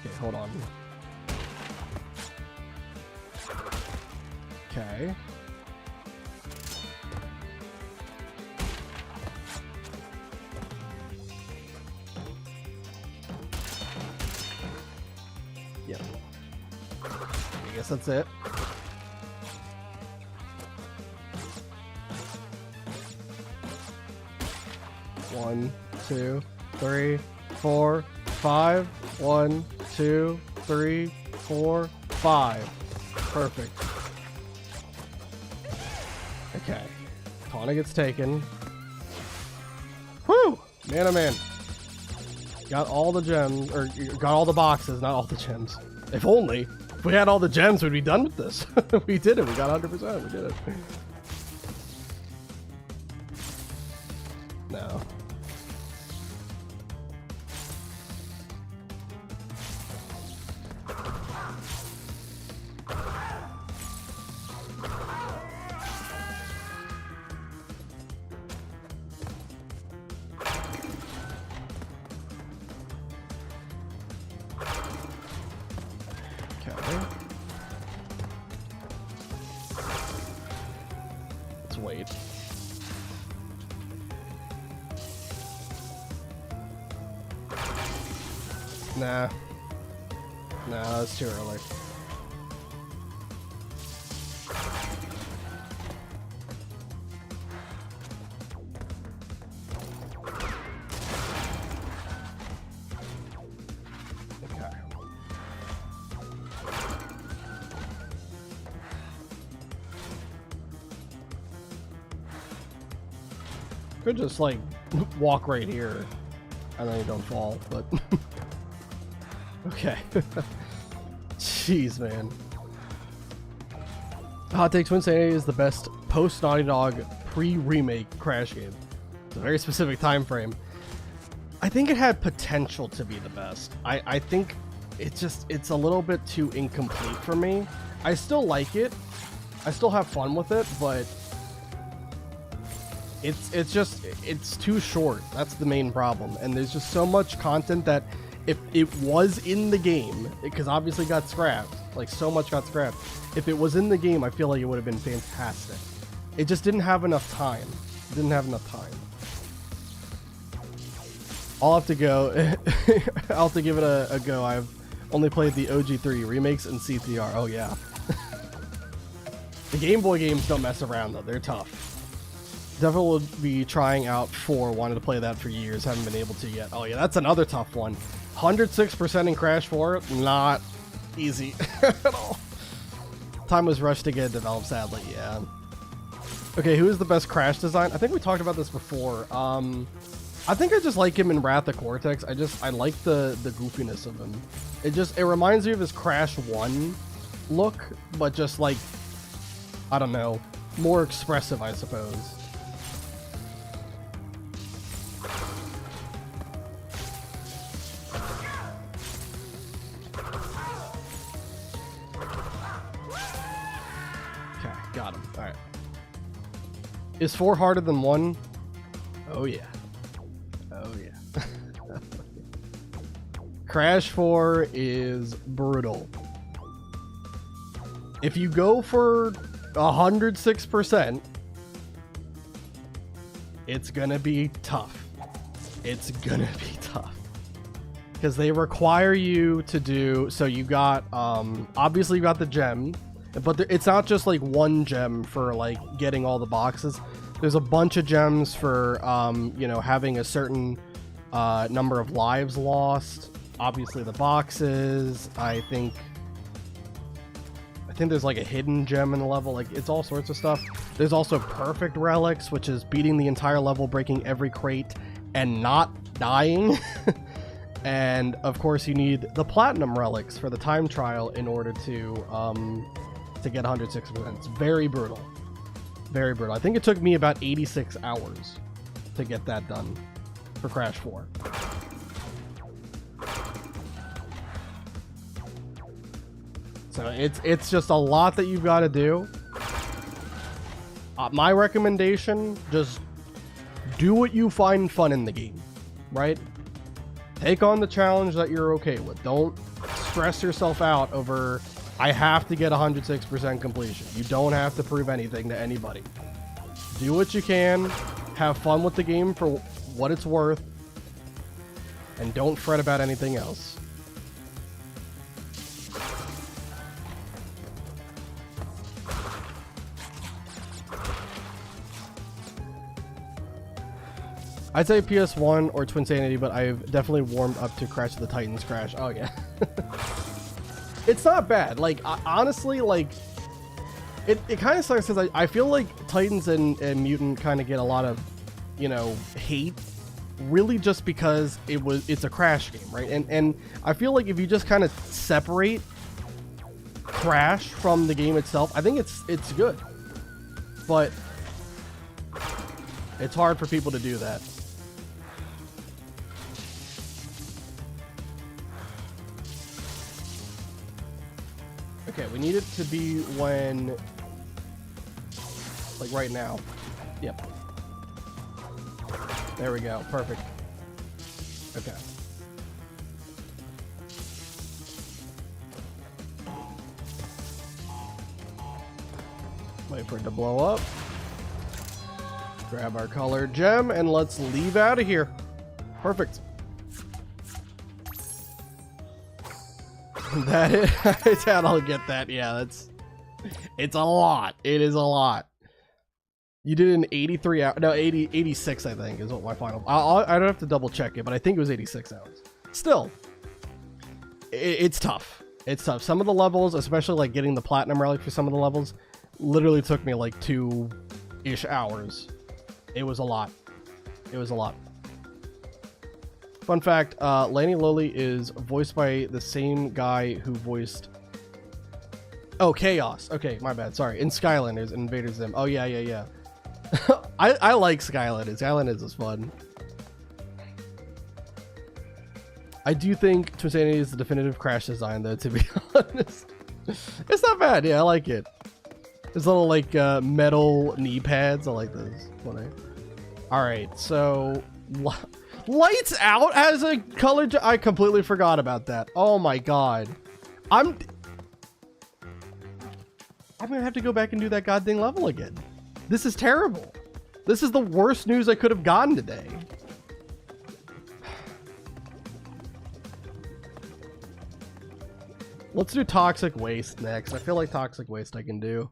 Okay, hold on. Okay. Yep. I guess that's it. One, two, three, four, five. 1, 2, 3, 4, 5. Perfect. Okay. Tawna gets taken. Whew! Man, oh man. Got all the gems, or got all the boxes, not all the gems. If only. If we had all the gems, we'd be done with this. We did it. We got 100%. We did it. No. Wait. Nah. Nah, that's too early. Okay. Could just like walk right here and then you don't fall, but okay. Jeez, man. Hot Take Twin Sanity is the best post Naughty Dog pre-remake Crash game. It's a very specific time frame. I think it had potential to be the best. I think it's a little bit too incomplete for me. I still like it. I still have fun with it, but it's too short. That's the main problem. And there's just so much content that if it was in the game, because obviously got scrapped, like so much got scrapped. If it was in the game, I feel like it would have been fantastic. It just didn't have enough time. It didn't have enough time. I'll have to go. I'll have to give it a go. I've only played the OG3 remakes and CTR. Oh yeah. The Game Boy games don't mess around though. They're tough. Definitely will be trying out 4. Wanted to play that for years. Haven't been able to yet. Oh yeah, that's another tough one. 106% in Crash 4. Not easy at all. Time was rushed to get it developed, sadly. Yeah. Okay, who is the best Crash design? I think we talked about this before. I think I just like him in Wrath of Cortex. I like the goofiness of him. It reminds me of his Crash 1 look, but just like, I don't know, more expressive, I suppose. Okay, got him. All right. Is 4 harder than 1? Oh yeah. Oh yeah. Crash 4 is brutal. If you go for 106%, it's gonna be tough. It's gonna be tough. Because they require you to do, so you got, obviously you got the gem, but it's not just like one gem for like getting all the boxes. There's a bunch of gems for, you know, having a certain number of lives lost. Obviously the boxes, I think there's like a hidden gem in the level, like it's all sorts of stuff. There's also perfect relics, which is beating the entire level, breaking every crate and not dying. And of course you need the platinum relics for the time trial in order to get 106%. It's very brutal. Very brutal. I think it took me about 86 hours to get that done for Crash 4. So it's just a lot that you've got to do. My recommendation, just do what you find fun in the game, right? Take on the challenge that you're okay with. Don't stress yourself out over, I have to get 106% completion. You don't have to prove anything to anybody. Do what you can, have fun with the game for what it's worth, and don't fret about anything else. I'd say PS1 or Twinsanity, but I've definitely warmed up to Crash of the Titans Crash. Oh yeah. It's not bad. Like, honestly, like, it kind of sucks because I feel like Titans and Mutant kind of get a lot of, you know, hate, really just because it's a Crash game, right? And I feel like if you just kind of separate Crash from the game itself, I think it's good. But it's hard for people to do that. Okay, we need it to be when, like right now. Yep. There we go. Perfect. Okay. Wait for it to blow up. Grab our colored gem and let's leave out of here. Perfect. That is, I'll get that. Yeah, it's a lot. It is a lot. You did an 83 hour, no, 86, I think is what my final, I don't have to double check it, but I think it was 86 hours. Still, it's tough. It's tough. Some of the levels, especially like getting the platinum relic for some of the levels, literally took me like 2-ish hours. It was a lot. It was a lot. Fun fact, Lanny Lowly is voiced by the same guy who voiced... Oh, Chaos. Okay, my bad. Sorry. In Skylanders, Invader Zim. Oh, yeah. I like Skylanders. Skylanders is fun. I do think Twinsanity is the definitive Crash design, though, to be honest. It's not bad. Yeah, I like it. There's little, like, metal knee pads. I like those. Funny. Alright, so... Lights Out has a color... I completely forgot about that. Oh my god. I'm gonna have to go back and do that goddamn level again. This is terrible. This is the worst news I could have gotten today. Let's do Toxic Waste next. I feel like Toxic Waste I can do.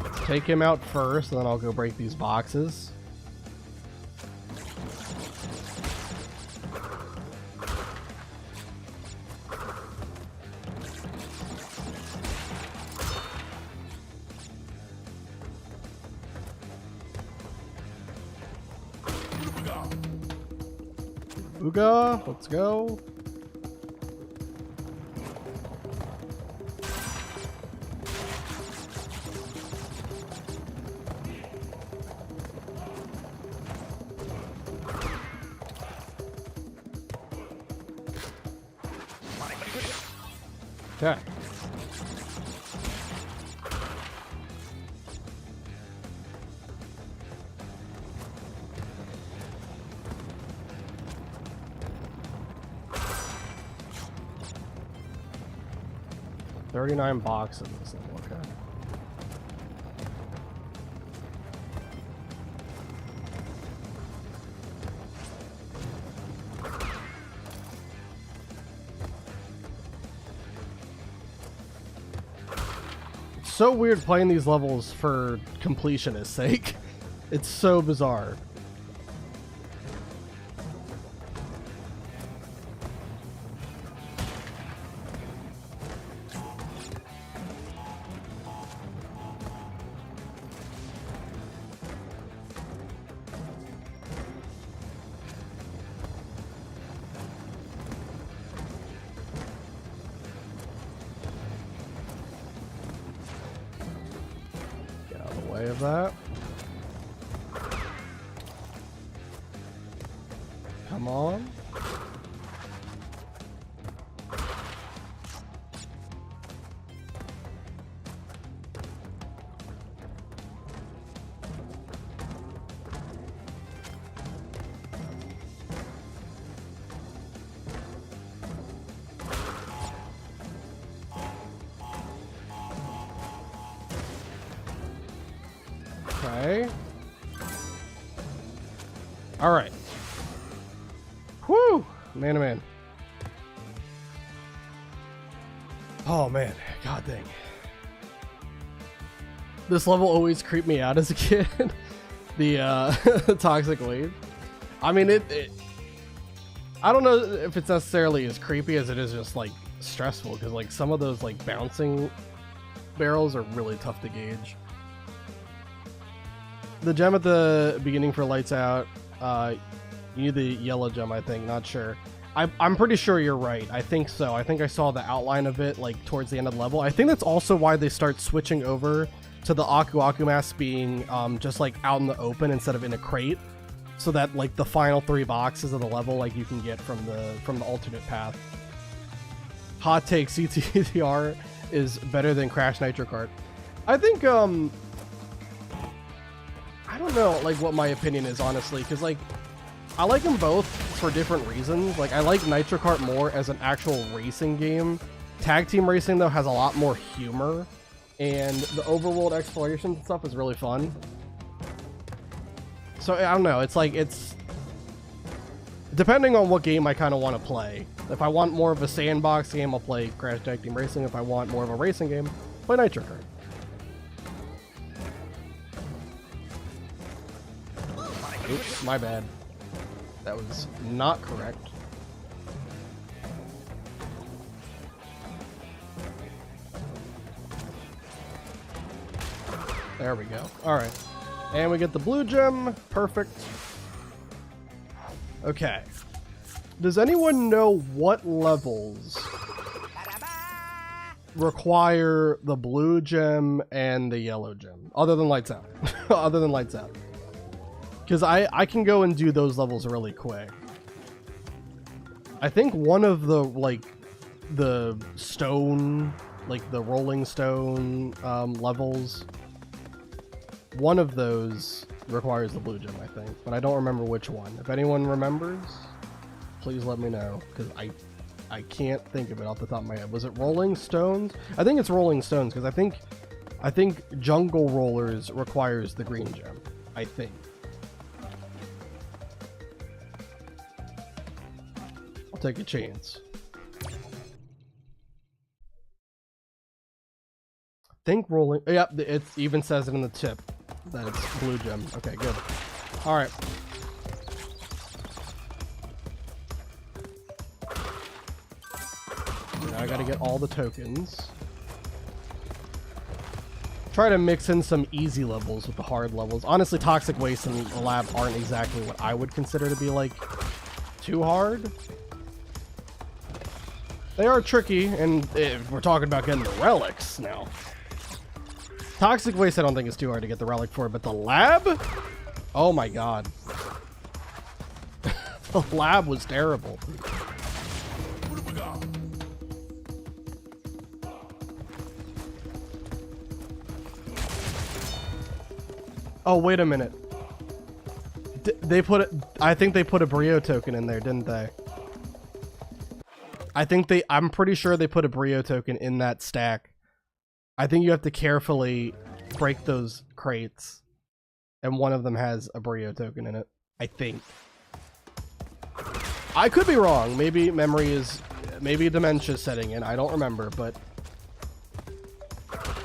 Let's take him out first, and then I'll go break these boxes. Ooga, let's go. Okay. $39 boxes in this level, okay. It's so weird playing these levels for completionist's sake. It's so bizarre. Of that. Come on. Okay. All right. Whew, man, oh man. Oh man, god dang. This level always creeped me out as a kid. The Toxic Wave. I mean, I don't know if it's necessarily as creepy as it is just like stressful, because like some of those like bouncing barrels are really tough to gauge. The gem at the beginning for lights out, you need the yellow gem, I think, not sure. I'm pretty sure you're right. I think so. I think I saw the outline of it like towards the end of the level. I think that's also why they start switching over to the Aku Aku mask being just like out in the open instead of in a crate, so that like the final 3 boxes of the level like you can get from the alternate path. Hot take: CTR is better than Crash Nitro Kart. I think I don't know like what my opinion is, honestly, because like I like them both for different reasons. Like I like Nitro Kart more as an actual racing game. Tag team racing though has a lot more humor, and the overworld exploration stuff is really fun. So I don't know, it's like, it's depending on what game I kind of want to play. If I want more of a sandbox game, I'll play Crash Tag Team Racing. If I want more of a racing game, play Nitro Kart. Oops, my bad. That was not correct. There we go. Alright. And we get the blue gem. Perfect. Okay. Does anyone know what levels require the blue gem and the yellow gem? Other than Lights Out. Other than Lights Out. Because I can go and do those levels really quick. I think one of the, like, the stone, like the rolling stone levels, one of those requires the blue gem, I think. But I don't remember which one. If anyone remembers, please let me know. Because I can't think of it off the top of my head. Was it Rolling Stones? I think it's Rolling Stones, because I think Jungle Rollers requires the green gem. I think. take a chance. Think rolling. Yep, it even says it in the tip that it's blue gem. Okay, good. All right. Now I gotta get all the tokens. Try to mix in some easy levels with the hard levels. Honestly, Toxic Waste and the lab aren't exactly what I would consider to be like too hard. They are tricky, and if we're talking about getting the relics now. Toxic Waste I don't think is too hard to get the relic for, but the lab? Oh my god. The lab was terrible. Oh, wait a minute. They put it. I think they put a Brio token in there, didn't they? I'm pretty sure they put a Brio token in that stack. I think you have to carefully break those crates. And one of them has a Brio token in it. I think. I could be wrong. Maybe maybe dementia setting in. I don't remember, but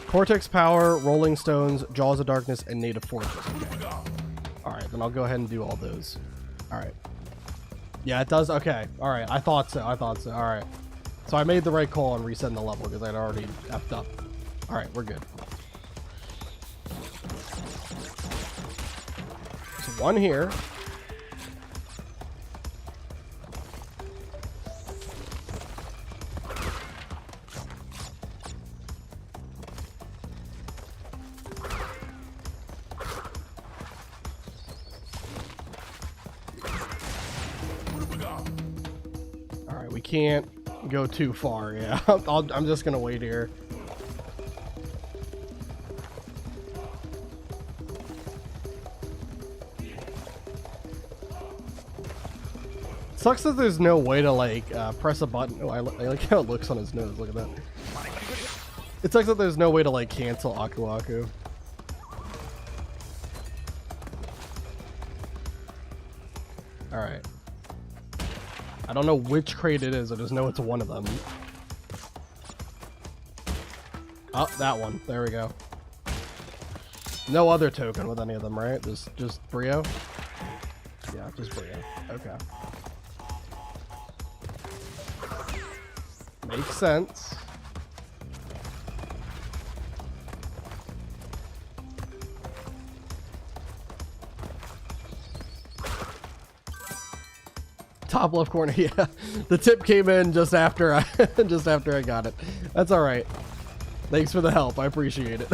Cortex Power, Rolling Stones, Jaws of Darkness, and Native Fortress. Okay. Alright, then I'll go ahead and do all those. Alright. Yeah, it does. Okay. Alright, I thought so. Alright. So I made the right call on resetting the level because I'd already effed up. Alright, we're good. So one here. Can't go too far. Yeah, I'm just gonna wait here. Sucks that there's no way to like press a button. Oh, I like how it looks on his nose. Look at that. It sucks that there's no way to like cancel Aku Aku. All right. I don't know which crate it is, I just know it's one of them. Oh, that one. There we go. No other token with any of them, right? Just Brio? Yeah, just Brio. Okay. Makes sense. Top left corner, yeah. The tip came in just after I got it. That's all right. Thanks for the help. I appreciate it.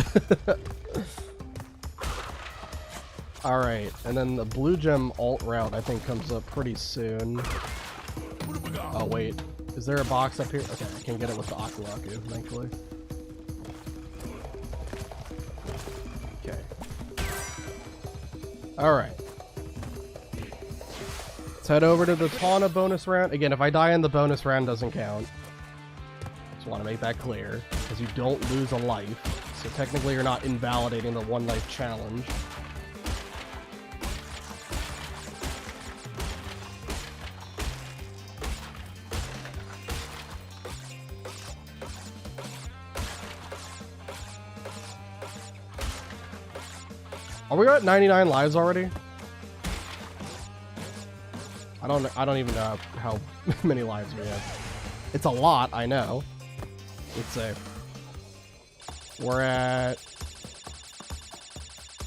All right, and then the blue gem alt route I think comes up pretty soon. Oh wait, is there a box up here? Okay, I can get it with the Aku Aku, thankfully. Okay. All right. Let's head over to the Tawna bonus round. Again, if I die in the bonus round, doesn't count. Just want to make that clear, because you don't lose a life. So technically you're not invalidating the one life challenge. Are we at 99 lives already? I don't even know how many lives we have. It's a lot, I know. Let's say we're at.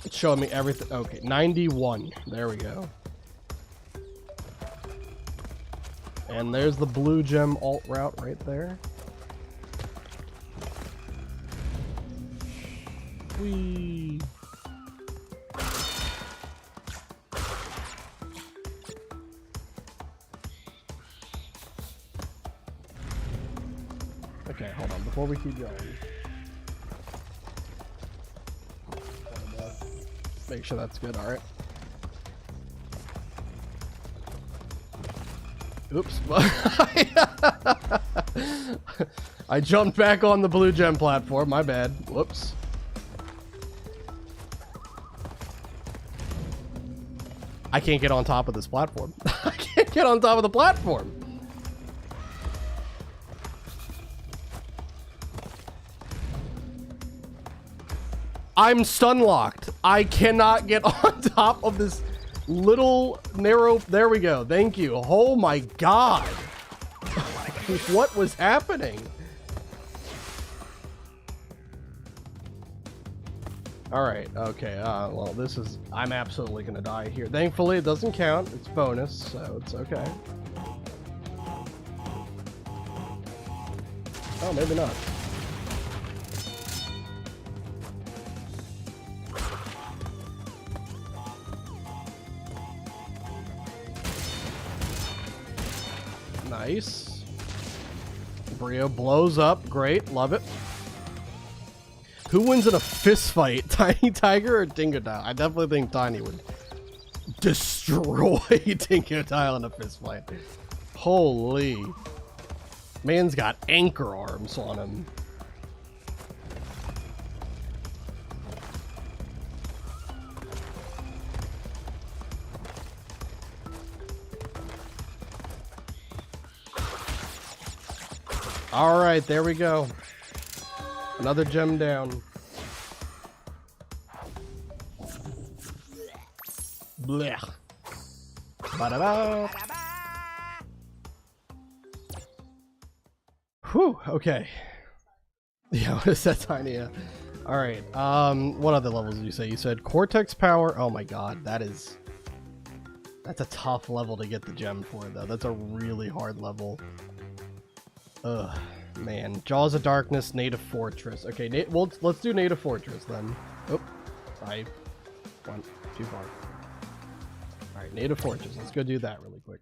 It's showing me everything. Okay, 91. There we go. And there's the blue gem alt route right there. Whee. Okay, hold on. Before we keep going, make sure that's good. All right. Oops. I jumped back on the blue gem platform. My bad. Whoops. I can't get on top of this platform. I can't get on top of the platform. I'm stun locked. I cannot get on top of this little narrow. There we go. Thank you. Oh my god. What was happening? All right. Okay. Well, this is. I'm absolutely gonna die here. Thankfully, it doesn't count. It's bonus, so it's okay. Oh, maybe not. Nice. Brio blows up. Great. Love it. Who wins in a fist fight? Tiny Tiger or Dingodile? I definitely think Tiny would destroy Dingodile in a fist fight. Holy. Man's got anchor arms on him. All right, there we go. Another gem down. Blech. Ba-da-ba. Whew, okay. Yeah, what is that tiny? All right, what other levels did you say? You said Cortex Power. Oh my god, that's a tough level to get the gem for, though. That's a really hard level. Ugh, man. Jaws of Darkness, Native Fortress. Okay, well, let's do Native Fortress then. Oh, I went too far. All right, Native Fortress. Let's go do that really quick.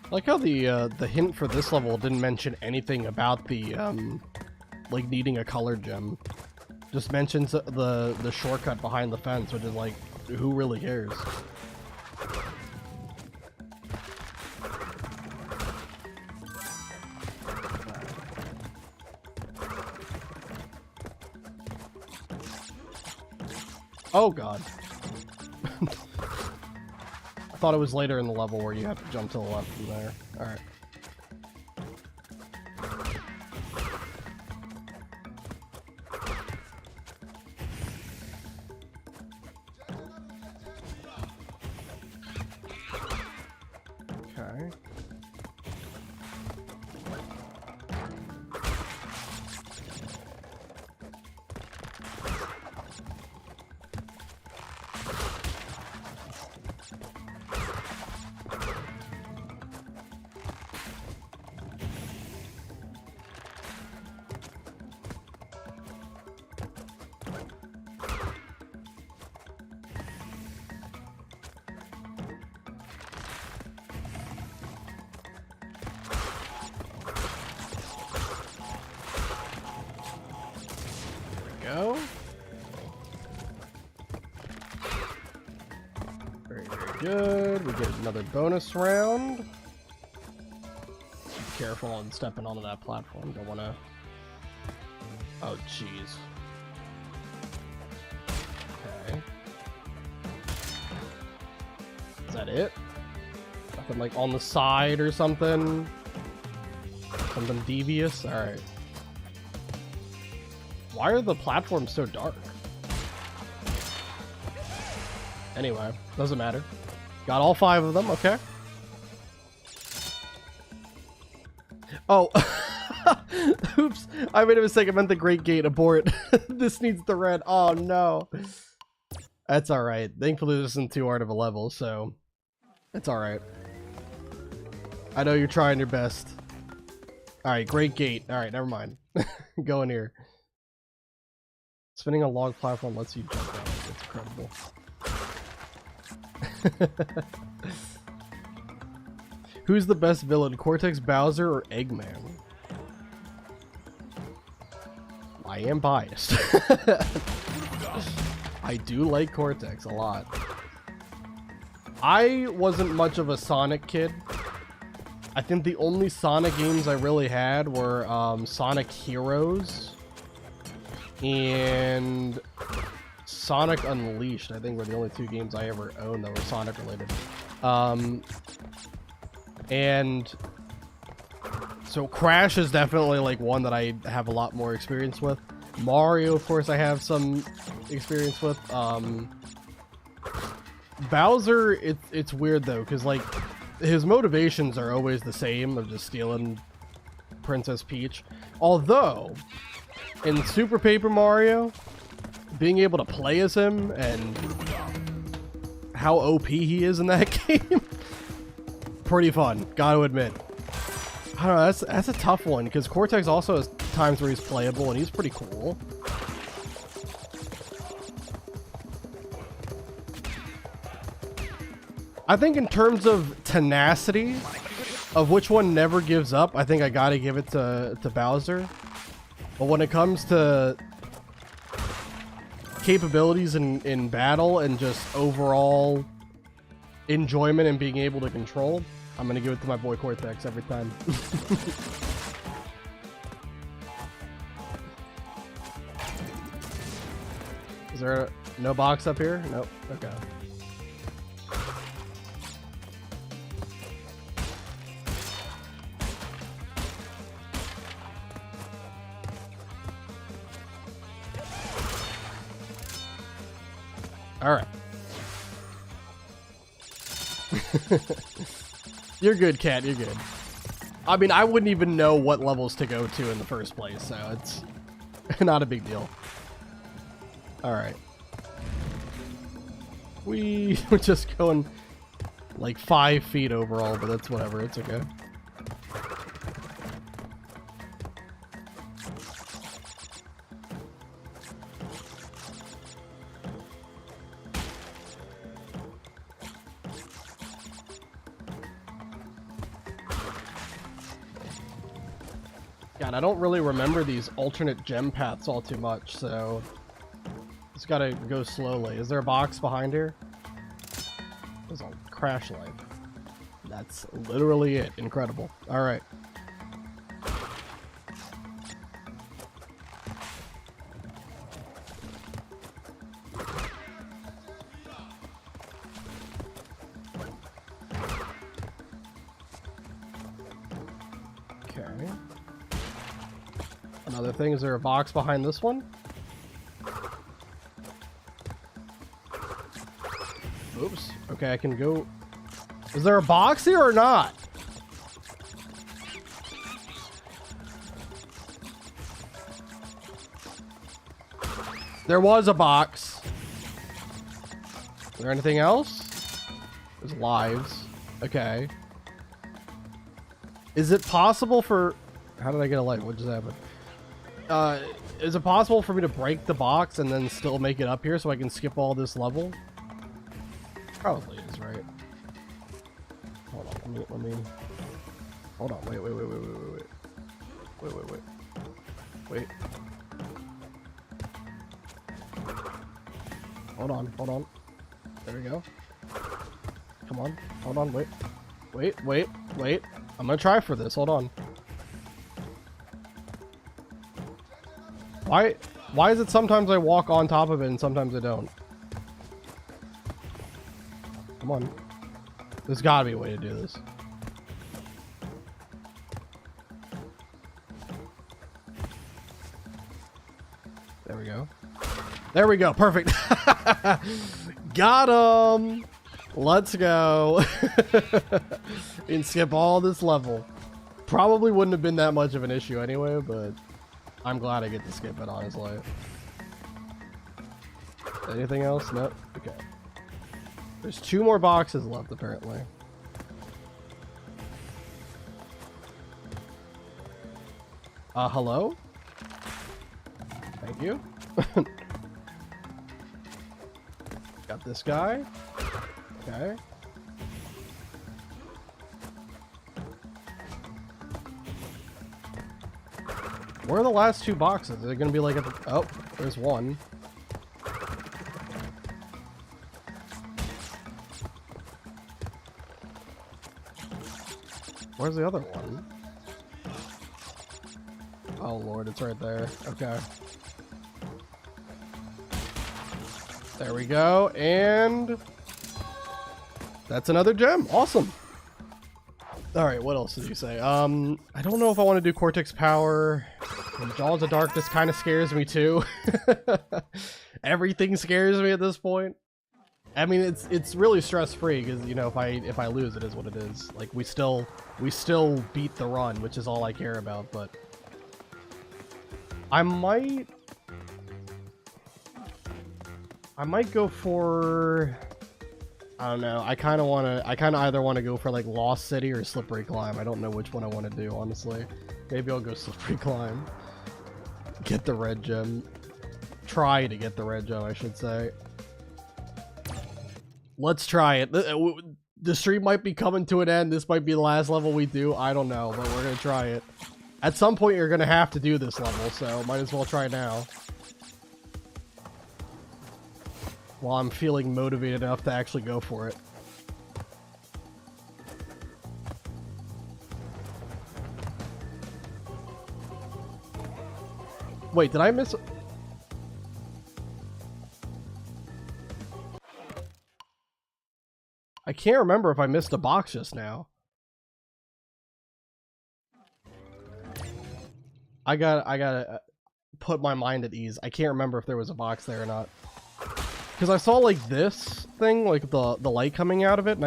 I like how the hint for this level didn't mention anything about the like needing a color gem. Just mentions the shortcut behind the fence, which is like, who really cares? Oh god. I thought it was later in the level where you have to jump to the left from there. Alright. Okay. Go. Very, very good. We get another bonus round. Be careful on stepping onto that platform. Don't want to. Oh, jeez. Okay. Is that it? Nothing like on the side or something? Something devious? Alright. Why are the platforms so dark? Anyway, doesn't matter. Got all 5 of them, okay. Oh. Oops. I made a mistake. I meant the Great Gate. Abort. This needs the red. Oh, no. That's alright. Thankfully, this isn't too hard of a level, so it's alright. I know you're trying your best. Alright, Great Gate. Alright, never mind. Go in here. Spinning a log platform lets you jump down. It's incredible. Who's the best villain, Cortex, Bowser, or Eggman? I am biased. I do like Cortex a lot. I wasn't much of a Sonic kid. I think the only Sonic games I really had were Sonic Heroes and Sonic Unleashed. I think were the only two games I ever owned that were Sonic related. And so Crash is definitely like one that I have a lot more experience with. Mario, of course, I have some experience with. Bowser, it's weird though, because like his motivations are always the same of just stealing Princess Peach. Although in Super Paper Mario, being able to play as him and how OP he is in that game, pretty fun, gotta admit. I don't know, that's a tough one, because Cortex also has times where he's playable and he's pretty cool. I think in terms of tenacity, of which one never gives up, I think I gotta give it to Bowser. But when it comes to capabilities in battle and just overall enjoyment and being able to control, I'm gonna give it to my boy Cortex every time. Is there no box up here? Nope. Okay. All right. You're good, Cat. You're good. I mean, I wouldn't even know what levels to go to in the first place, so it's not a big deal. All right. We're just going like 5 feet overall, but that's whatever. It's okay. God, I don't really remember these alternate gem paths all too much, so just gotta go slowly. Is there a box behind here? There's a crash light. That's literally it. Incredible. All right. Okay. Another thing, is there a box behind this one? Oops. Okay, I can go. Is there a box here or not? There was a box. Is there anything else? There's lives. Okay. Is it possible for... How did I get a light? What just happened? Is it possible for me to break the box and then still make it up here so I can skip all this level? Probably is, right? Hold on, let me... Hold on, wait. Wait. Hold on. There we go. Come on, hold on, wait. I'm gonna try for this, hold on. Why is it sometimes I walk on top of it and sometimes I don't? Come on. There's gotta be a way to do this. There we go. There we go, perfect. Got him! Let's go. And skip all this level. Probably wouldn't have been that much of an issue anyway, but I'm glad I get to skip it, honestly. Anything else? Nope. Okay. There's 2 more boxes left, apparently. Hello? Thank you. Got this guy. Okay. Where are the last 2 boxes? Are they gonna be like at the... Oh, there's one. Where's the other one? Oh lord, it's right there. Okay. There we go, and that's another gem. Awesome. All right, what else did you say? I don't know if I want to do Cortex Power. And Jaws of Darkness kind of scares me too. Everything scares me at this point. I mean, it's really stress-free because, you know, if I lose, it is what it is. Like, we still beat the run, which is all I care about. But I might go for, I don't know. I kind of either want to go for like Lost City or Slippery Climb. I don't know which one I want to do, honestly. Maybe I'll go Slippery Climb. Get the red gem. Try to get the red gem, I should say. Let's try it. The stream might be coming to an end. This might be the last level we do. I don't know, but we're going to try it. At some point, you're going to have to do this level, so might as well try now. While I'm feeling motivated enough to actually go for it. Wait, did I miss... I can't remember if I missed a box just now. I gotta put my mind at ease. I can't remember if there was a box there or not. Because I saw like this thing, like the light coming out of it, and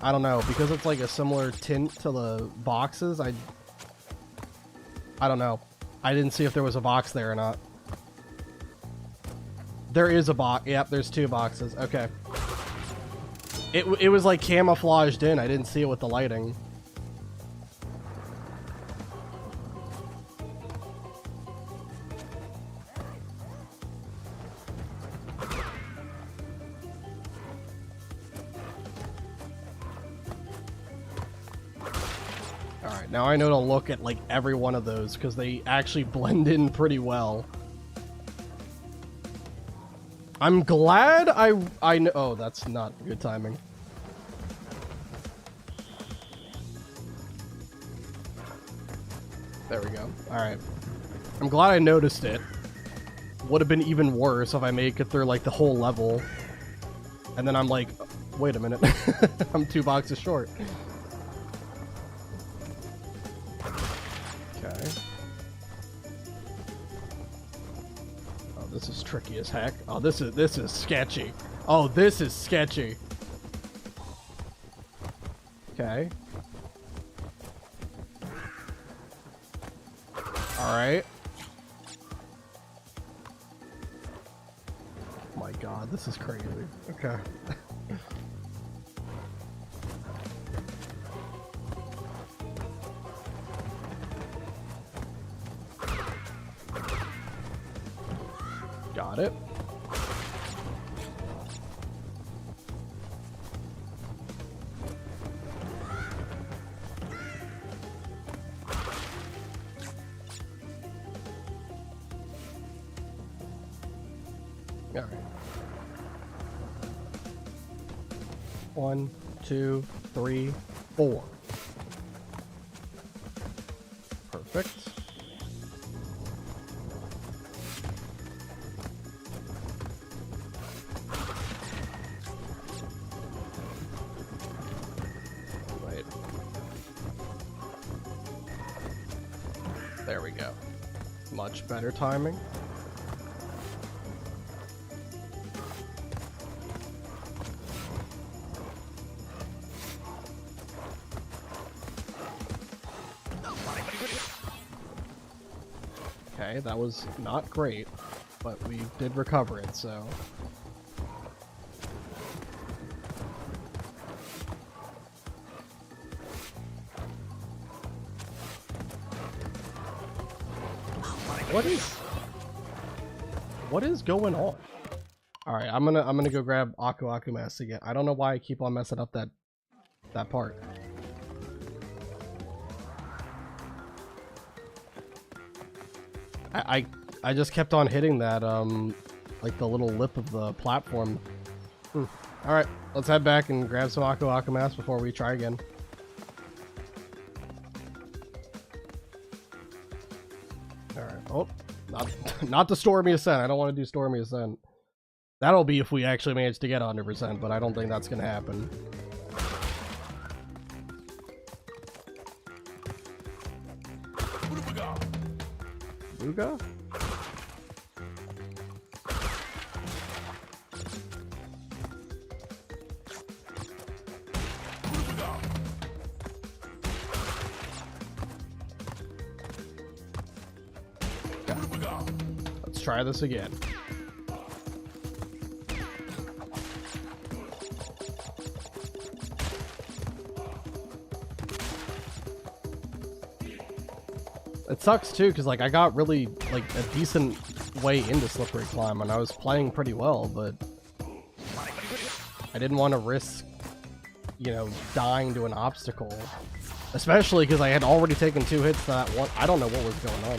I don't know, because it's like a similar tint to the boxes, I don't know. I didn't see if there was a box there or not. There is a box. Yep, there's 2 boxes. Okay. It was like camouflaged in. I didn't see it with the lighting. Alright, now I know to look at like every one of those because they actually blend in pretty well. I'm glad I know. Oh, that's not good timing. There we go. Alright. I'm glad I noticed it. Would have been even worse if I make it through like the whole level. And then I'm like, wait a minute. I'm 2 boxes short. Okay. This is tricky as heck. Oh, this is sketchy. Oh, this is sketchy. Okay. Alright. Oh my god, this is crazy. Okay. Got it. All right. 1, 2, 3, 4. Perfect. There we go. Much better timing. Okay, that was not great, but we did recover it, so... What is going on? All right, I'm gonna go grab Aku Aku Mask again. I don't know why I keep on messing up that part. I just kept on hitting that like the little lip of the platform. All right, let's head back and grab some Aku Aku Mask before we try again. Oh, not the Stormy Ascent. I don't want to do Stormy Ascent. That'll be if we actually manage to get 100%, but I don't think that's going to happen. Booga? Let's try this again. It sucks too, because like I got really like a decent way into Slippery Climb and I was playing pretty well, but I didn't want to risk, you know, dying to an obstacle, especially because I had already taken 2 hits to that one. I don't know what was going on.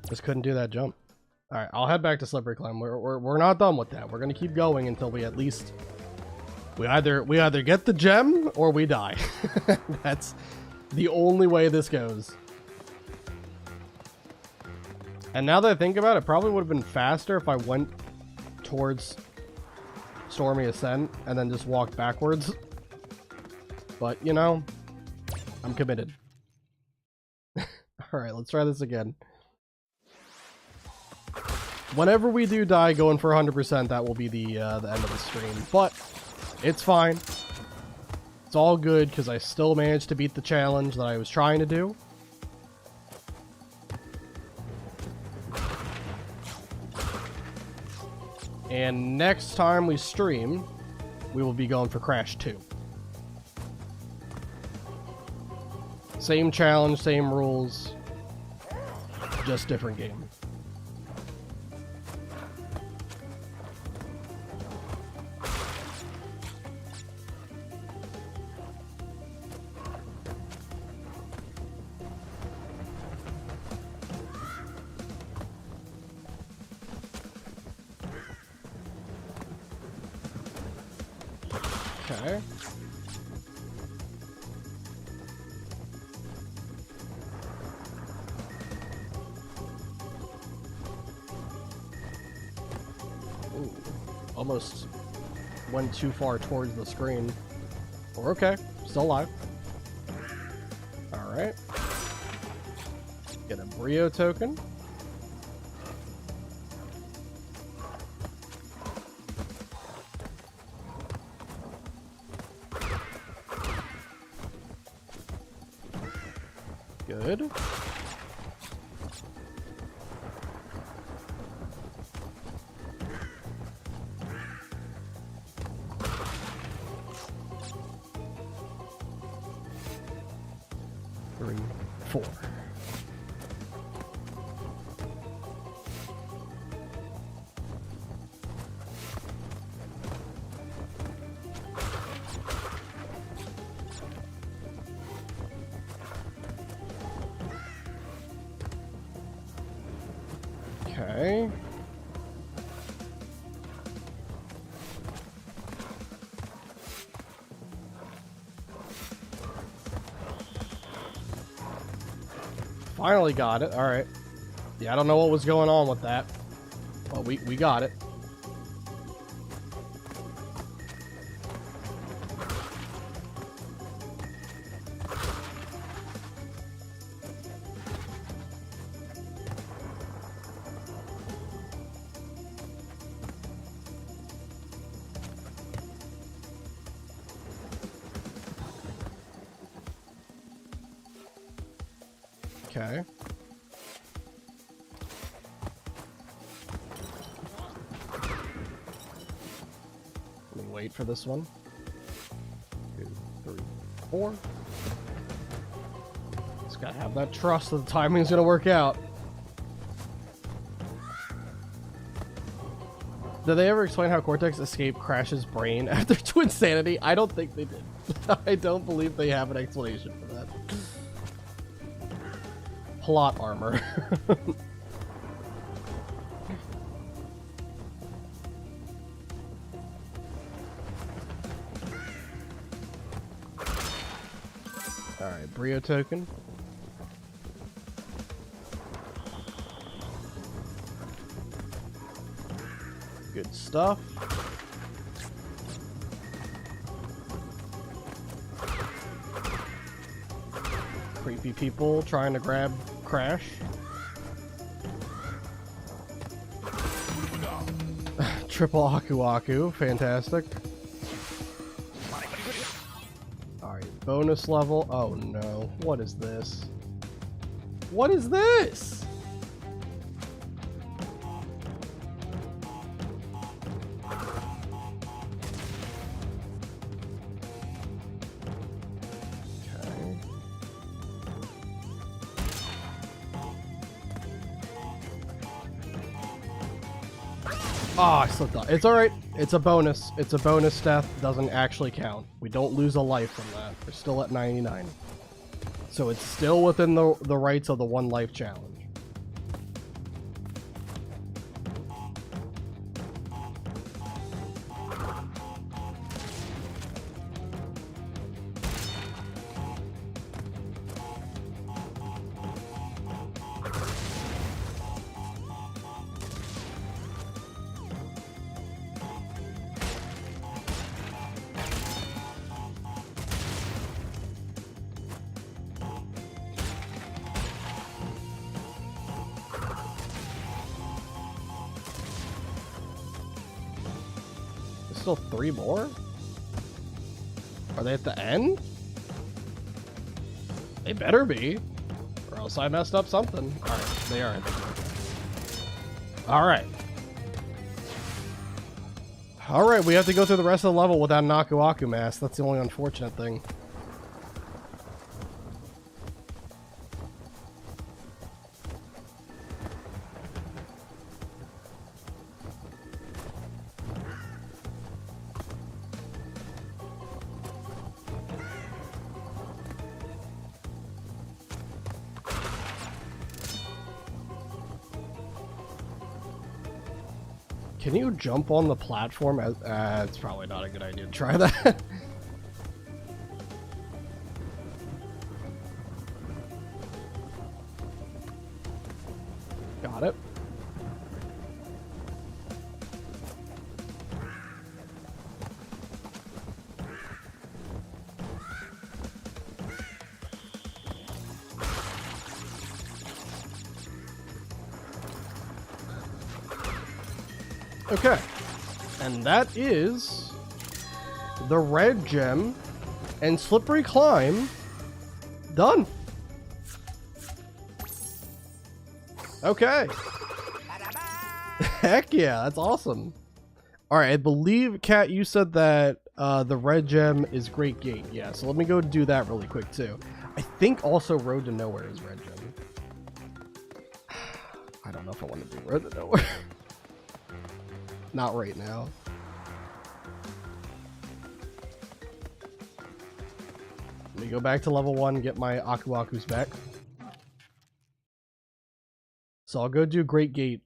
Just couldn't do that jump. All right, I'll head back to Slippery Climb. We're not done with that. We're gonna keep going until we at least we either get the gem or we die. That's the only way this goes. And now that I think about it, probably would have been faster if I went towards Stormy Ascent and then just walked backwards. But, you know, I'm committed. Alright, let's try this again. Whenever we do die going for 100%, that will be the end of the stream. But it's fine. It's all good because I still managed to beat the challenge that I was trying to do. And next time we stream, we will be going for Crash 2. Same challenge, same rules, just different game. Okay. Ooh, almost went too far towards the screen. We're okay. Still alive. Alright. Get a Brio token. Good. Three, 4. Okay. Finally got it. All right. Yeah, I don't know what was going on with that, but we got it. Okay. Let me wait for this one. 2, 3, 4. Just gotta have that trust that the timing's gonna work out. Did they ever explain how Cortex escaped Crash's brain after Twinsanity? I don't think they did. I don't believe they have an explanation for that. Plot armor. Alright, Brio token. Good stuff. Creepy people trying to grab Crash. Triple Aku Aku, fantastic. Alright, bonus level. Oh no, what is this? What is this? Okay. Oh, I slipped up. It's alright. It's a bonus. It's a bonus death. Doesn't actually count. We don't lose a life from that. We're still at 99. So it's still within the rights of the 1 life challenge. Still 3 more? Are they at the end? They better be, or else I messed up something. Alright, they are at the end. Alright. Alright, we have to go through the rest of the level without an Aku Aku mask. That's the only unfortunate thing. Can you jump on the platform? It's probably not a good idea to try that. Got it. Okay, and that is the red gem and slippery climb done. Okay. Heck yeah, that's awesome. All right, I believe, Kat, you said that the red gem is Great Gate. Yeah, so let me go do that really quick too. I think also Road to Nowhere is red gem. I don't know if I want to do Road to Nowhere. Not right now. Let me go back to level 1, get my Aku Akus back. So I'll go do Great Gate.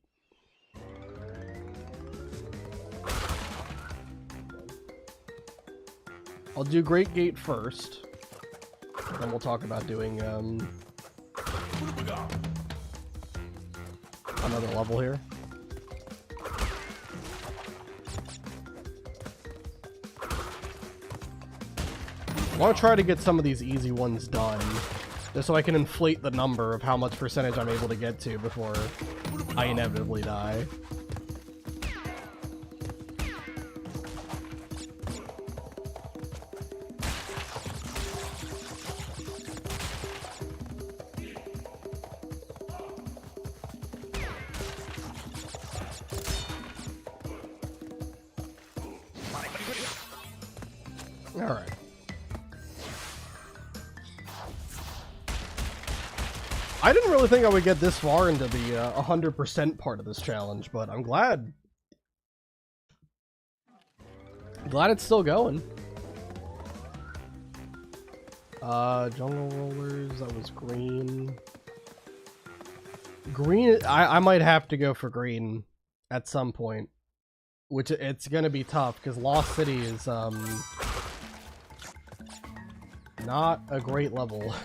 I'll do Great Gate first. Then we'll talk about doing another level here. I want to try to get some of these easy ones done, just so I can inflate the number of how much percentage I'm able to get to before I inevitably die. Alright. I didn't really think I would get this far into the 100% part of this challenge, but I'm glad. Glad it's still going. Jungle Rollers, that was green. Green, I might have to go for green at some point. Which, it's gonna be tough, because Lost City is, not a great level.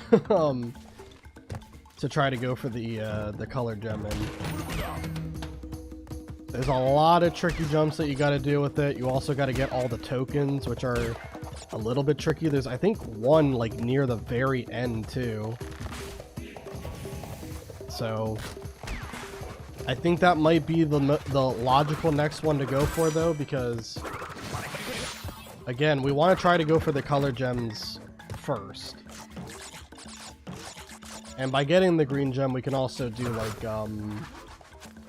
To try to go for the colored gem in. There's a lot of tricky jumps that you got to do with it. You also got to get all the tokens, which are a little bit tricky. There's, I think, one like near the very end too. So I think that might be the logical next one to go for, though, because again, we want to try to go for the color gems first. And by getting the green gem, we can also do like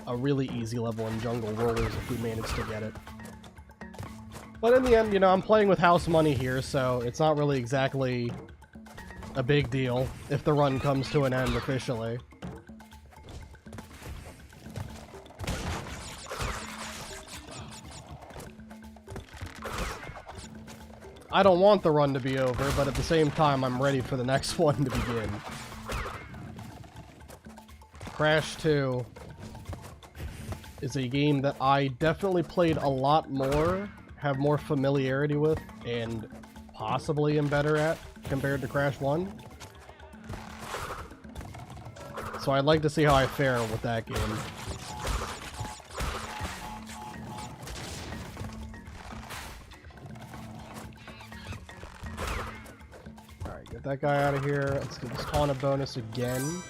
a really easy level in Jungle Rollers if we manage to get it. But in the end, you know, I'm playing with house money here, so it's not really exactly a big deal if the run comes to an end officially. I don't want the run to be over, but at the same time, I'm ready for the next one to begin. Crash 2 is a game that I definitely played a lot more, have more familiarity with, and possibly am better at compared to Crash 1. So I'd like to see how I fare with that game. Alright, get that guy out of here. Let's do this Haunted bonus again.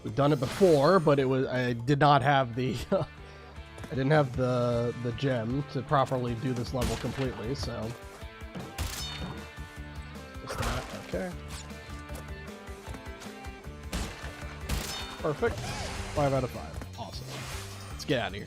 We've done it before, but I did not have the I didn't have the gem to properly do this level completely, so just that. Okay. Perfect. 5 out of 5. Awesome. Let's get out of here.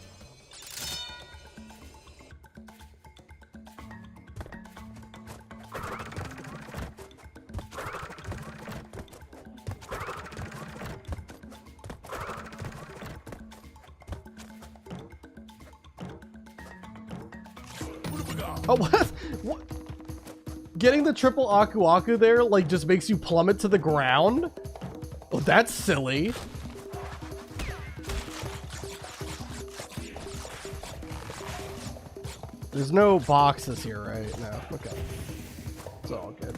Oh, what? Getting the triple Aku Aku there, like, just makes you plummet to the ground? Oh, that's silly. There's no boxes here, right? No. Okay. It's all good.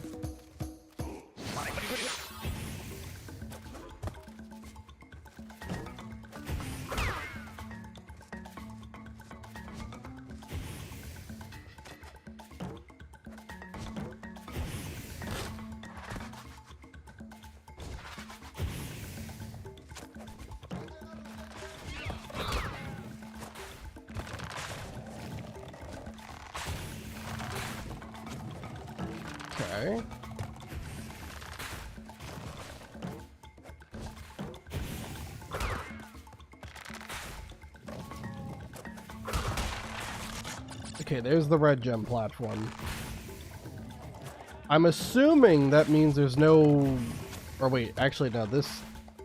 Okay. Okay, there's the red gem platform. I'm assuming that means there's no... Or wait, actually no, this...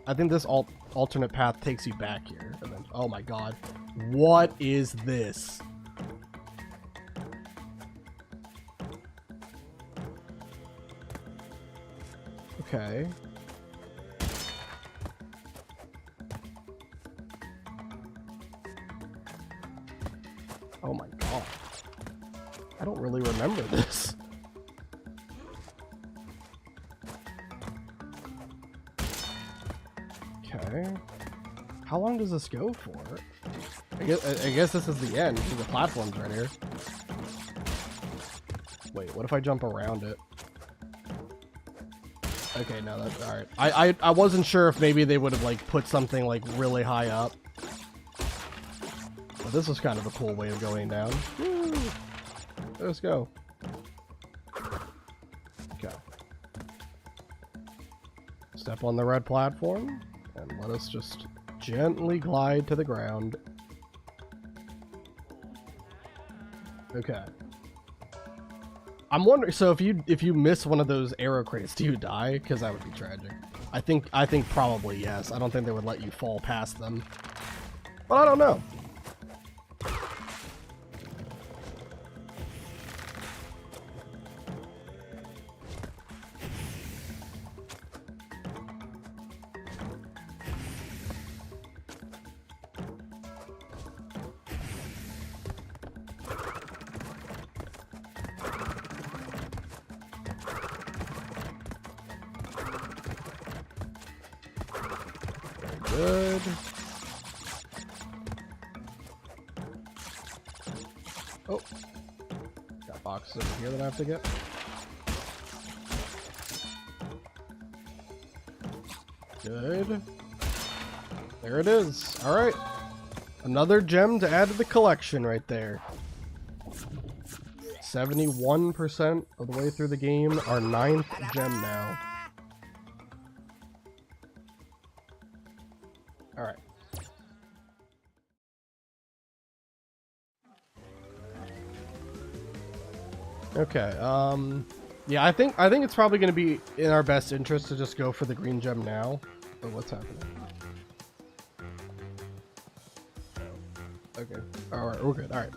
I think this alternate path takes you back here. And then, oh my god. What is this? Okay. Oh my god. I don't really remember this. Okay. How long does this go for? I guess this is the end, because the platform's right here. Wait, what if I jump around it? Okay, no, that's alright. I wasn't sure if maybe they would have, like, put something, like, really high up. But this was kind of a cool way of going down. Woo! Let's go. Okay. Step on the red platform, and let us just gently glide to the ground. Okay. I'm wondering, so if you miss one of those arrow crates, do you die? Because that would be tragic. I think probably yes. I don't think they would let you fall past them. But I don't know. Good. boxes over here that I have to get. Good. There it is. All right. Another gem to add to the collection right there. 71% of the way through the game. Our 9th gem now. All right. Okay. Yeah, I think it's probably going to be in our best interest to just go for the green gem now. Oh, what's happening? Okay. All right, we're good. All right.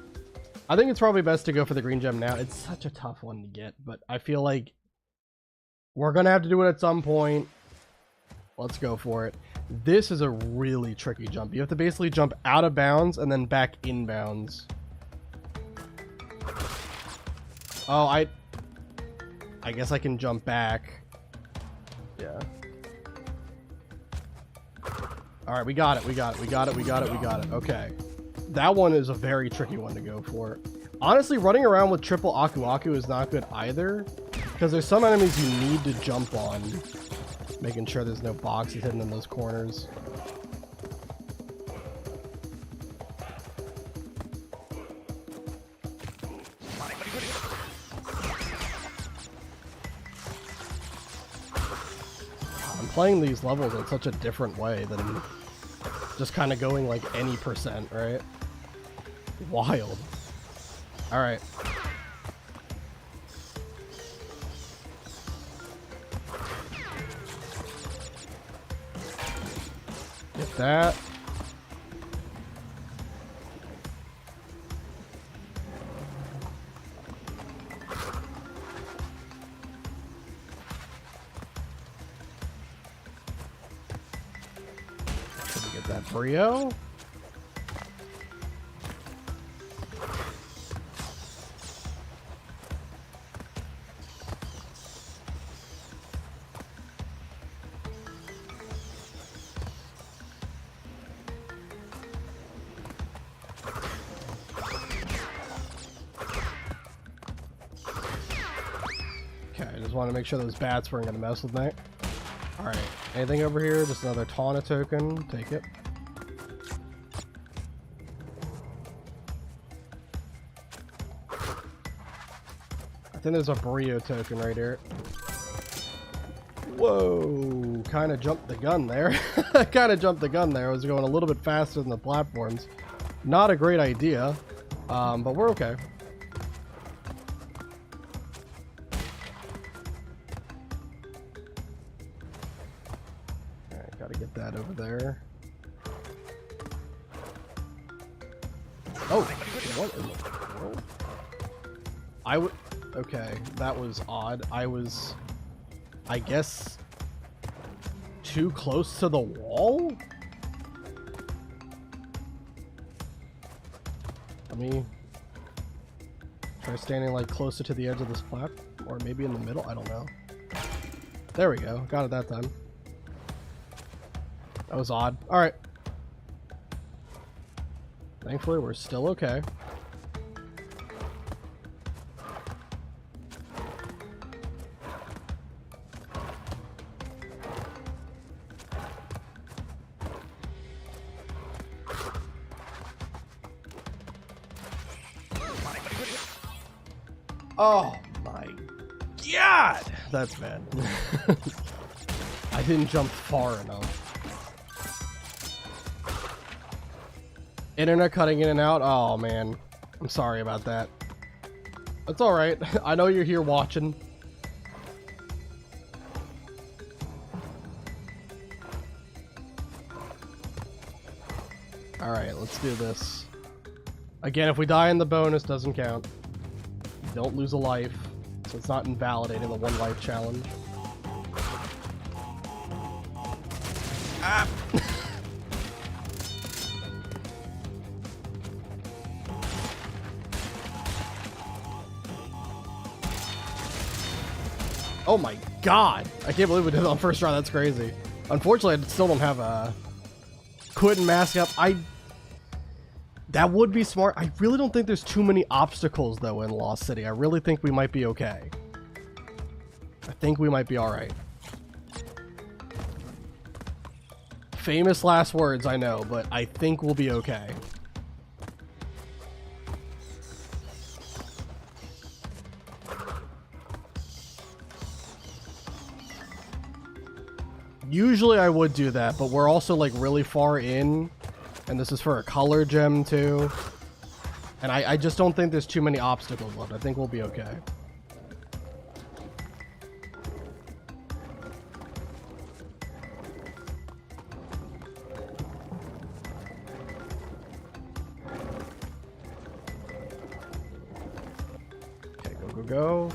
I think it's probably best to go for the green gem now. It's such a tough one to get, but I feel like we're going to have to do it at some point. Let's go for it. This is a really tricky jump. You have to basically jump out of bounds and then back in bounds. Oh, I guess I can jump back. Yeah. All right, we got it. We got it. We got it. We got it. We got it. Okay. That one is a very tricky one to go for. Honestly, running around with triple Aku Aku is not good either, because there's some enemies you need to jump on, making sure there's no boxes hidden in those corners. I'm playing these levels in such a different way than just kind of going like any percent, right? Wild. All right. Get that. Should we get that Brio? Want to make sure those bats weren't going to mess with me. Alright, anything over here? Just another Tawna token. Take it. I think there's a Brio token right here. Whoa! Kind of jumped the gun there. Kind of jumped the gun there. I was going a little bit faster than the platforms. Not a great idea, but we're okay. Gotta get that over there. Oh, what in the world? I would. Okay, that was odd. I was, I guess, too close to the wall? Let me try standing like closer to the edge of this platform, or maybe in the middle. I don't know. There we go. Got it that time. That was odd. Alright. Thankfully, we're still okay. Oh my god! That's bad. I didn't jump far enough. Internet cutting in and out. Oh man, I'm sorry about that. That's all right. I know you're here watching. All right, let's do this. Again, if we die in the bonus, doesn't count. You don't lose a life, so it's not invalidating the 1 life challenge. Ah! Oh my god! I can't believe we did it on first try. That's crazy. Unfortunately, I still don't have a... Couldn't mask up. That would be smart. I really don't think there's too many obstacles, though, in Lost City. I really think we might be okay. I think we might be alright. Famous last words, I know, but I think we'll be okay. Usually I would do that, but we're also like really far in, and this is for a color gem too. And I just don't think there's too many obstacles left. I think we'll be okay. Okay, go, go, go.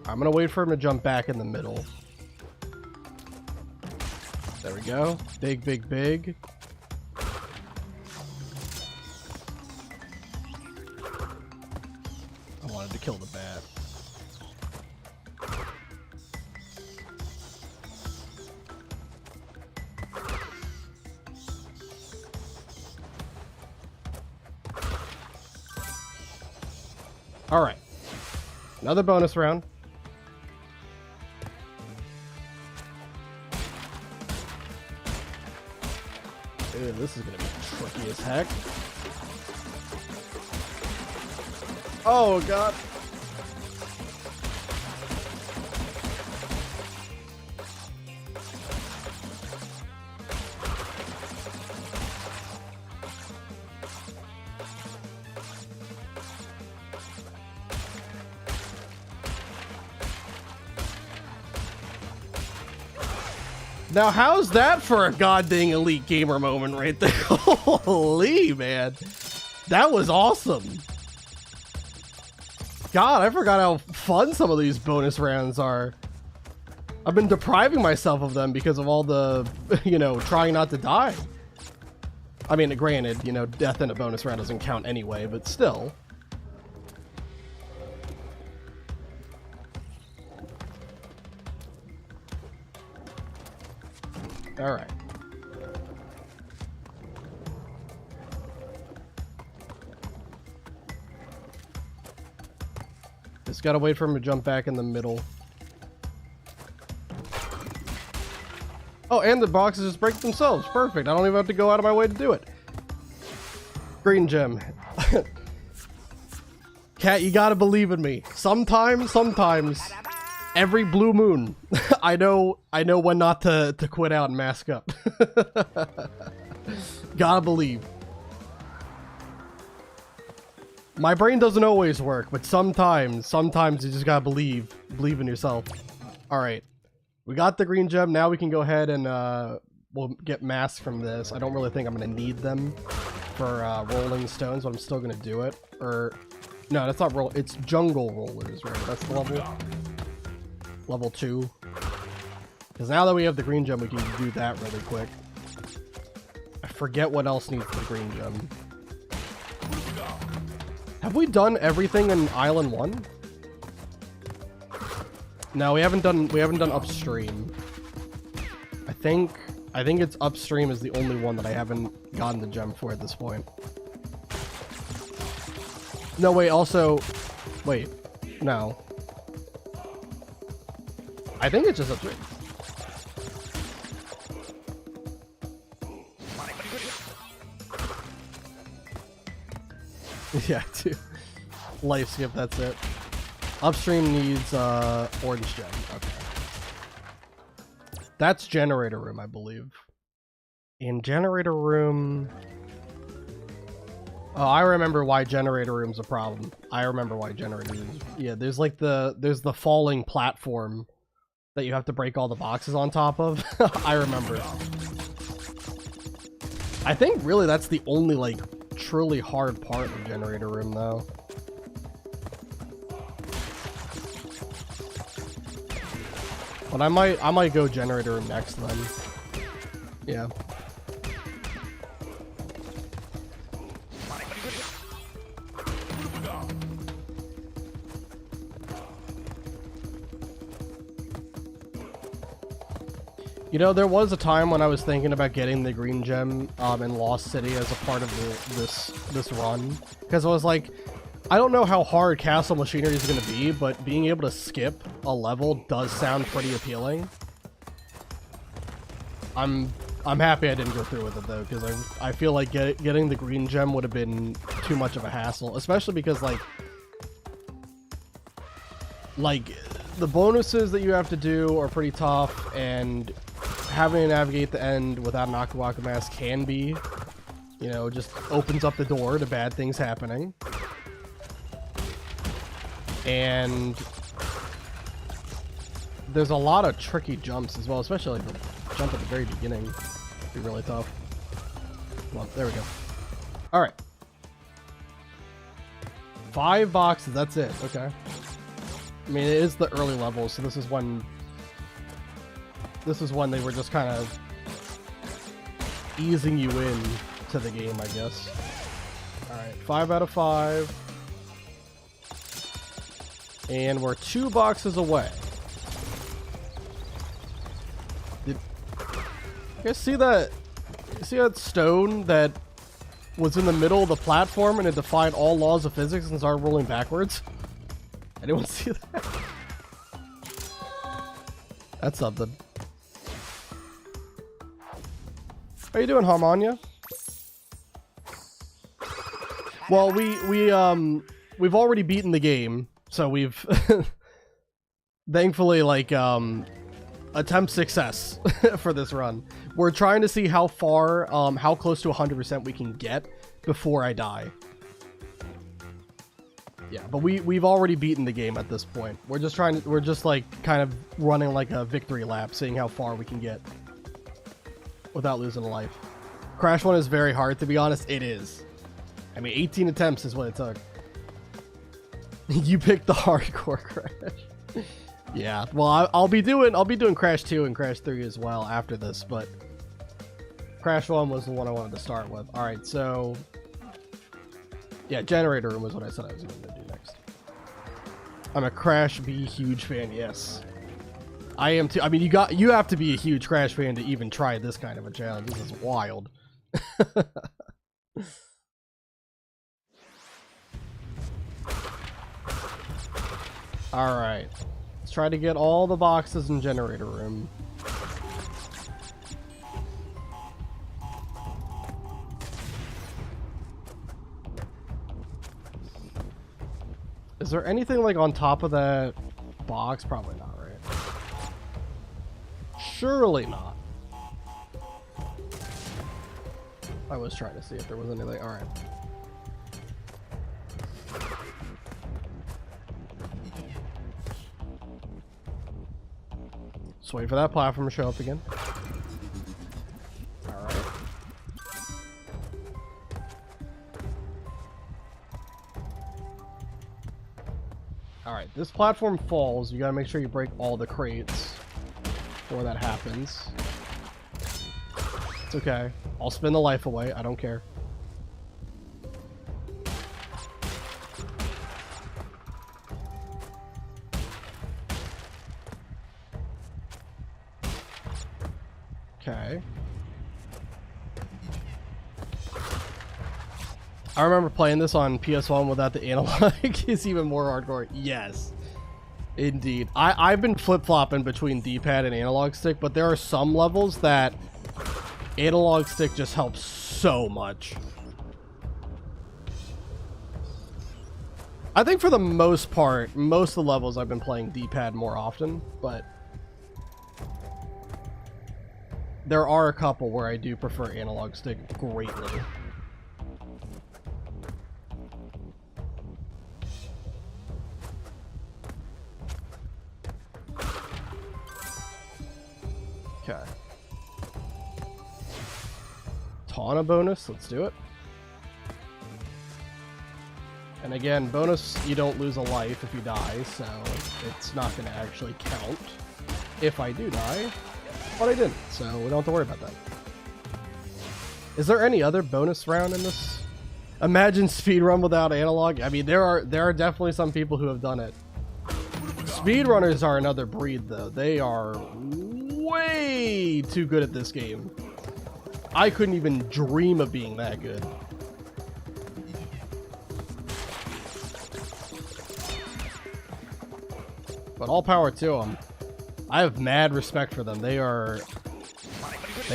I'm gonna wait for him to jump back in the middle. There we go. Big, big, big. I wanted to kill the bat. All right. Another bonus round. Dude, this is gonna be tricky as heck. Oh god. Now, how's that for a goddamn elite gamer moment right there? Holy, man. That was awesome. God, I forgot how fun some of these bonus rounds are. I've been depriving myself of them because of all the, you know, trying not to die. I mean, granted, you know, death in a bonus round doesn't count anyway, but still. All right. Just gotta wait for him to jump back in the middle. Oh, and the boxes just break themselves. Perfect. I don't even have to go out of my way to do it. Green gem. Cat, you gotta believe in me. Sometimes, every blue moon, I know when not to quit out and mask up. Gotta believe. My brain doesn't always work, but sometimes you just gotta believe in yourself. All right, we got the green gem. Now we can go ahead and we'll get masks from this. I don't really think I'm gonna need them for rolling stones, but I'm still gonna do it. Or no, that's not roll. It's jungle rollers, right? That's the level. Level 2. Because now that we have the green gem, we can do that really quick. I forget what else needs the green gem. Have we done everything in Island 1? No, we haven't done upstream. I think it's upstream is the only one that I haven't gotten the gem for at this point. No, wait, also... Wait. No. I think it's just upstream. Yeah, dude. Life skip, that's it. Upstream needs orange gem. Okay. That's generator room, I believe. In generator room... Oh, I remember why generator room's a problem. I remember why generator room... Yeah, there's like there's the falling platform that you have to break all the boxes on top of. I remember. I think really that's the only like truly hard part of generator room though. But I might go generator room next then. Yeah. You know, there was a time when I was thinking about getting the green gem in Lost City as a part of this run, because I was like, I don't know how hard Castle Machinery is going to be, but being able to skip a level does sound pretty appealing. I'm happy I didn't go through with it though, because I feel like getting the green gem would have been too much of a hassle, especially because like the bonuses that you have to do are pretty tough, and having to navigate the end without an Akawaka mask can be, you know, just opens up the door to bad things happening. And there's a lot of tricky jumps as well, especially like the jump at the very beginning. It'd be really tough. Come on, there we go. All right. 5 boxes, that's it. Okay. I mean, it is the early levels, so this is when they were just kind of easing you in to the game, I guess. All right, 5 out of 5. And we're 2 boxes away. Did you guys see that? You see that stone that was in the middle of the platform and it defied all laws of physics and started rolling backwards? Anyone see that? That's something. How you doing, Harmonia? Well, we've already beaten the game, so we've thankfully like attempt success for this run. We're trying to see how far, how close to 100% we can get before I die. Yeah, but we've already beaten the game at this point. We're just like kind of running like a victory lap, seeing how far we can get without losing a life. Crash 1 is very hard, to be honest. It is. I mean, 18 attempts is what it took. You picked the hardcore Crash. Yeah, well, I'll be doing Crash 2 and Crash 3 as well after this, but Crash 1 was the one I wanted to start with. All right, so yeah, generator room was what I said I was going to do next. I'm a Crash B huge fan. Yes, I am too. I mean, you have to be a huge Crash fan to even try this kind of a challenge. This is wild. All right, let's try to get all the boxes in generator room. Is there anything like on top of that box? Probably not, right? Surely not. I was trying to see if there was anything. All right. Just wait for that platform to show up again. All right. All right, this platform falls. You gotta make sure you break all the crates before that happens. It's okay. I'll spin the life away. I don't care. Okay. I remember playing this on PS1 without the analog. It's even more hardcore. Yes, indeed. I've been flip-flopping between D-pad and analog stick, but there are some levels that analog stick just helps so much. I think for the most part, most of the levels I've been playing D-pad more often, but there are a couple where I do prefer analog stick greatly. Okay. Taunt a bonus, let's do it. And again, bonus, you don't lose a life if you die, so it's not going to actually count if I do die. But I didn't, so we don't have to worry about that. Is there any other bonus round in this? Imagine speedrun without analog. I mean, there are definitely some people who have done it. Speedrunners are another breed, though. They are way too good at this game. I couldn't even dream of being that good. But all power to them. I have mad respect for them. They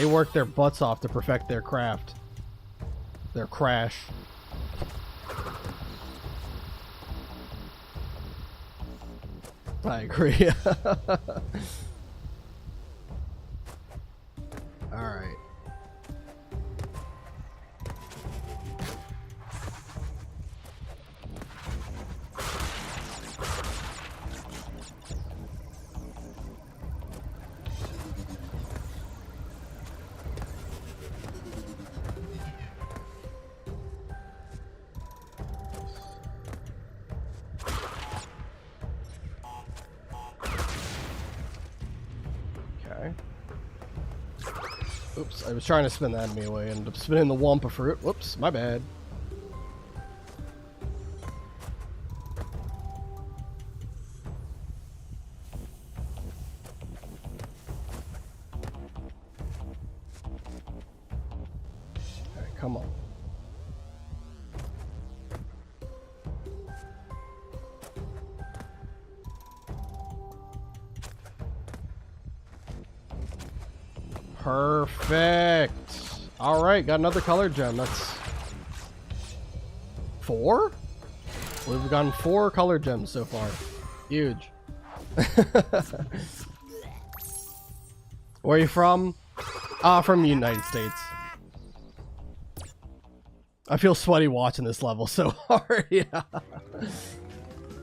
work their butts off to perfect their craft. Their Crash. I agree. Alright. Oops, I was trying to spin the enemy away, ended up spinning the Wampa fruit. Whoops, my bad. Alright, come on. Perfect. All right, got another color gem. That's 4? We've gotten 4 color gems so far. Huge. Where are you from? From the United States. I feel sweaty watching this level so hard. Yeah.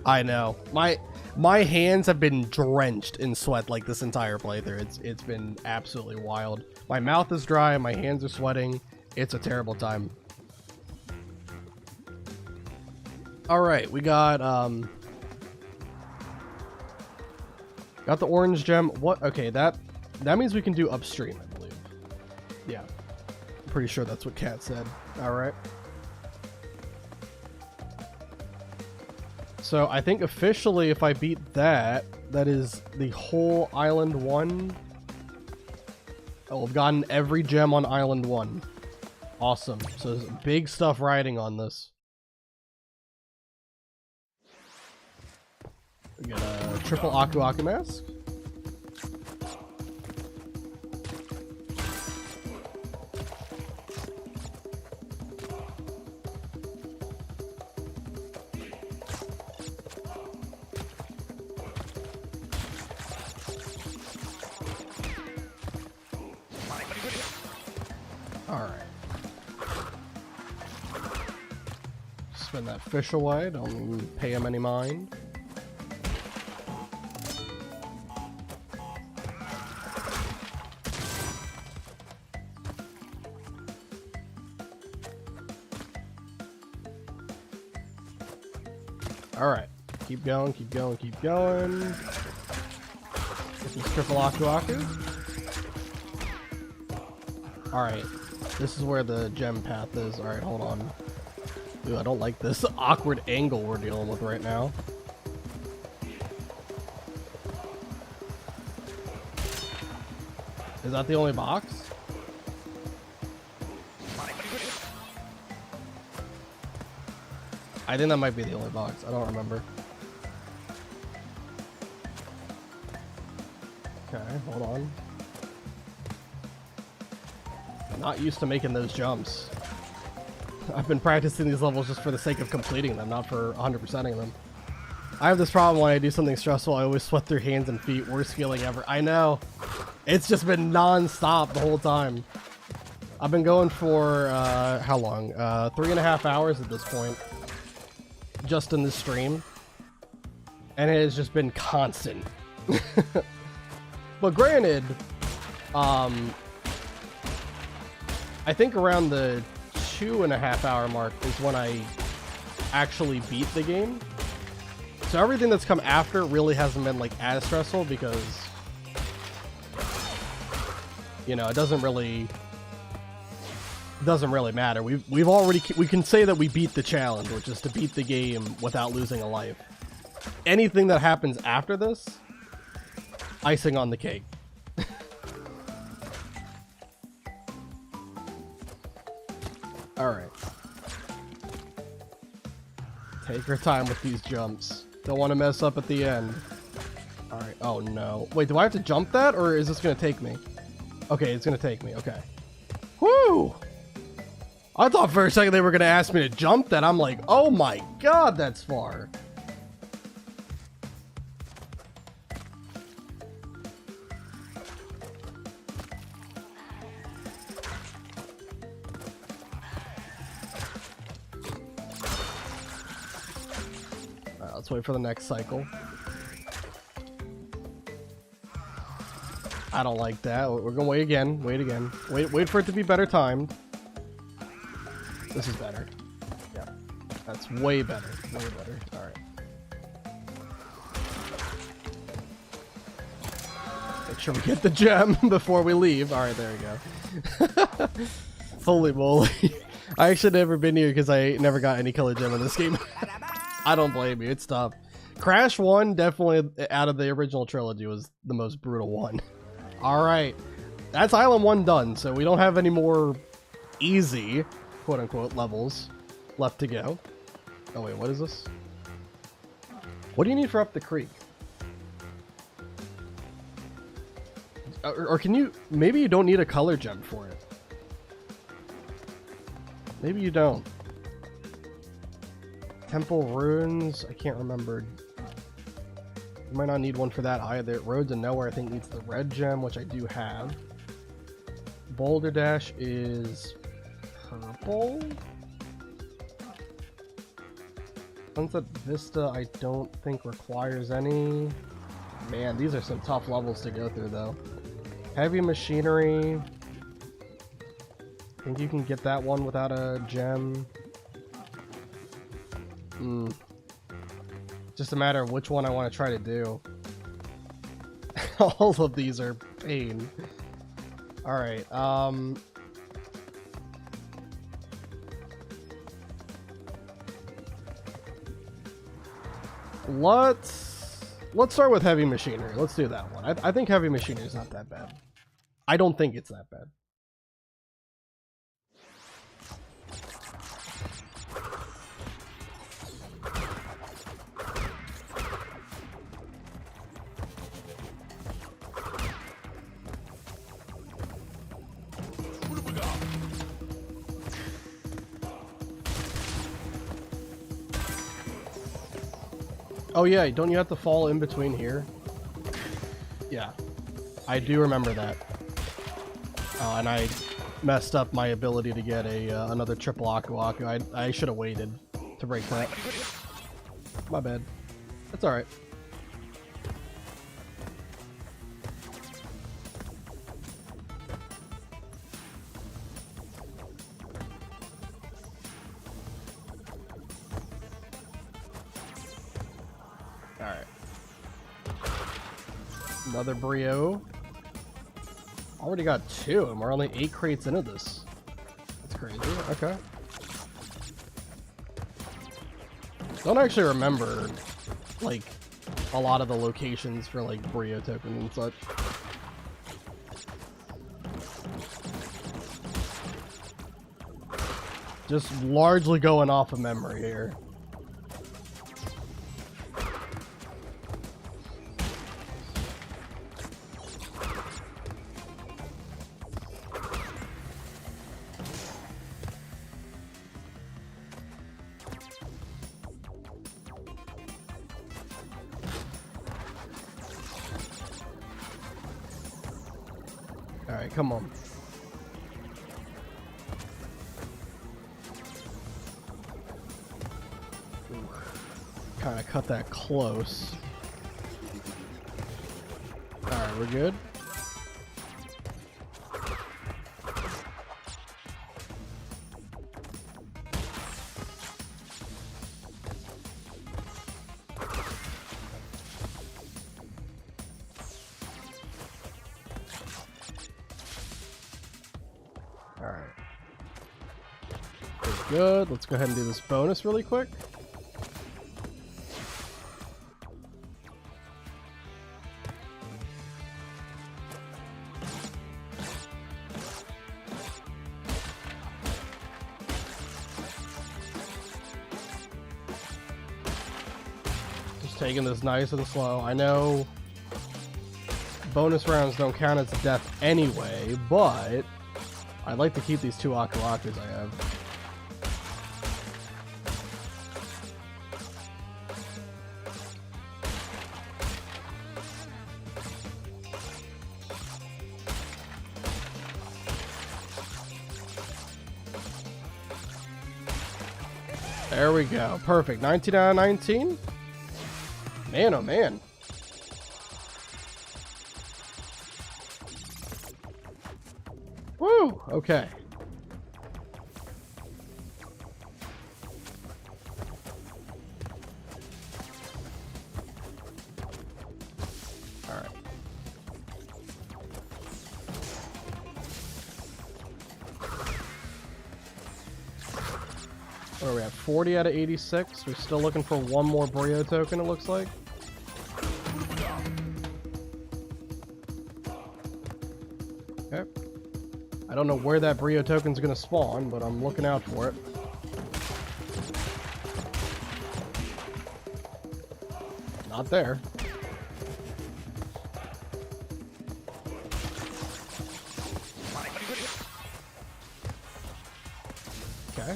I know. My hands have been drenched in sweat like this entire playthrough. It's been absolutely wild. My mouth is dry, my hands are sweating. It's a terrible time. All right, we got the orange gem. What? Okay, that means we can do upstream, I believe. Yeah, I'm pretty sure that's what Kat said. All right. So I think officially if I beat that, that is the whole Island 1. Oh, I've gotten every gem on Island 1. Awesome. So there's big stuff riding on this. We got a triple Aku Aku mask. Alright. Spin that fish away, don't pay him any mind. Alright. Keep going, keep going, keep going. This is triple Aku Aku. Alright. This is where the gem path is. Alright, hold on. Ooh, I don't like this awkward angle we're dealing with right now. Is that the only box? I think that might be the only box. I don't remember. Okay, hold on. Not used to making those jumps. I've been practicing these levels just for the sake of completing them, not for 100%ing them. I have this problem when I do something stressful, I always sweat through hands and feet. Worst feeling ever. I know. It's just been non-stop the whole time. I've been going for, how long? 3.5 hours at this point. Just in this stream. And it has just been constant. But granted, I think around the 2.5 hour mark is when I actually beat the game. So everything that's come after really hasn't been like as stressful because, you know, it doesn't really matter. We can say that we beat the challenge, which is to beat the game without losing a life. Anything that happens after this, icing on the cake. Take your time with these jumps. Don't want to mess up at the end. Alright, oh no. Wait, do I have to jump that, or is this going to take me? Okay, it's going to take me, okay. Woo! I thought for a second they were going to ask me to jump that. I'm like, oh my god, that's far. Alright, let's wait for the next cycle. I don't like that. We're gonna wait again. Wait again. Wait for it to be better timed. This is better. Yeah. That's way better. Way better. Alright. Make sure we get the gem before we leave. Alright, there we go. Holy moly. I actually never been here because I never got any color gem in this game. I don't blame you. It's tough. Crash 1, definitely out of the original trilogy, was the most brutal one. Alright, that's Island 1 done, so we don't have any more easy, quote-unquote, levels left to go. Oh wait, what is this? What do you need for up the creek? Or can you... Maybe you don't need a color gem for it. Maybe you don't. Temple Ruins, I can't remember. You might not need one for that either. Road to Nowhere, I think, needs the red gem, which I do have. Boulder Dash is purple. Sunset Vista, I don't think requires any. Man, these are some tough levels to go through, though. Heavy Machinery. I think you can get that one without a gem. Just a matter of which one I want to try to do. All of these are pain. Alright, let's start with Heavy Machinery. Let's do that one. I think Heavy Machinery is not that bad. I don't think it's that bad. Oh yeah, don't you have to fall in between here? Yeah, I do remember that. Oh, and I messed up my ability to get a another triple Aku Aku. I should have waited to break that. My bad. That's alright. Alright. Another Brio. Already got 2, and we're only 8 crates into this. That's crazy. Okay. Don't actually remember, like, a lot of the locations for, like, Brio tokens and such. Just largely going off of memory here. Alright, come on. Kind of cut that close. Alright, we're good. Alright. Good. Let's go ahead and do this bonus really quick. taking this nice and slow. I know bonus rounds don't count as a death anyway, but I'd like to keep these 2 Akalakas I have. There we go. Perfect. 19 out of 19. Man, oh man. Woo! Okay. Alright. What are we at? 40 out of 86. We're still looking for one more Brio token, it looks like. Okay. I don't know where that Brio token's gonna spawn, but I'm looking out for it. Not there. Okay.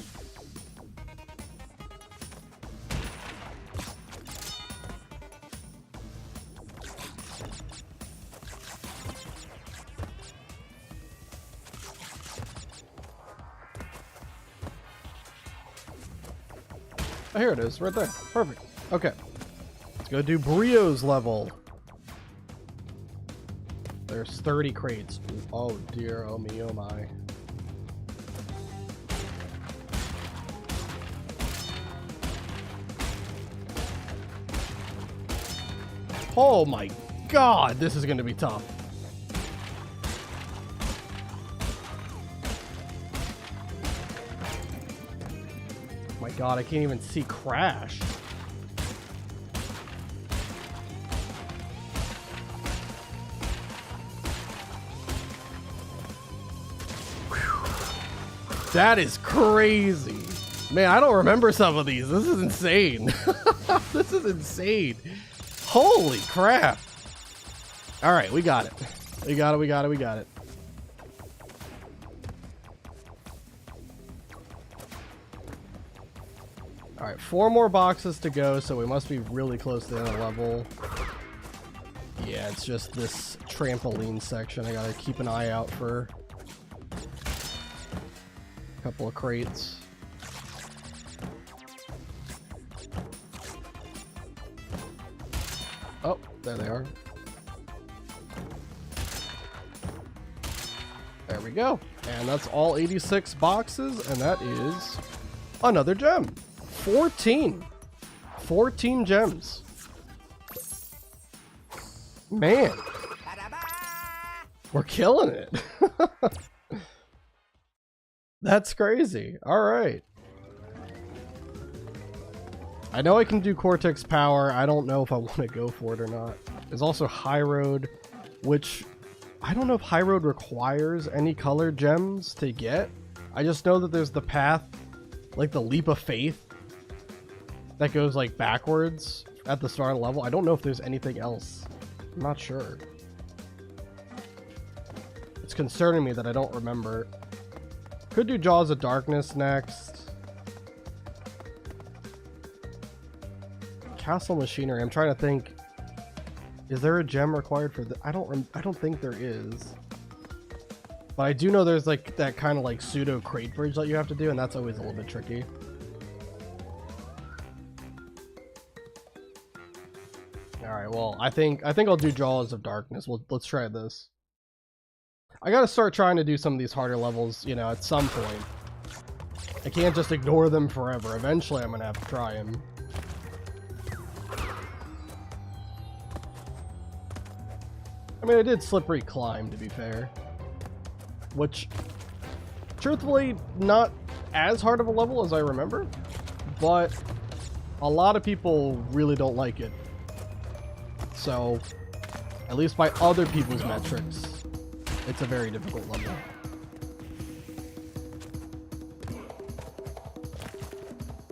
Oh, here it is, right there. Perfect. Okay. Let's go do Brio's level. There's 30 crates. Oh dear, oh me, oh my. Oh my god, this is gonna be tough. My god, I can't even see Crash. Whew. That is crazy. Man, I don't remember some of these. This is insane. This is insane. Holy crap. All right, we got it. We got it, we got it, we got it. All right, 4 more boxes to go, so we must be really close to the end of the level. Yeah, it's just this trampoline section. I gotta keep an eye out for a couple of crates. Oh, there they are. There we go. And that's all 86 boxes, and that is another gem. 14 gems. Man, we're killing it. That's crazy. All right. I know I can do Cortex Power. I don't know if I want to go for it or not. There's also High Road, which I don't know if High Road requires any colored gems to get. I just know that there's the path, like the Leap of Faith, that goes like backwards at the start of the level. I don't know if there's anything else. I'm not sure. It's concerning me that I don't remember. Could do Jaws of Darkness next. Castle Machinery. I'm trying to think. Is there a gem required for the? I don't think there is. But I do know there's like that kind of like pseudo crate bridge that you have to do, and that's always a little bit tricky. Alright, well, I think I'll do Jaws of Darkness. Let's try this. I gotta start trying to do some of these harder levels, you know, at some point. I can't just ignore them forever. Eventually I'm gonna have to try them. I mean, I did Slippery Climb, to be fair. Which, truthfully, not as hard of a level as I remember. But a lot of people really don't like it. So, at least by other people's metrics, it's a very difficult level.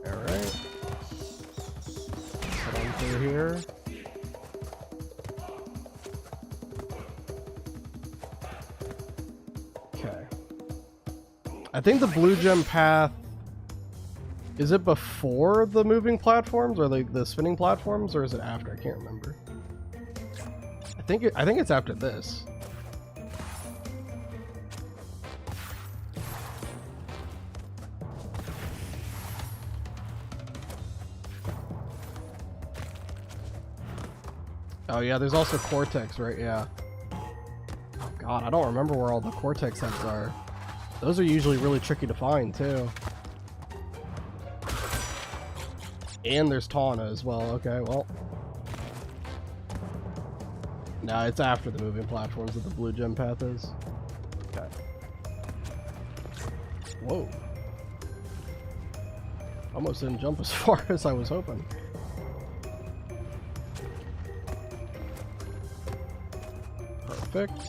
Alright. Head on through here. Okay. I think the blue gem path, is it before the moving platforms or like the spinning platforms, or is it after? I can't remember. I think it's after this. Oh yeah, there's also Cortex, right? Yeah. Oh god, I don't remember where all the Cortex heads are. Those are usually really tricky to find too. And there's Tawna as well. Okay, well. Nah, it's after the moving platforms that the blue gem path is. Okay. Whoa. Almost didn't jump as far as I was hoping. Perfect.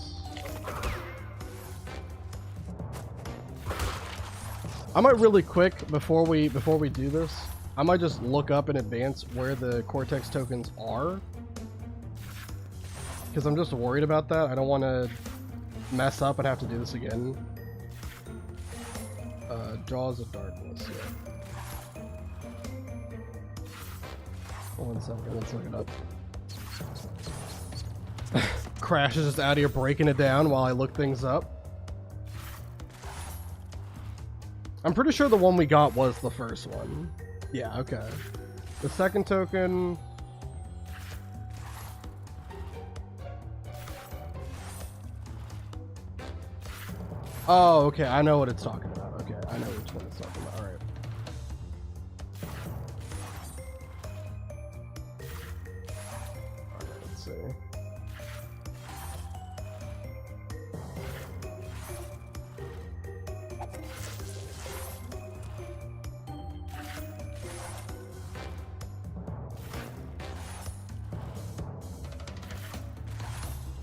I might really quick before we do this, I might just look up in advance where the Cortex tokens are, because I'm just worried about that. I don't want to mess up and have to do this again. Jaws of Darkness. Yeah. 1 second. Let's look it up. Crash is just out here breaking it down while I look things up. I'm pretty sure the one we got was the first one. Yeah, okay. The second token... Oh, okay, I know what it's talking about. Okay, I know which one it's talking about. Alright. Alright, let's see.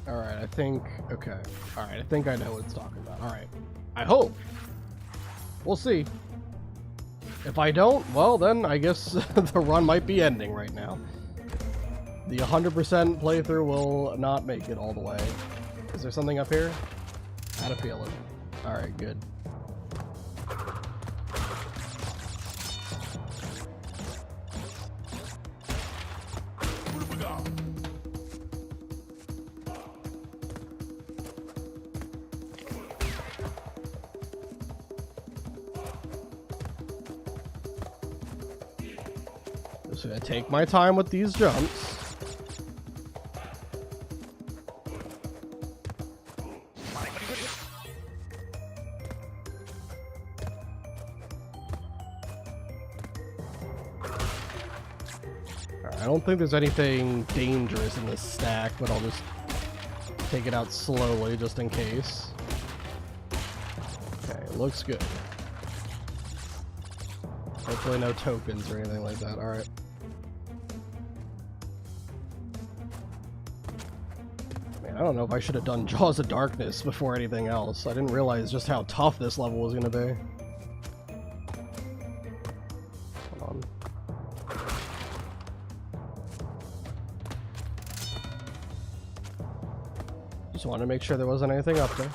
Alright, I think... Okay. Alright, I think I know what it's talking about. Alright. I hope. We'll see. If I don't, well then I guess the run might be ending right now. The 100% playthrough will not make it all the way. Is there something up here? I had a feeling. Alright, good. Just gonna take my time with these jumps. I don't think there's anything dangerous in this stack, but I'll just take it out slowly just in case. Okay, it looks good. Hopefully no tokens or anything like that. Alright. Man, I don't know if I should have done Jaws of Darkness before anything else. I didn't realize just how tough this level was going to be. Hold on. Just wanted to make sure there wasn't anything up there.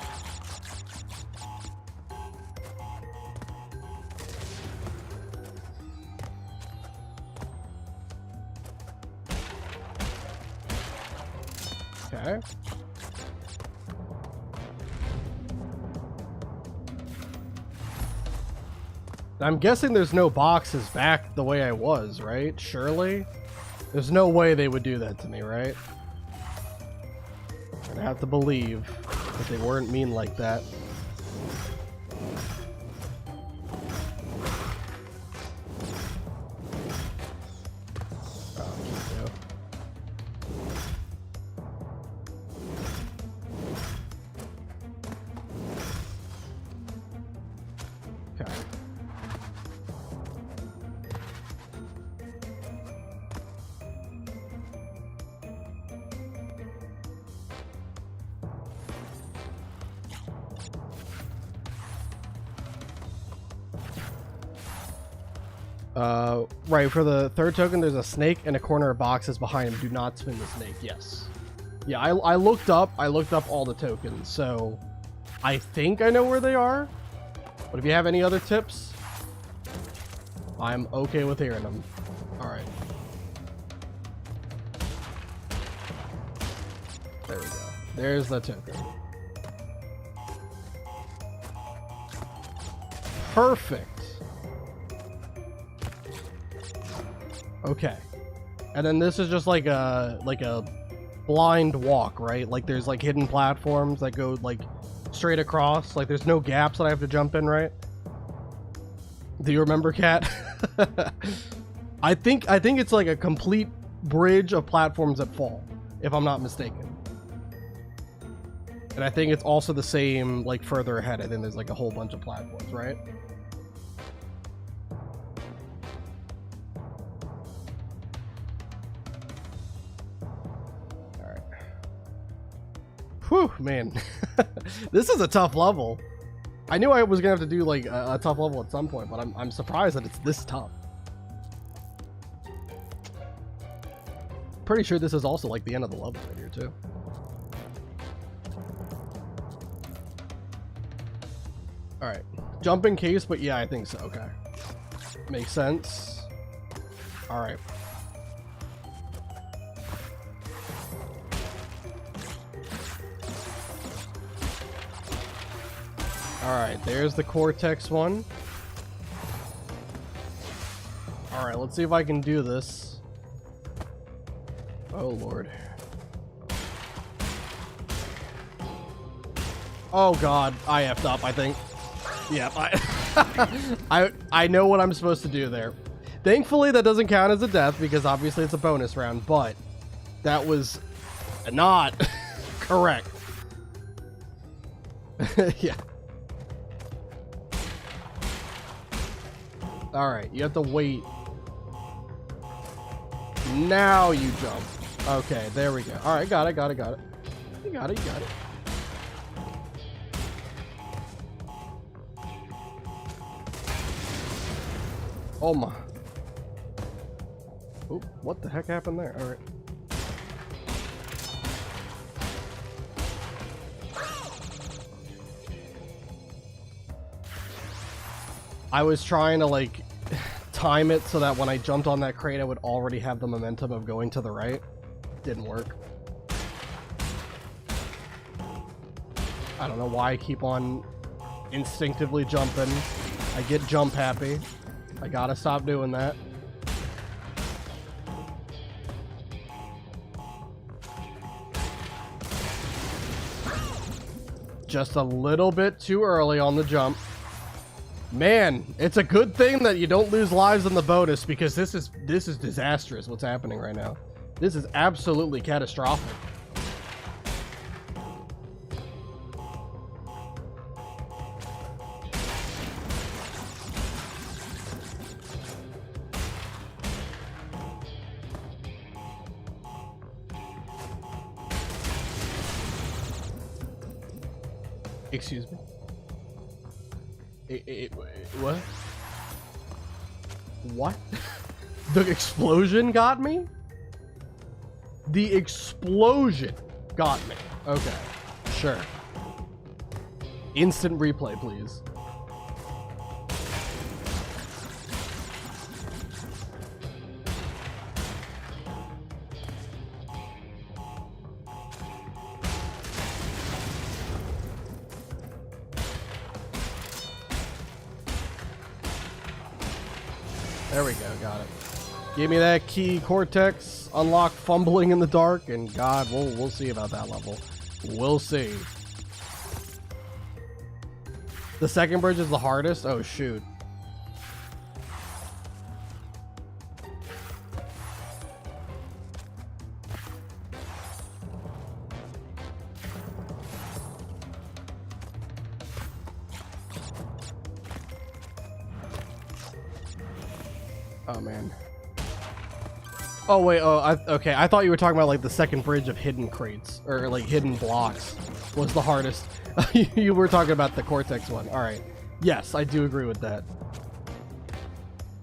Okay. I'm guessing there's no boxes back the way I was, right? Surely? There's no way they would do that to me, right? I have to believe that they weren't mean like that. Right, for the third token, there's a snake and a corner of boxes behind him. Do not spin the snake. Yes. Yeah, I looked up all the tokens, so I think I know where they are. But if you have any other tips, I'm okay with hearing them. All right. There we go. There's the token. Perfect. Okay. And then this is just like a blind walk, right? Like there's like hidden platforms that go like straight across. Like there's no gaps that I have to jump in, right? Do you remember, Cat? I think it's like a complete bridge of platforms that fall, if I'm not mistaken. And I think it's also the same like further ahead. I think there's like a whole bunch of platforms, right? Whew, man. This is a tough level. I knew I was gonna have to do like a tough level at some point, but I'm surprised that it's this tough. Pretty sure this is also like the end of the level right here too. Alright. Jumping case, but yeah, I think so. Okay. Makes sense. Alright. Alright, there's the Cortex one. Alright, let's see if I can do this. Oh, Lord. Oh, God. I effed up, I think. Yep, I know what I'm supposed to do there. Thankfully, that doesn't count as a death because obviously it's a bonus round, but that was not correct. Yeah. Alright, you have to wait. Now you jump. Okay, there we go. Alright, got it. You got it. Oh my. Oop, what the heck happened there? Alright. I was trying to like time it so that when I jumped on that crate I would already have the momentum of going to the right. Didn't work. I don't know why I keep on instinctively jumping. I get jump happy. I gotta stop doing that. Just a little bit too early on the jump. Man, it's a good thing that you don't lose lives in the bonus because this is disastrous what's happening right now. This is absolutely catastrophic. Excuse me. What? What? The explosion got me? The explosion got me. Okay, sure. Instant replay, please. There we go, got it. Give me that key, Cortex. Unlock fumbling in the dark, and God, we'll see about that level. We'll see. The second bridge is the hardest? Oh, shoot. Oh, man. Oh, wait. Oh, okay. I thought you were talking about, like, the second bridge of hidden crates. Or, like, hidden blocks was the hardest. You were talking about the Cortex one. All right. Yes, I do agree with that.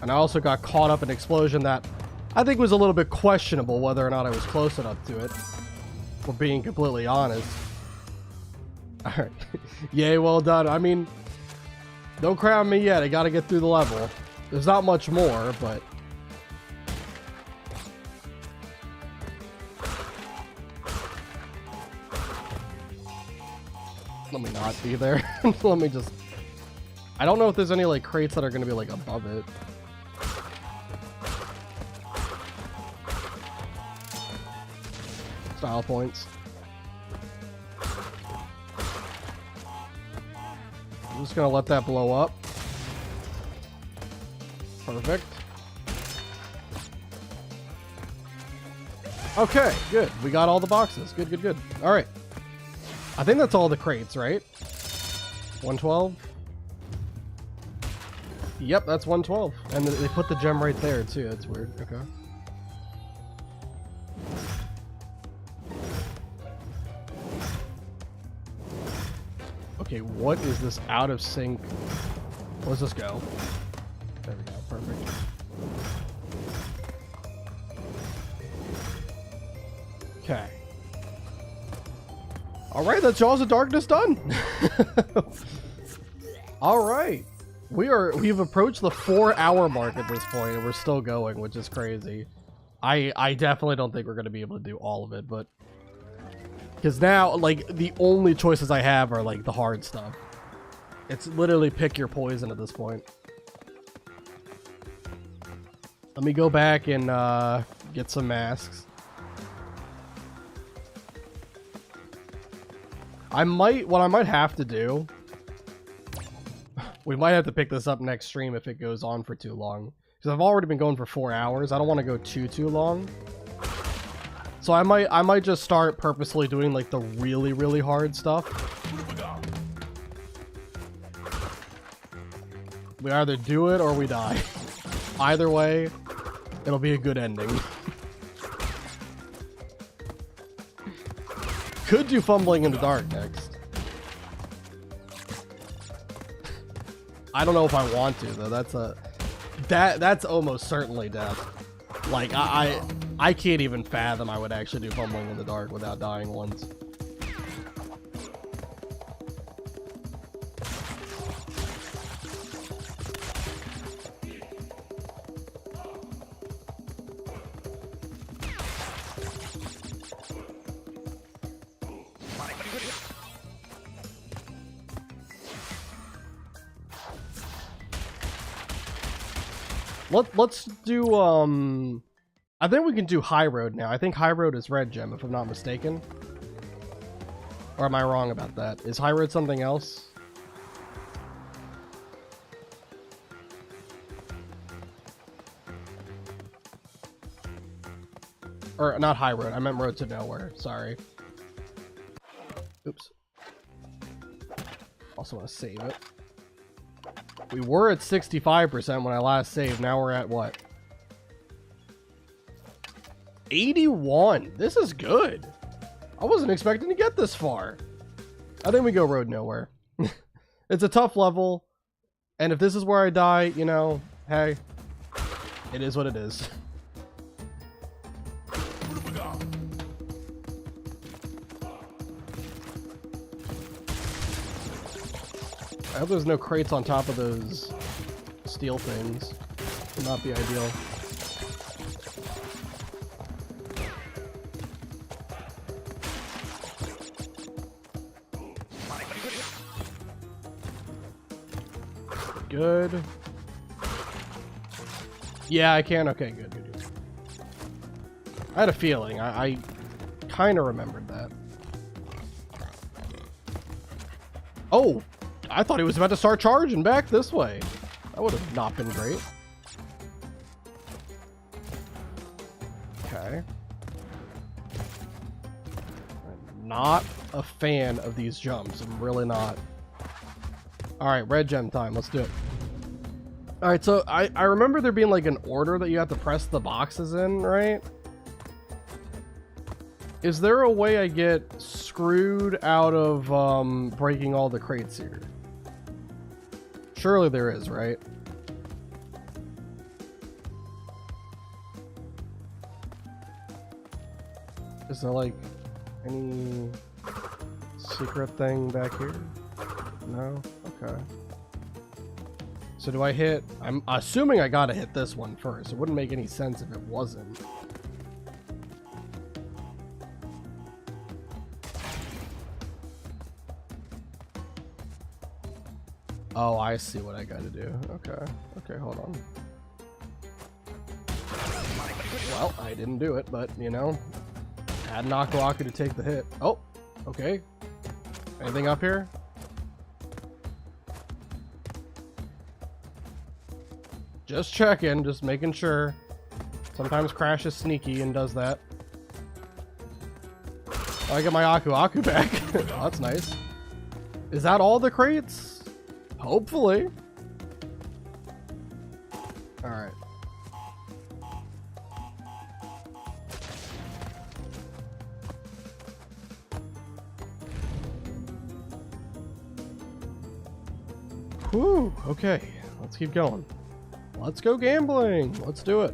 And I also got caught up in an explosion that I think was a little bit questionable whether or not I was close enough to it. For being completely honest. Alright. Yay, well done. I mean, don't crown me yet. I gotta get through the level. There's not much more, but... Let me not be there. Let me just... I don't know if there's any, like, crates that are gonna be, like, above it. Style points. I'm just gonna let that blow up. Perfect. Okay, good. We got all the boxes. Good, good, good. All right. I think that's all the crates, right? 112? Yep, that's 112. And they put the gem right there, too. That's weird. Okay. Okay, what is this out of sync? Let's just go. There we go. Perfect. Okay. All right, that's Jaws of Darkness done. All right, we've approached the 4-hour mark at this point, and we're still going, which is crazy. I definitely don't think we're gonna be able to do all of it, but because now, like, the only choices I have are like the hard stuff. It's literally pick your poison at this point. Let me go back and get some masks. What I might have to do, we might have to pick this up next stream if it goes on for too long. Because I've already been going for 4 hours. I don't want to go too long. So I might just start purposely doing like the really, really hard stuff. We either do it or we die. Either way, it'll be a good ending. Could do Fumbling in the Dark next. I don't know if I want to though. That's almost certainly death. Like I can't even fathom I would actually do Fumbling in the Dark without dying once. Let's do, I think we can do High Road now. I think High Road is Red Gem, if I'm not mistaken. Or am I wrong about that? Is High Road something else? Or, not High Road, I meant Road to Nowhere, sorry. Oops. Also want to save it. We were at 65% when I last saved. Now we're at what? 81. This is good. I wasn't expecting to get this far. I think we go Road Nowhere. It's a tough level. And if this is where I die, you know, hey, it is what it is. I hope there's no crates on top of those steel things. Would not be ideal. Good. Yeah, I can. Okay, good, good, good. I had a feeling. I kind of remembered that. Oh! I thought he was about to start charging back this way. That would have not been great. Okay. I'm not a fan of these jumps. I'm really not. Alright, red gem time. Let's do it. Alright, so I remember there being like an order that you have to press the boxes in, right? Is there a way I get screwed out of breaking all the crates here? Surely there is, right? Is there like any secret thing back here? No? Okay. So do I hit... I'm assuming I gotta hit this one first. It wouldn't make any sense if it wasn't. Oh, I see what I gotta do. Okay. Okay, hold on. Well, I didn't do it, but, you know, had an Aku Aku to take the hit. Oh, okay. Anything up here? Just checking, just making sure. Sometimes Crash is sneaky and does that. Oh, I get my Aku Aku back. Oh, that's nice. Is that all the crates? Hopefully. Alright. Whew, okay. Let's keep going. Let's go gambling. Let's do it.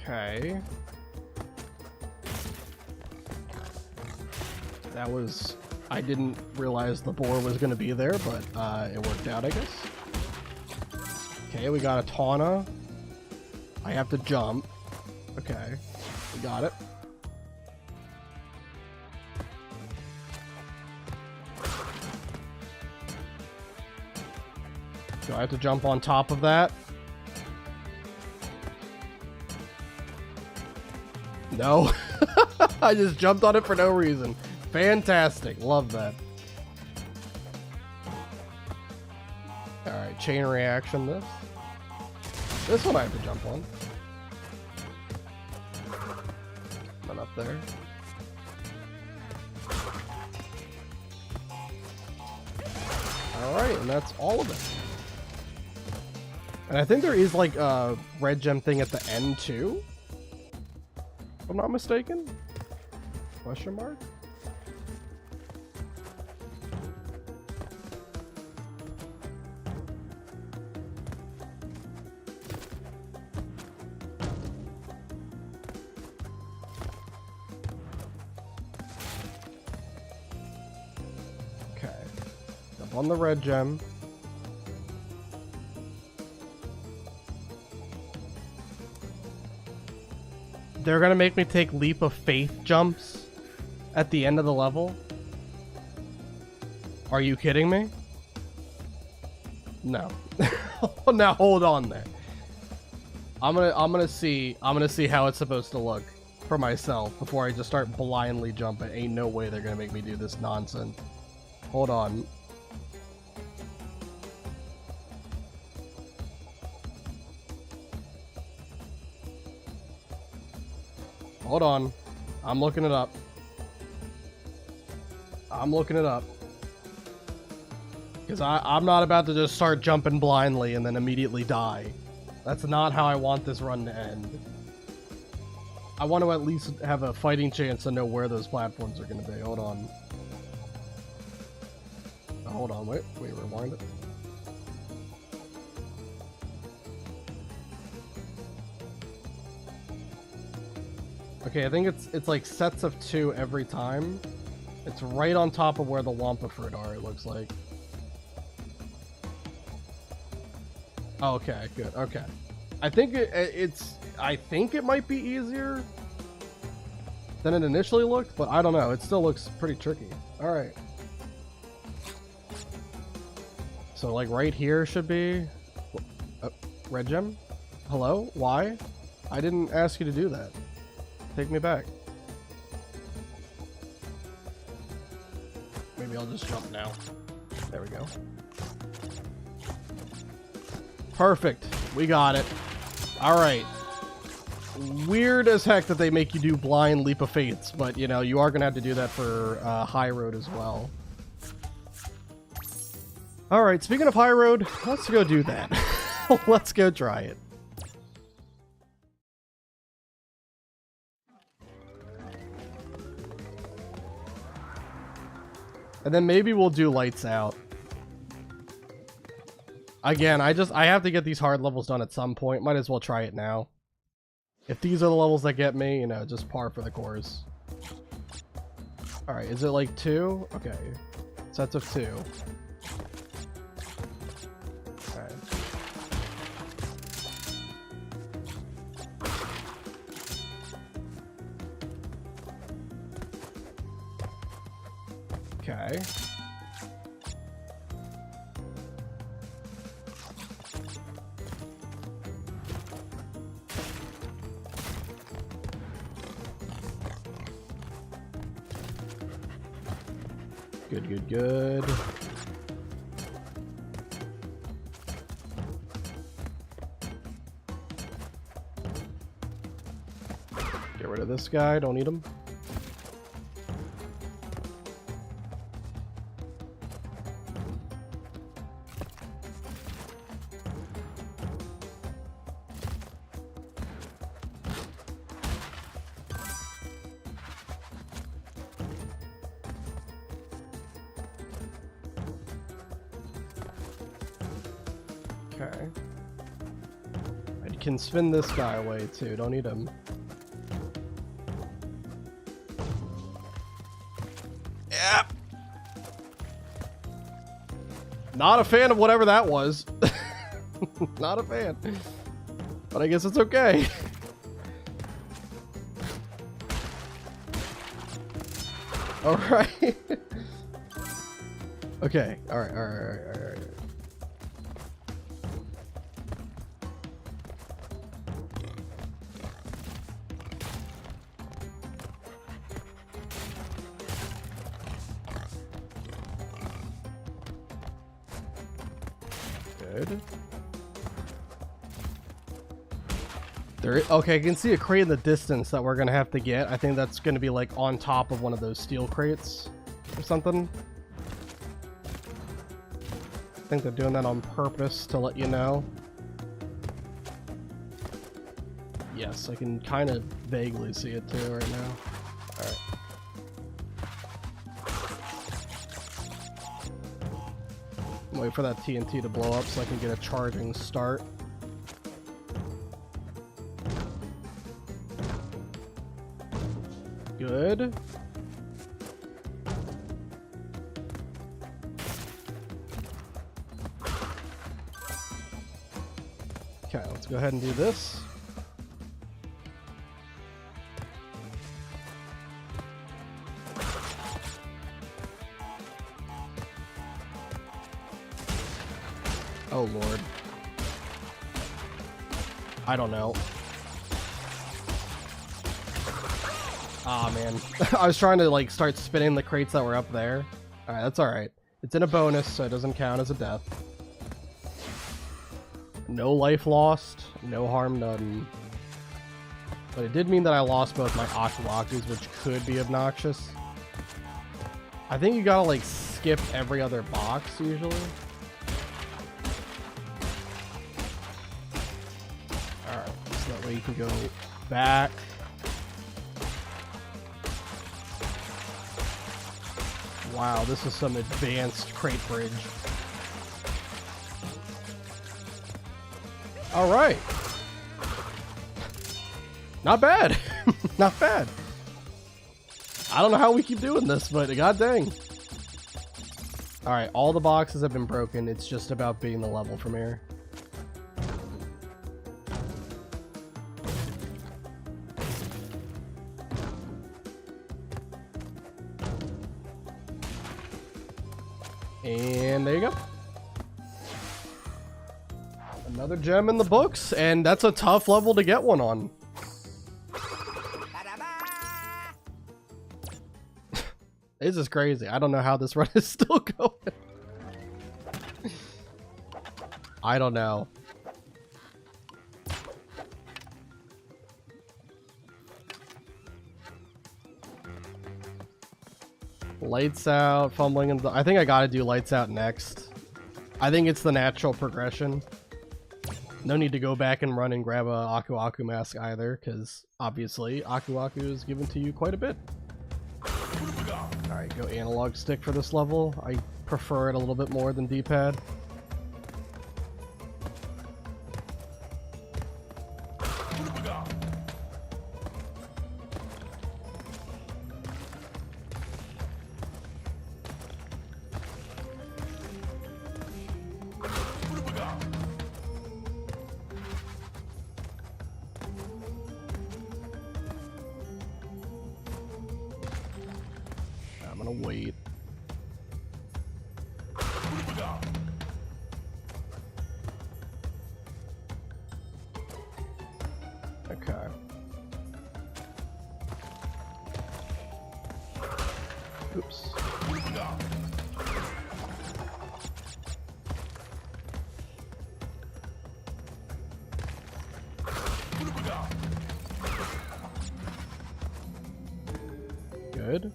Okay. That was... I didn't realize the boar was going to be there, but it worked out, I guess. Okay, we got a Tawna. I have to jump. Okay, we got it. Do I have to jump on top of that? No. I just jumped on it for no reason. Fantastic. Love that. Alright, chain reaction this. This one I have to jump on. Not up there. Alright, and that's all of it. And I think there is like a red gem thing at the end too. If I'm not mistaken? Question mark? Okay. Jump on the red gem. They're gonna make me take leap of faith jumps at the end of the level? Are you kidding me? No. Now hold on there. I'm gonna see how it's supposed to look for myself before I just start blindly jumping. Ain't no way they're gonna make me do this nonsense. Hold on. Hold on. I'm looking it up. I'm looking it up. Because I'm not about to just start jumping blindly and then immediately die. That's not how I want this run to end. I want to at least have a fighting chance to know where those platforms are going to be. Hold on. Hold on. Wait, rewind it. Okay, I think it's like sets of 2 every time. It's right on top of where the Wampa fruit are, it looks like. Oh, okay, good. Okay. I think I think it might be easier than it initially looked, but I don't know. It still looks pretty tricky. All right. So like right here should be red gem. Hello? Why? I didn't ask you to do that. Take me back. Maybe I'll just jump now. There we go. Perfect. We got it. All right. weird as heck that they make you do blind leap of fates, but you know, you are gonna have to do that for high road as well. Alright, speaking of high road, let's go do that. Let's go try it. And then maybe we'll do lights out. Again, I have to get these hard levels done at some point. Might as well try it now. If these are the levels that get me, you know, just par for the course. Alright, is it like 2? Okay. Sets of 2. Alright. Okay. Good, good, good. Get rid of this guy, don't need him. Okay. I can spin this guy away too, don't need him. Yep. Not a fan of whatever that was. Not a fan. But I guess it's okay. Alright. Okay, alright. Good. Okay, I can see a crate in the distance that we're gonna have to get. I think that's gonna be like on top of one of those steel crates or something. I think they're doing that on purpose to let you know. Yes, I can kind of vaguely see it too right now. Alright. Wait for that TNT to blow up so I can get a charging start. Good. Okay, let's go ahead and do this. Oh lord. I don't know. Ah man. I was trying to like start spinning the crates that were up there. Alright, that's alright. It's in a bonus, so it doesn't count as a death. No life lost, no harm done. But it did mean that I lost both my Aku-Akus, which could be obnoxious. I think you gotta like skip every other box usually. Alright, so that way you can go back. Wow, this is some advanced crate bridge. Alright. Not bad. Not bad. I don't know how we keep doing this, but god dang. Alright, all the boxes have been broken. It's just about beating the level from here. And there you go. Another gem in the books, and that's a tough level to get one on. This is crazy. I don't know how this run is still going. I don't know. Lights out, fumbling, and I think I gotta do lights out next. I think it's the natural progression. No need to go back and run and grab a Aku Aku mask either, because obviously Aku Aku is given to you quite a bit. Alright, go analog stick for this level. I prefer it a little bit more than D-pad. I'm gonna wait. Okay. Oops. Good.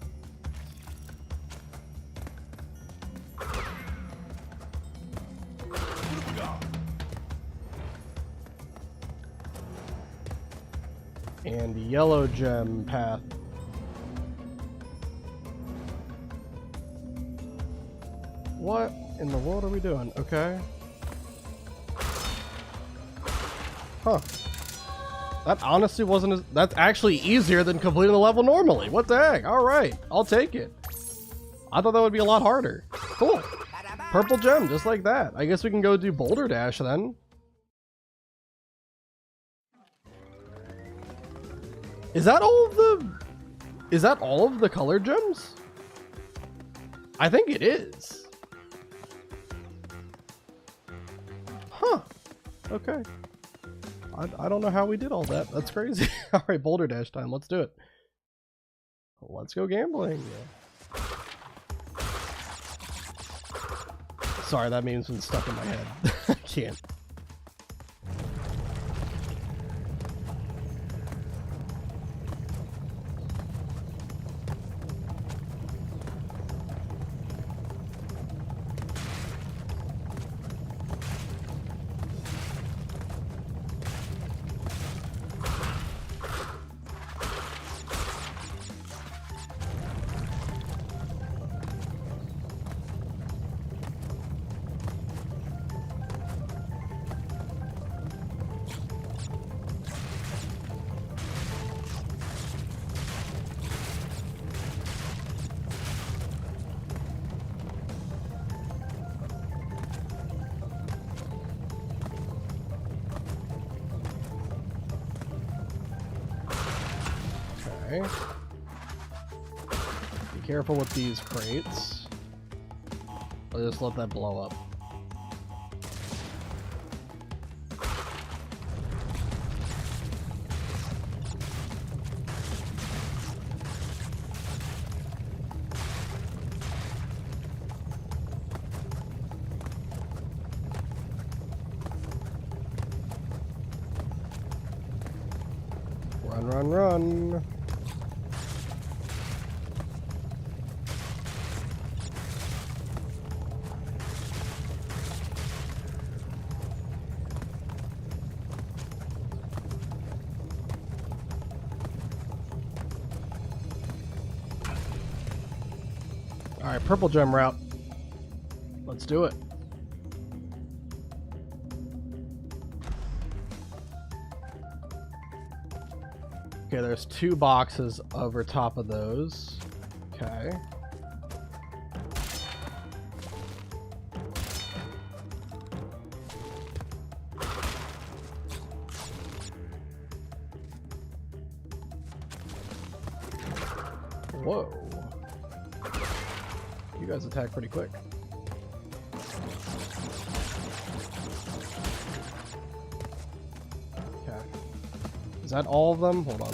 And yellow gem path. What in the world are we doing? Okay. Huh. That honestly wasn't as... That's actually easier than completing the level normally. What the heck? Alright, I'll take it. I thought that would be a lot harder. Cool. Purple gem, just like that. I guess we can go do Boulder Dash then. Is that all of the... Is that all of the color gems? I think it is. Huh. Okay. I don't know how we did all that. That's crazy. Alright, Boulder Dash time. Let's do it. Let's go gambling. Sorry, that meme's been stuck in my head. I can't. Okay. Be careful with these crates. I'll just let that blow up. Run, run, run. Alright, purple gem route. Let's do it. Okay, there's 2 boxes over top of those. Okay. Whoa. You guys attack pretty quick. Okay. Is that all of them? Hold on.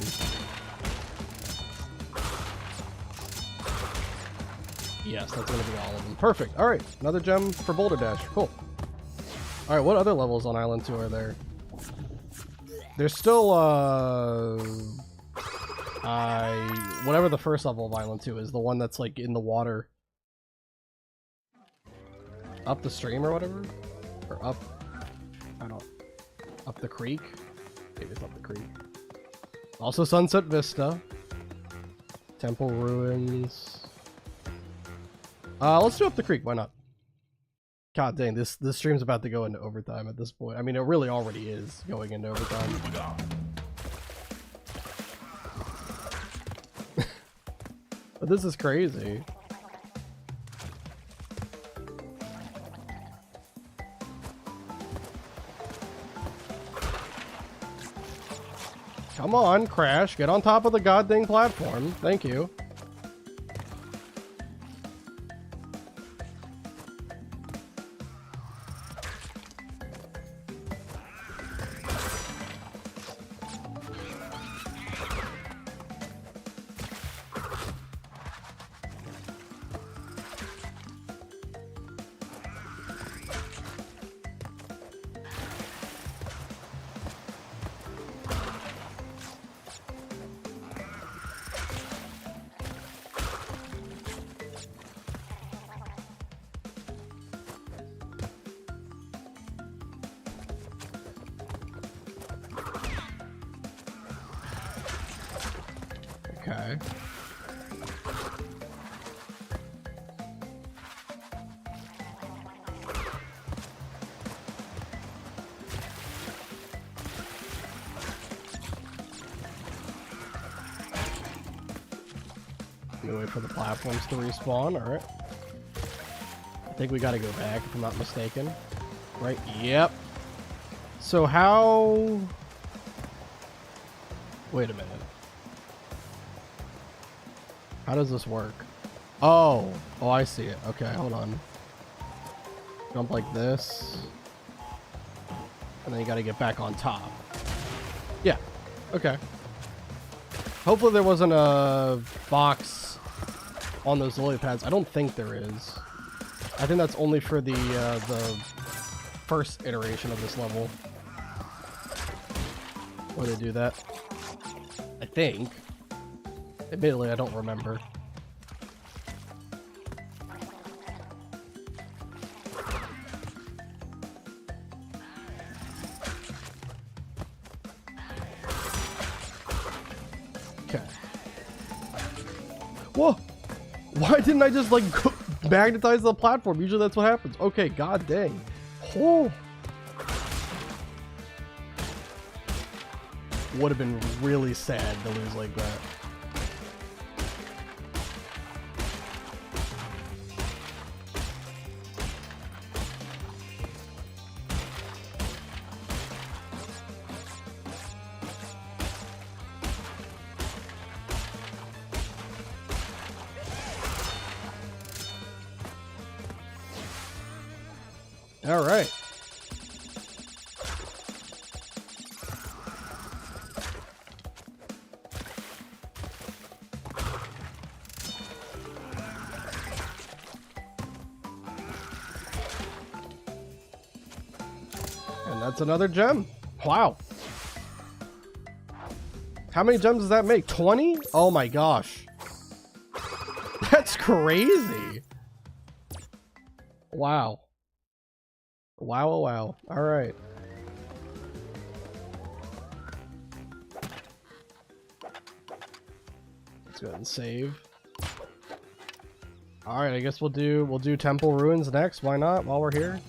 Yes, that's gonna be all of them. Perfect. Alright, another gem for Boulder Dash. Cool. Alright, what other levels on Island 2 are there? There's still, Whatever the first level of Island 2 is, the one that's like in the water. Up the stream or whatever? Or up, up the creek? Maybe it's up the creek. Also Sunset Vista. Temple Ruins. Let's do up the creek, why not? God dang, this stream's about to go into overtime at this point. I mean, it really already is going into overtime. But this is crazy. Come on, Crash, get on top of the goddamn platform. Thank you. Okay. Wait for the platforms to respawn, alright. I think we gotta go back if I'm not mistaken. Right, yep. So how... Wait a minute. How does this work? Oh, I see it. Okay, hold on. Jump like this. And then you gotta get back on top. Yeah, okay. Hopefully there wasn't a box on those lily pads. I don't think there is. I think that's only for the first iteration of this level. Where they do that. I think. Admittedly, I don't remember. Okay. Whoa! Why didn't I just, like, magnetize the platform? Usually that's what happens. Okay, god dang. Oh! Would have been really sad to lose like that. All right. And that's another gem. Wow. How many gems does that make? 20? Oh my gosh. That's crazy. Wow. Wow, oh wow. All right. Let's go ahead and save. All right, I guess we'll do Temple Ruins next. Why not? While we're here.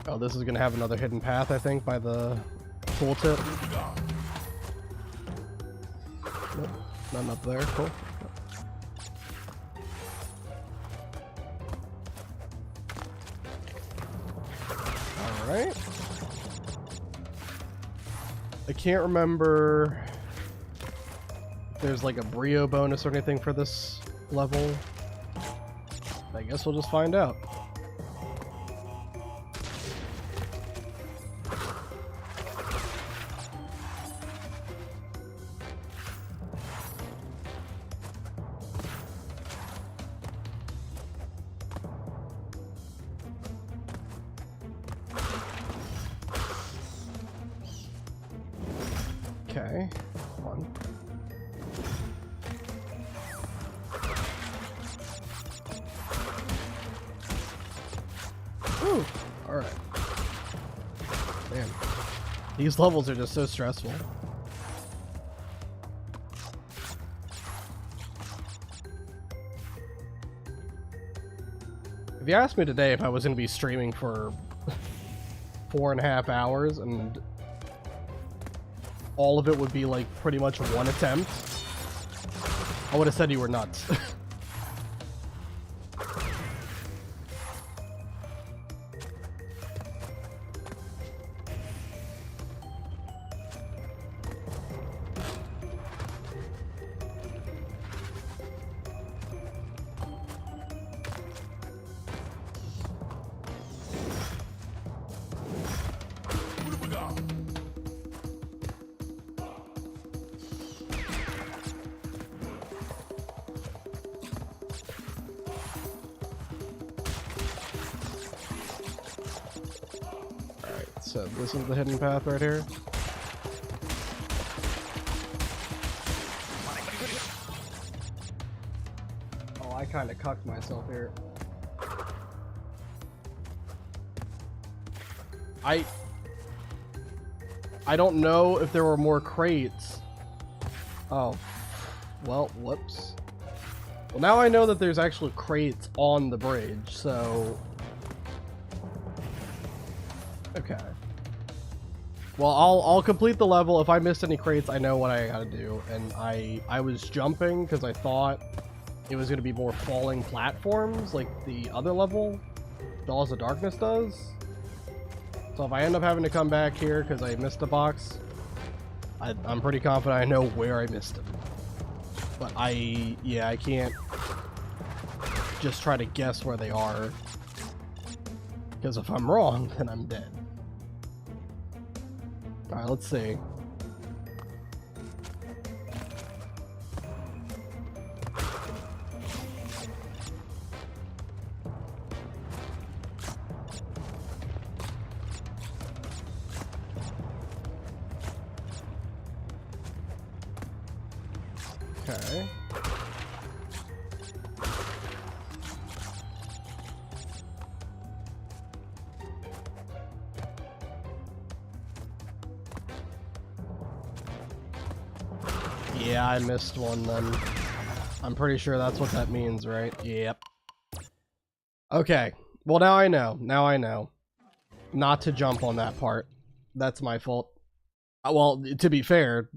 Oh, this is gonna have another hidden path, I think, by the tooltip. Nope, nothing up there. Cool. Right? I can't remember if there's like a Brio bonus or anything for this level. I guess we'll just find out. Okay. One. Ooh. Alright. Man. These levels are just so stressful. If you asked me today if I was going to be streaming for 4.5 hours and all of it would be like pretty much one attempt, I would have said you were nuts. So this is the hidden path right here. Oh, I kind of cucked myself here. I don't know if there were more crates. Oh, well, whoops. Well, now I know that there's actually crates on the bridge, so... Okay. Well, I'll complete the level. If I missed any crates, I know what I gotta do. And I was jumping because I thought it was gonna be more falling platforms like the other level, Dolls of Darkness does. So if I end up having to come back here because I missed a box, I'm pretty confident I know where I missed it. But yeah, I can't just try to guess where they are. Because if I'm wrong, then I'm dead. Alright, let's see. Okay. Yeah, I missed one then. I'm pretty sure that's what that means, right? Yep. Okay. Well, now I know. Now I know. Not to jump on that part. That's my fault. Well, to be fair,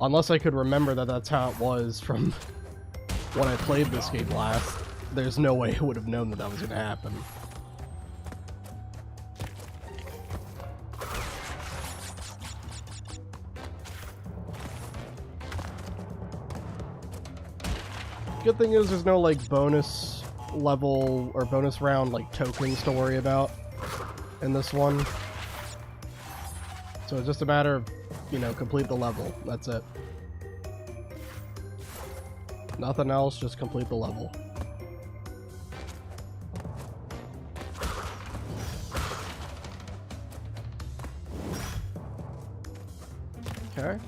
unless I could remember that that's how it was from when I played this game last, there's no way I would have known that that was going to happen. Good thing is there's no like bonus level or bonus round like tokens to worry about in this one. So it's just a matter of, you know, complete the level. That's it. Nothing else, just complete the level. Okay.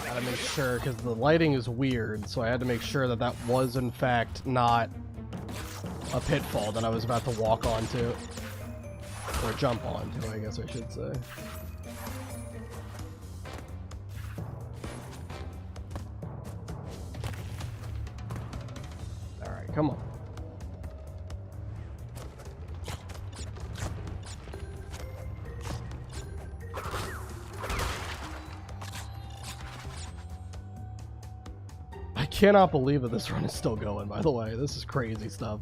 Gotta make sure, because the lighting is weird, so I had to make sure that that was in fact not a pitfall that I was about to walk onto. Or jump onto, I guess I should say. Alright, come on. I cannot believe that this run is still going, by the way. This is crazy stuff.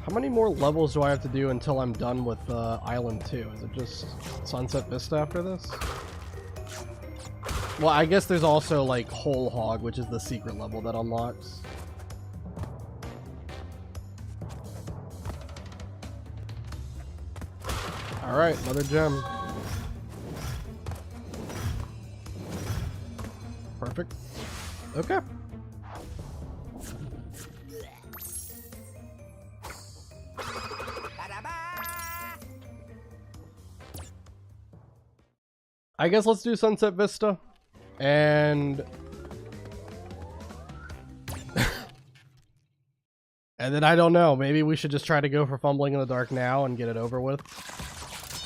How many more levels do I have to do until I'm done with Island 2? Is it just Sunset Vista after this? Well, I guess there's also, like, Whole Hog, which is the secret level that unlocks. Alright, another gem. Perfect. Okay. I guess let's do Sunset Vista. And... and then I don't know, maybe we should just try to go for Fumbling in the Dark now and get it over with.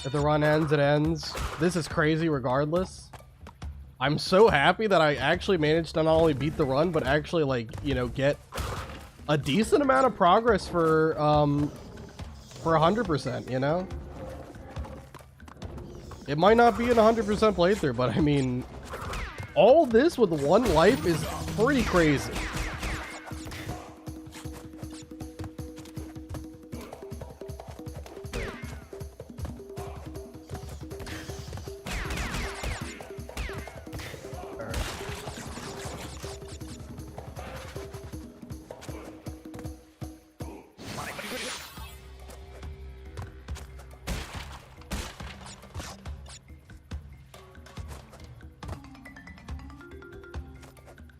If the run ends, it ends. This is crazy regardless. I'm so happy that I actually managed to not only beat the run, but actually, like, you know, get a decent amount of progress for 100%, you know? It might not be an 100% playthrough, but I mean, all this with one life is pretty crazy.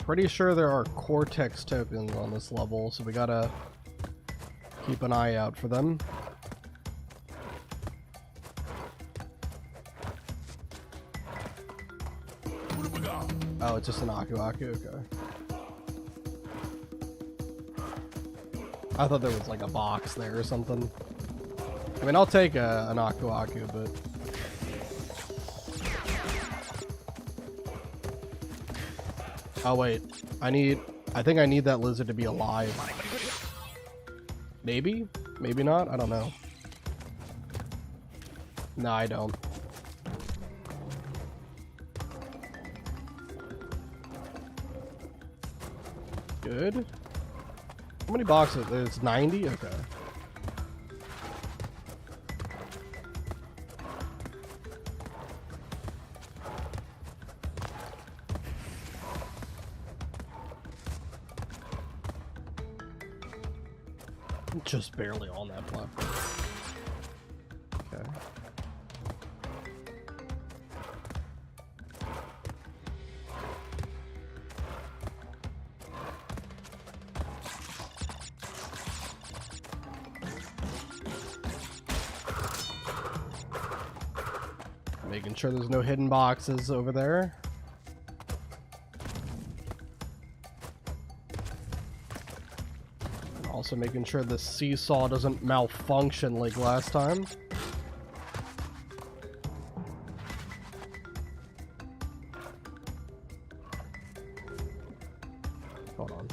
Pretty sure there are Cortex tokens on this level, so we gotta keep an eye out for them. Oh, it's just an Aku Aku, okay. I thought there was like a box there or something. I mean, I'll take an Aku Aku, but... oh wait, I think I need that lizard to be alive. Maybe? Maybe not? I don't know. No, I don't. Good. How many boxes? There's 90? Okay. Just barely on that platform. Okay. Making sure there's no hidden boxes over there. Also making sure the seesaw doesn't malfunction like last time. Hold on.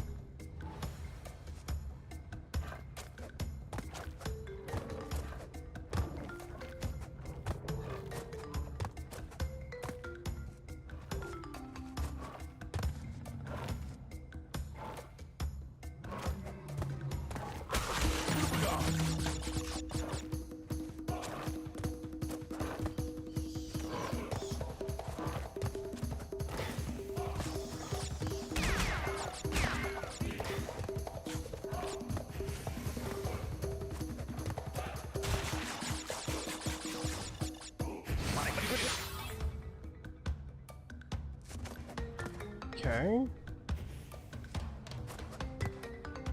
Okay.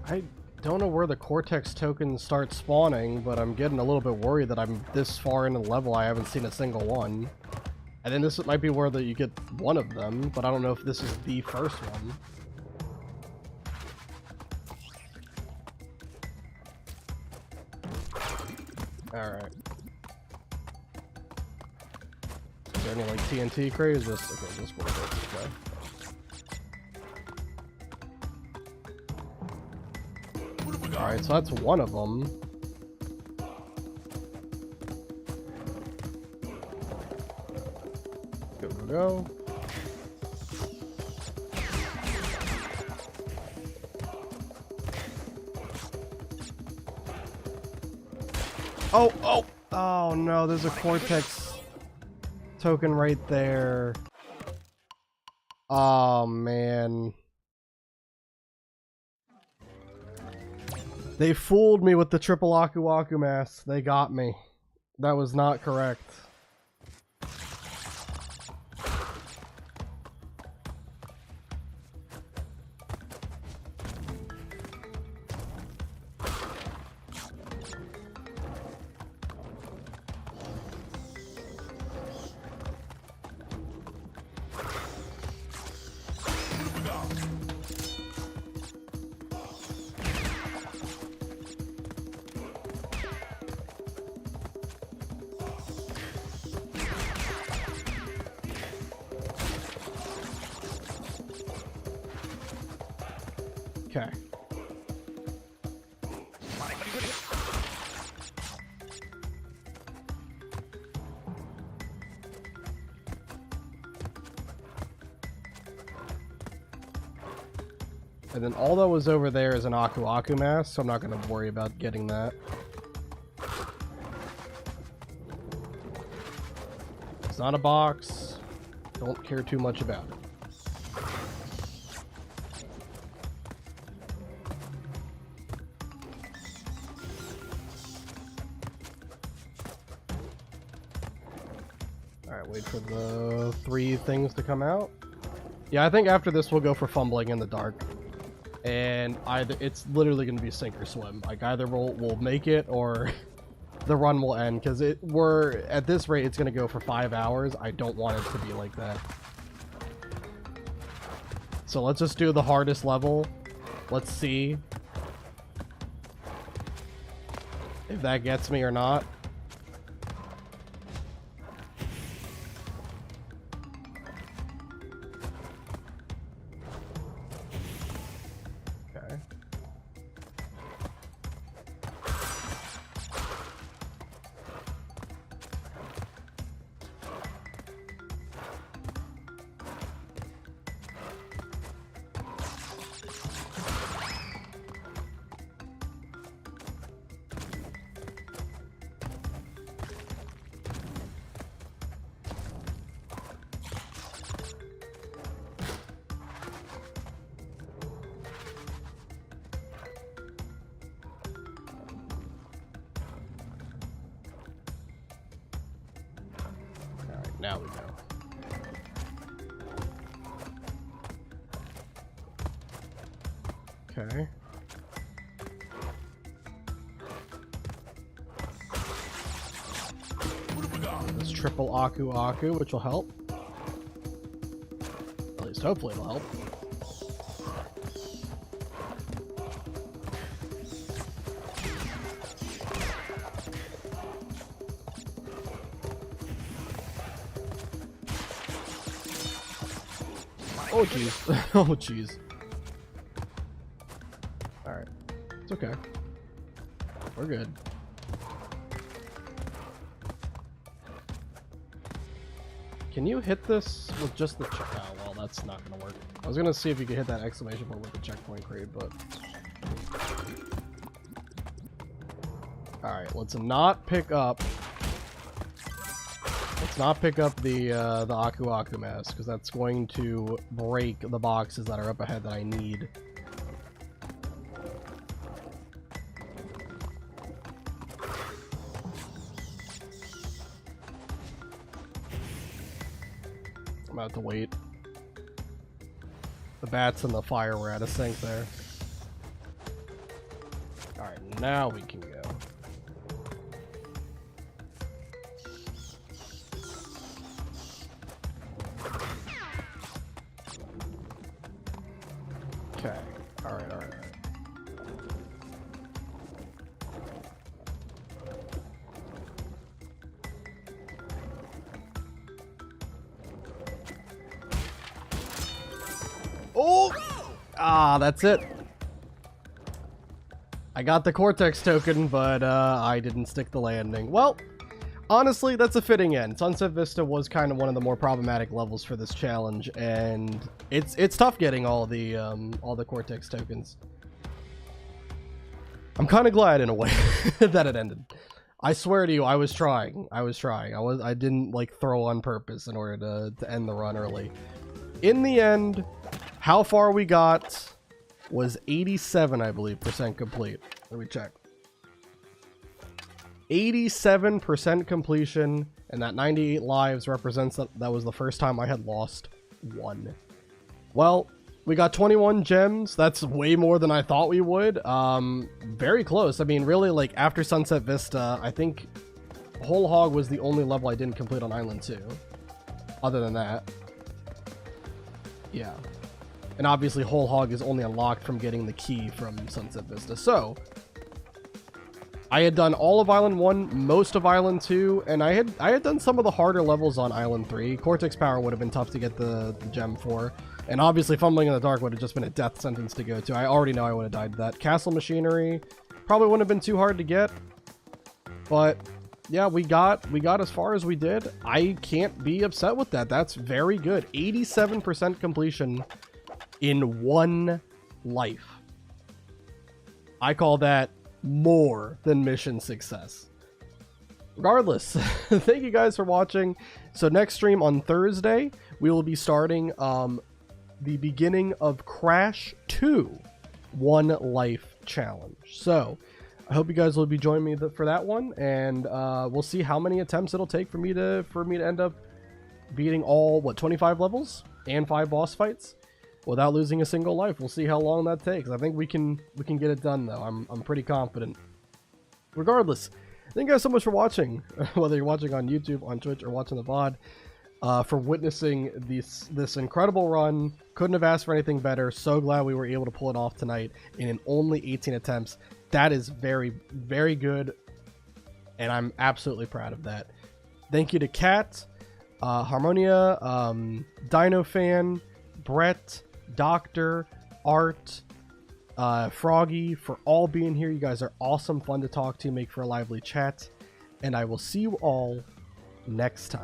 I don't know where the Cortex tokens start spawning, but I'm getting a little bit worried that I'm this far into the level I haven't seen a single one. And then this might be where you get one of them, but I don't know if this is the first one. Alright. Is there any like TNT craze? Just okay, just work it. Okay. Alright, so that's one of them. Go. Oh no, there's a Cortex token right there. Oh man. They fooled me with the triple Aku Aku mask. They got me. That was not correct. Okay. And then all that was over there is an Aku Aku mask, so I'm not going to worry about getting that. It's not a box. Don't care too much about it. Alright, wait for the 3 things to come out. Yeah, I think after this we'll go for fumbling in the dark. And either it's literally going to be sink or swim. Like either we'll make it or the run will end, because we're at this rate it's going to go for 5 hours. I don't want it to be like that. So let's just do the hardest level. Let's see if that gets me or not. Okay. Now we go. Okay. This triple Aku Aku, which will help. At least hopefully it'll help. Oh jeez. Oh jeez. Alright. It's okay. We're good. Can you hit this with just the check? Oh, well, that's not gonna work. I was gonna see if you could hit that exclamation point with the checkpoint crate, but... Alright, let's not pick up... Let's not pick up the Aku Aku mask, because that's going to break the boxes that are up ahead that I need. I'm about to wait. The bats and the fire were out of sync there. Alright, now we can go. Okay. All right, all right. Oh! Ah, that's it. I got the Cortex token, but I didn't stick the landing. Well, honestly, that's a fitting end. Sunset Vista was kind of one of the more problematic levels for this challenge, and it's tough getting all the Cortex tokens. I'm kind of glad in a way that it ended. I swear to you, I was trying. I didn't like throw on purpose in order to end the run early. In the end, how far we got was 87, I believe, % complete. Let me check. 87% completion, and that 98 lives represents that was the first time I had lost one. Well, we got 21 gems. That's way more than I thought we would. Very close. I mean, really, like, after Sunset Vista, I think Whole Hog was the only level I didn't complete on Island 2. Other than that. Yeah. And obviously, Whole Hog is only unlocked from getting the key from Sunset Vista. So, I had done all of Island 1, most of Island 2, and I had done some of the harder levels on Island 3. Cortex Power would have been tough to get the gem for. And obviously, Fumbling in the Dark would have just been a death sentence to go to. I already know I would have died to that. Castle Machinery probably wouldn't have been too hard to get. But, yeah, we got as far as we did. I can't be upset with that. That's very good. 87% completion in one life. I call that more than mission success. Regardless, thank you guys for watching. So next stream on Thursday, we will be starting the beginning of Crash 2 One Life Challenge. So I hope you guys will be joining me for that one, and we'll see how many attempts it'll take for me to end up beating all 25 levels and 5 boss fights without losing a single life. We'll see how long that takes. I think we can get it done though. I'm pretty confident. Regardless, thank you guys so much for watching, whether you're watching on YouTube, on Twitch, or watching the VOD, for witnessing this incredible run. Couldn't have asked for anything better. So glad we were able to pull it off tonight in only 18 attempts. That is very, very good, and I'm absolutely proud of that. Thank you to Kat, Harmonia, Dino Fan, Brett, Doctor, Art, Froggy, for all being here. You guys are awesome, fun to talk to, make for a lively chat, and I will see you all next time.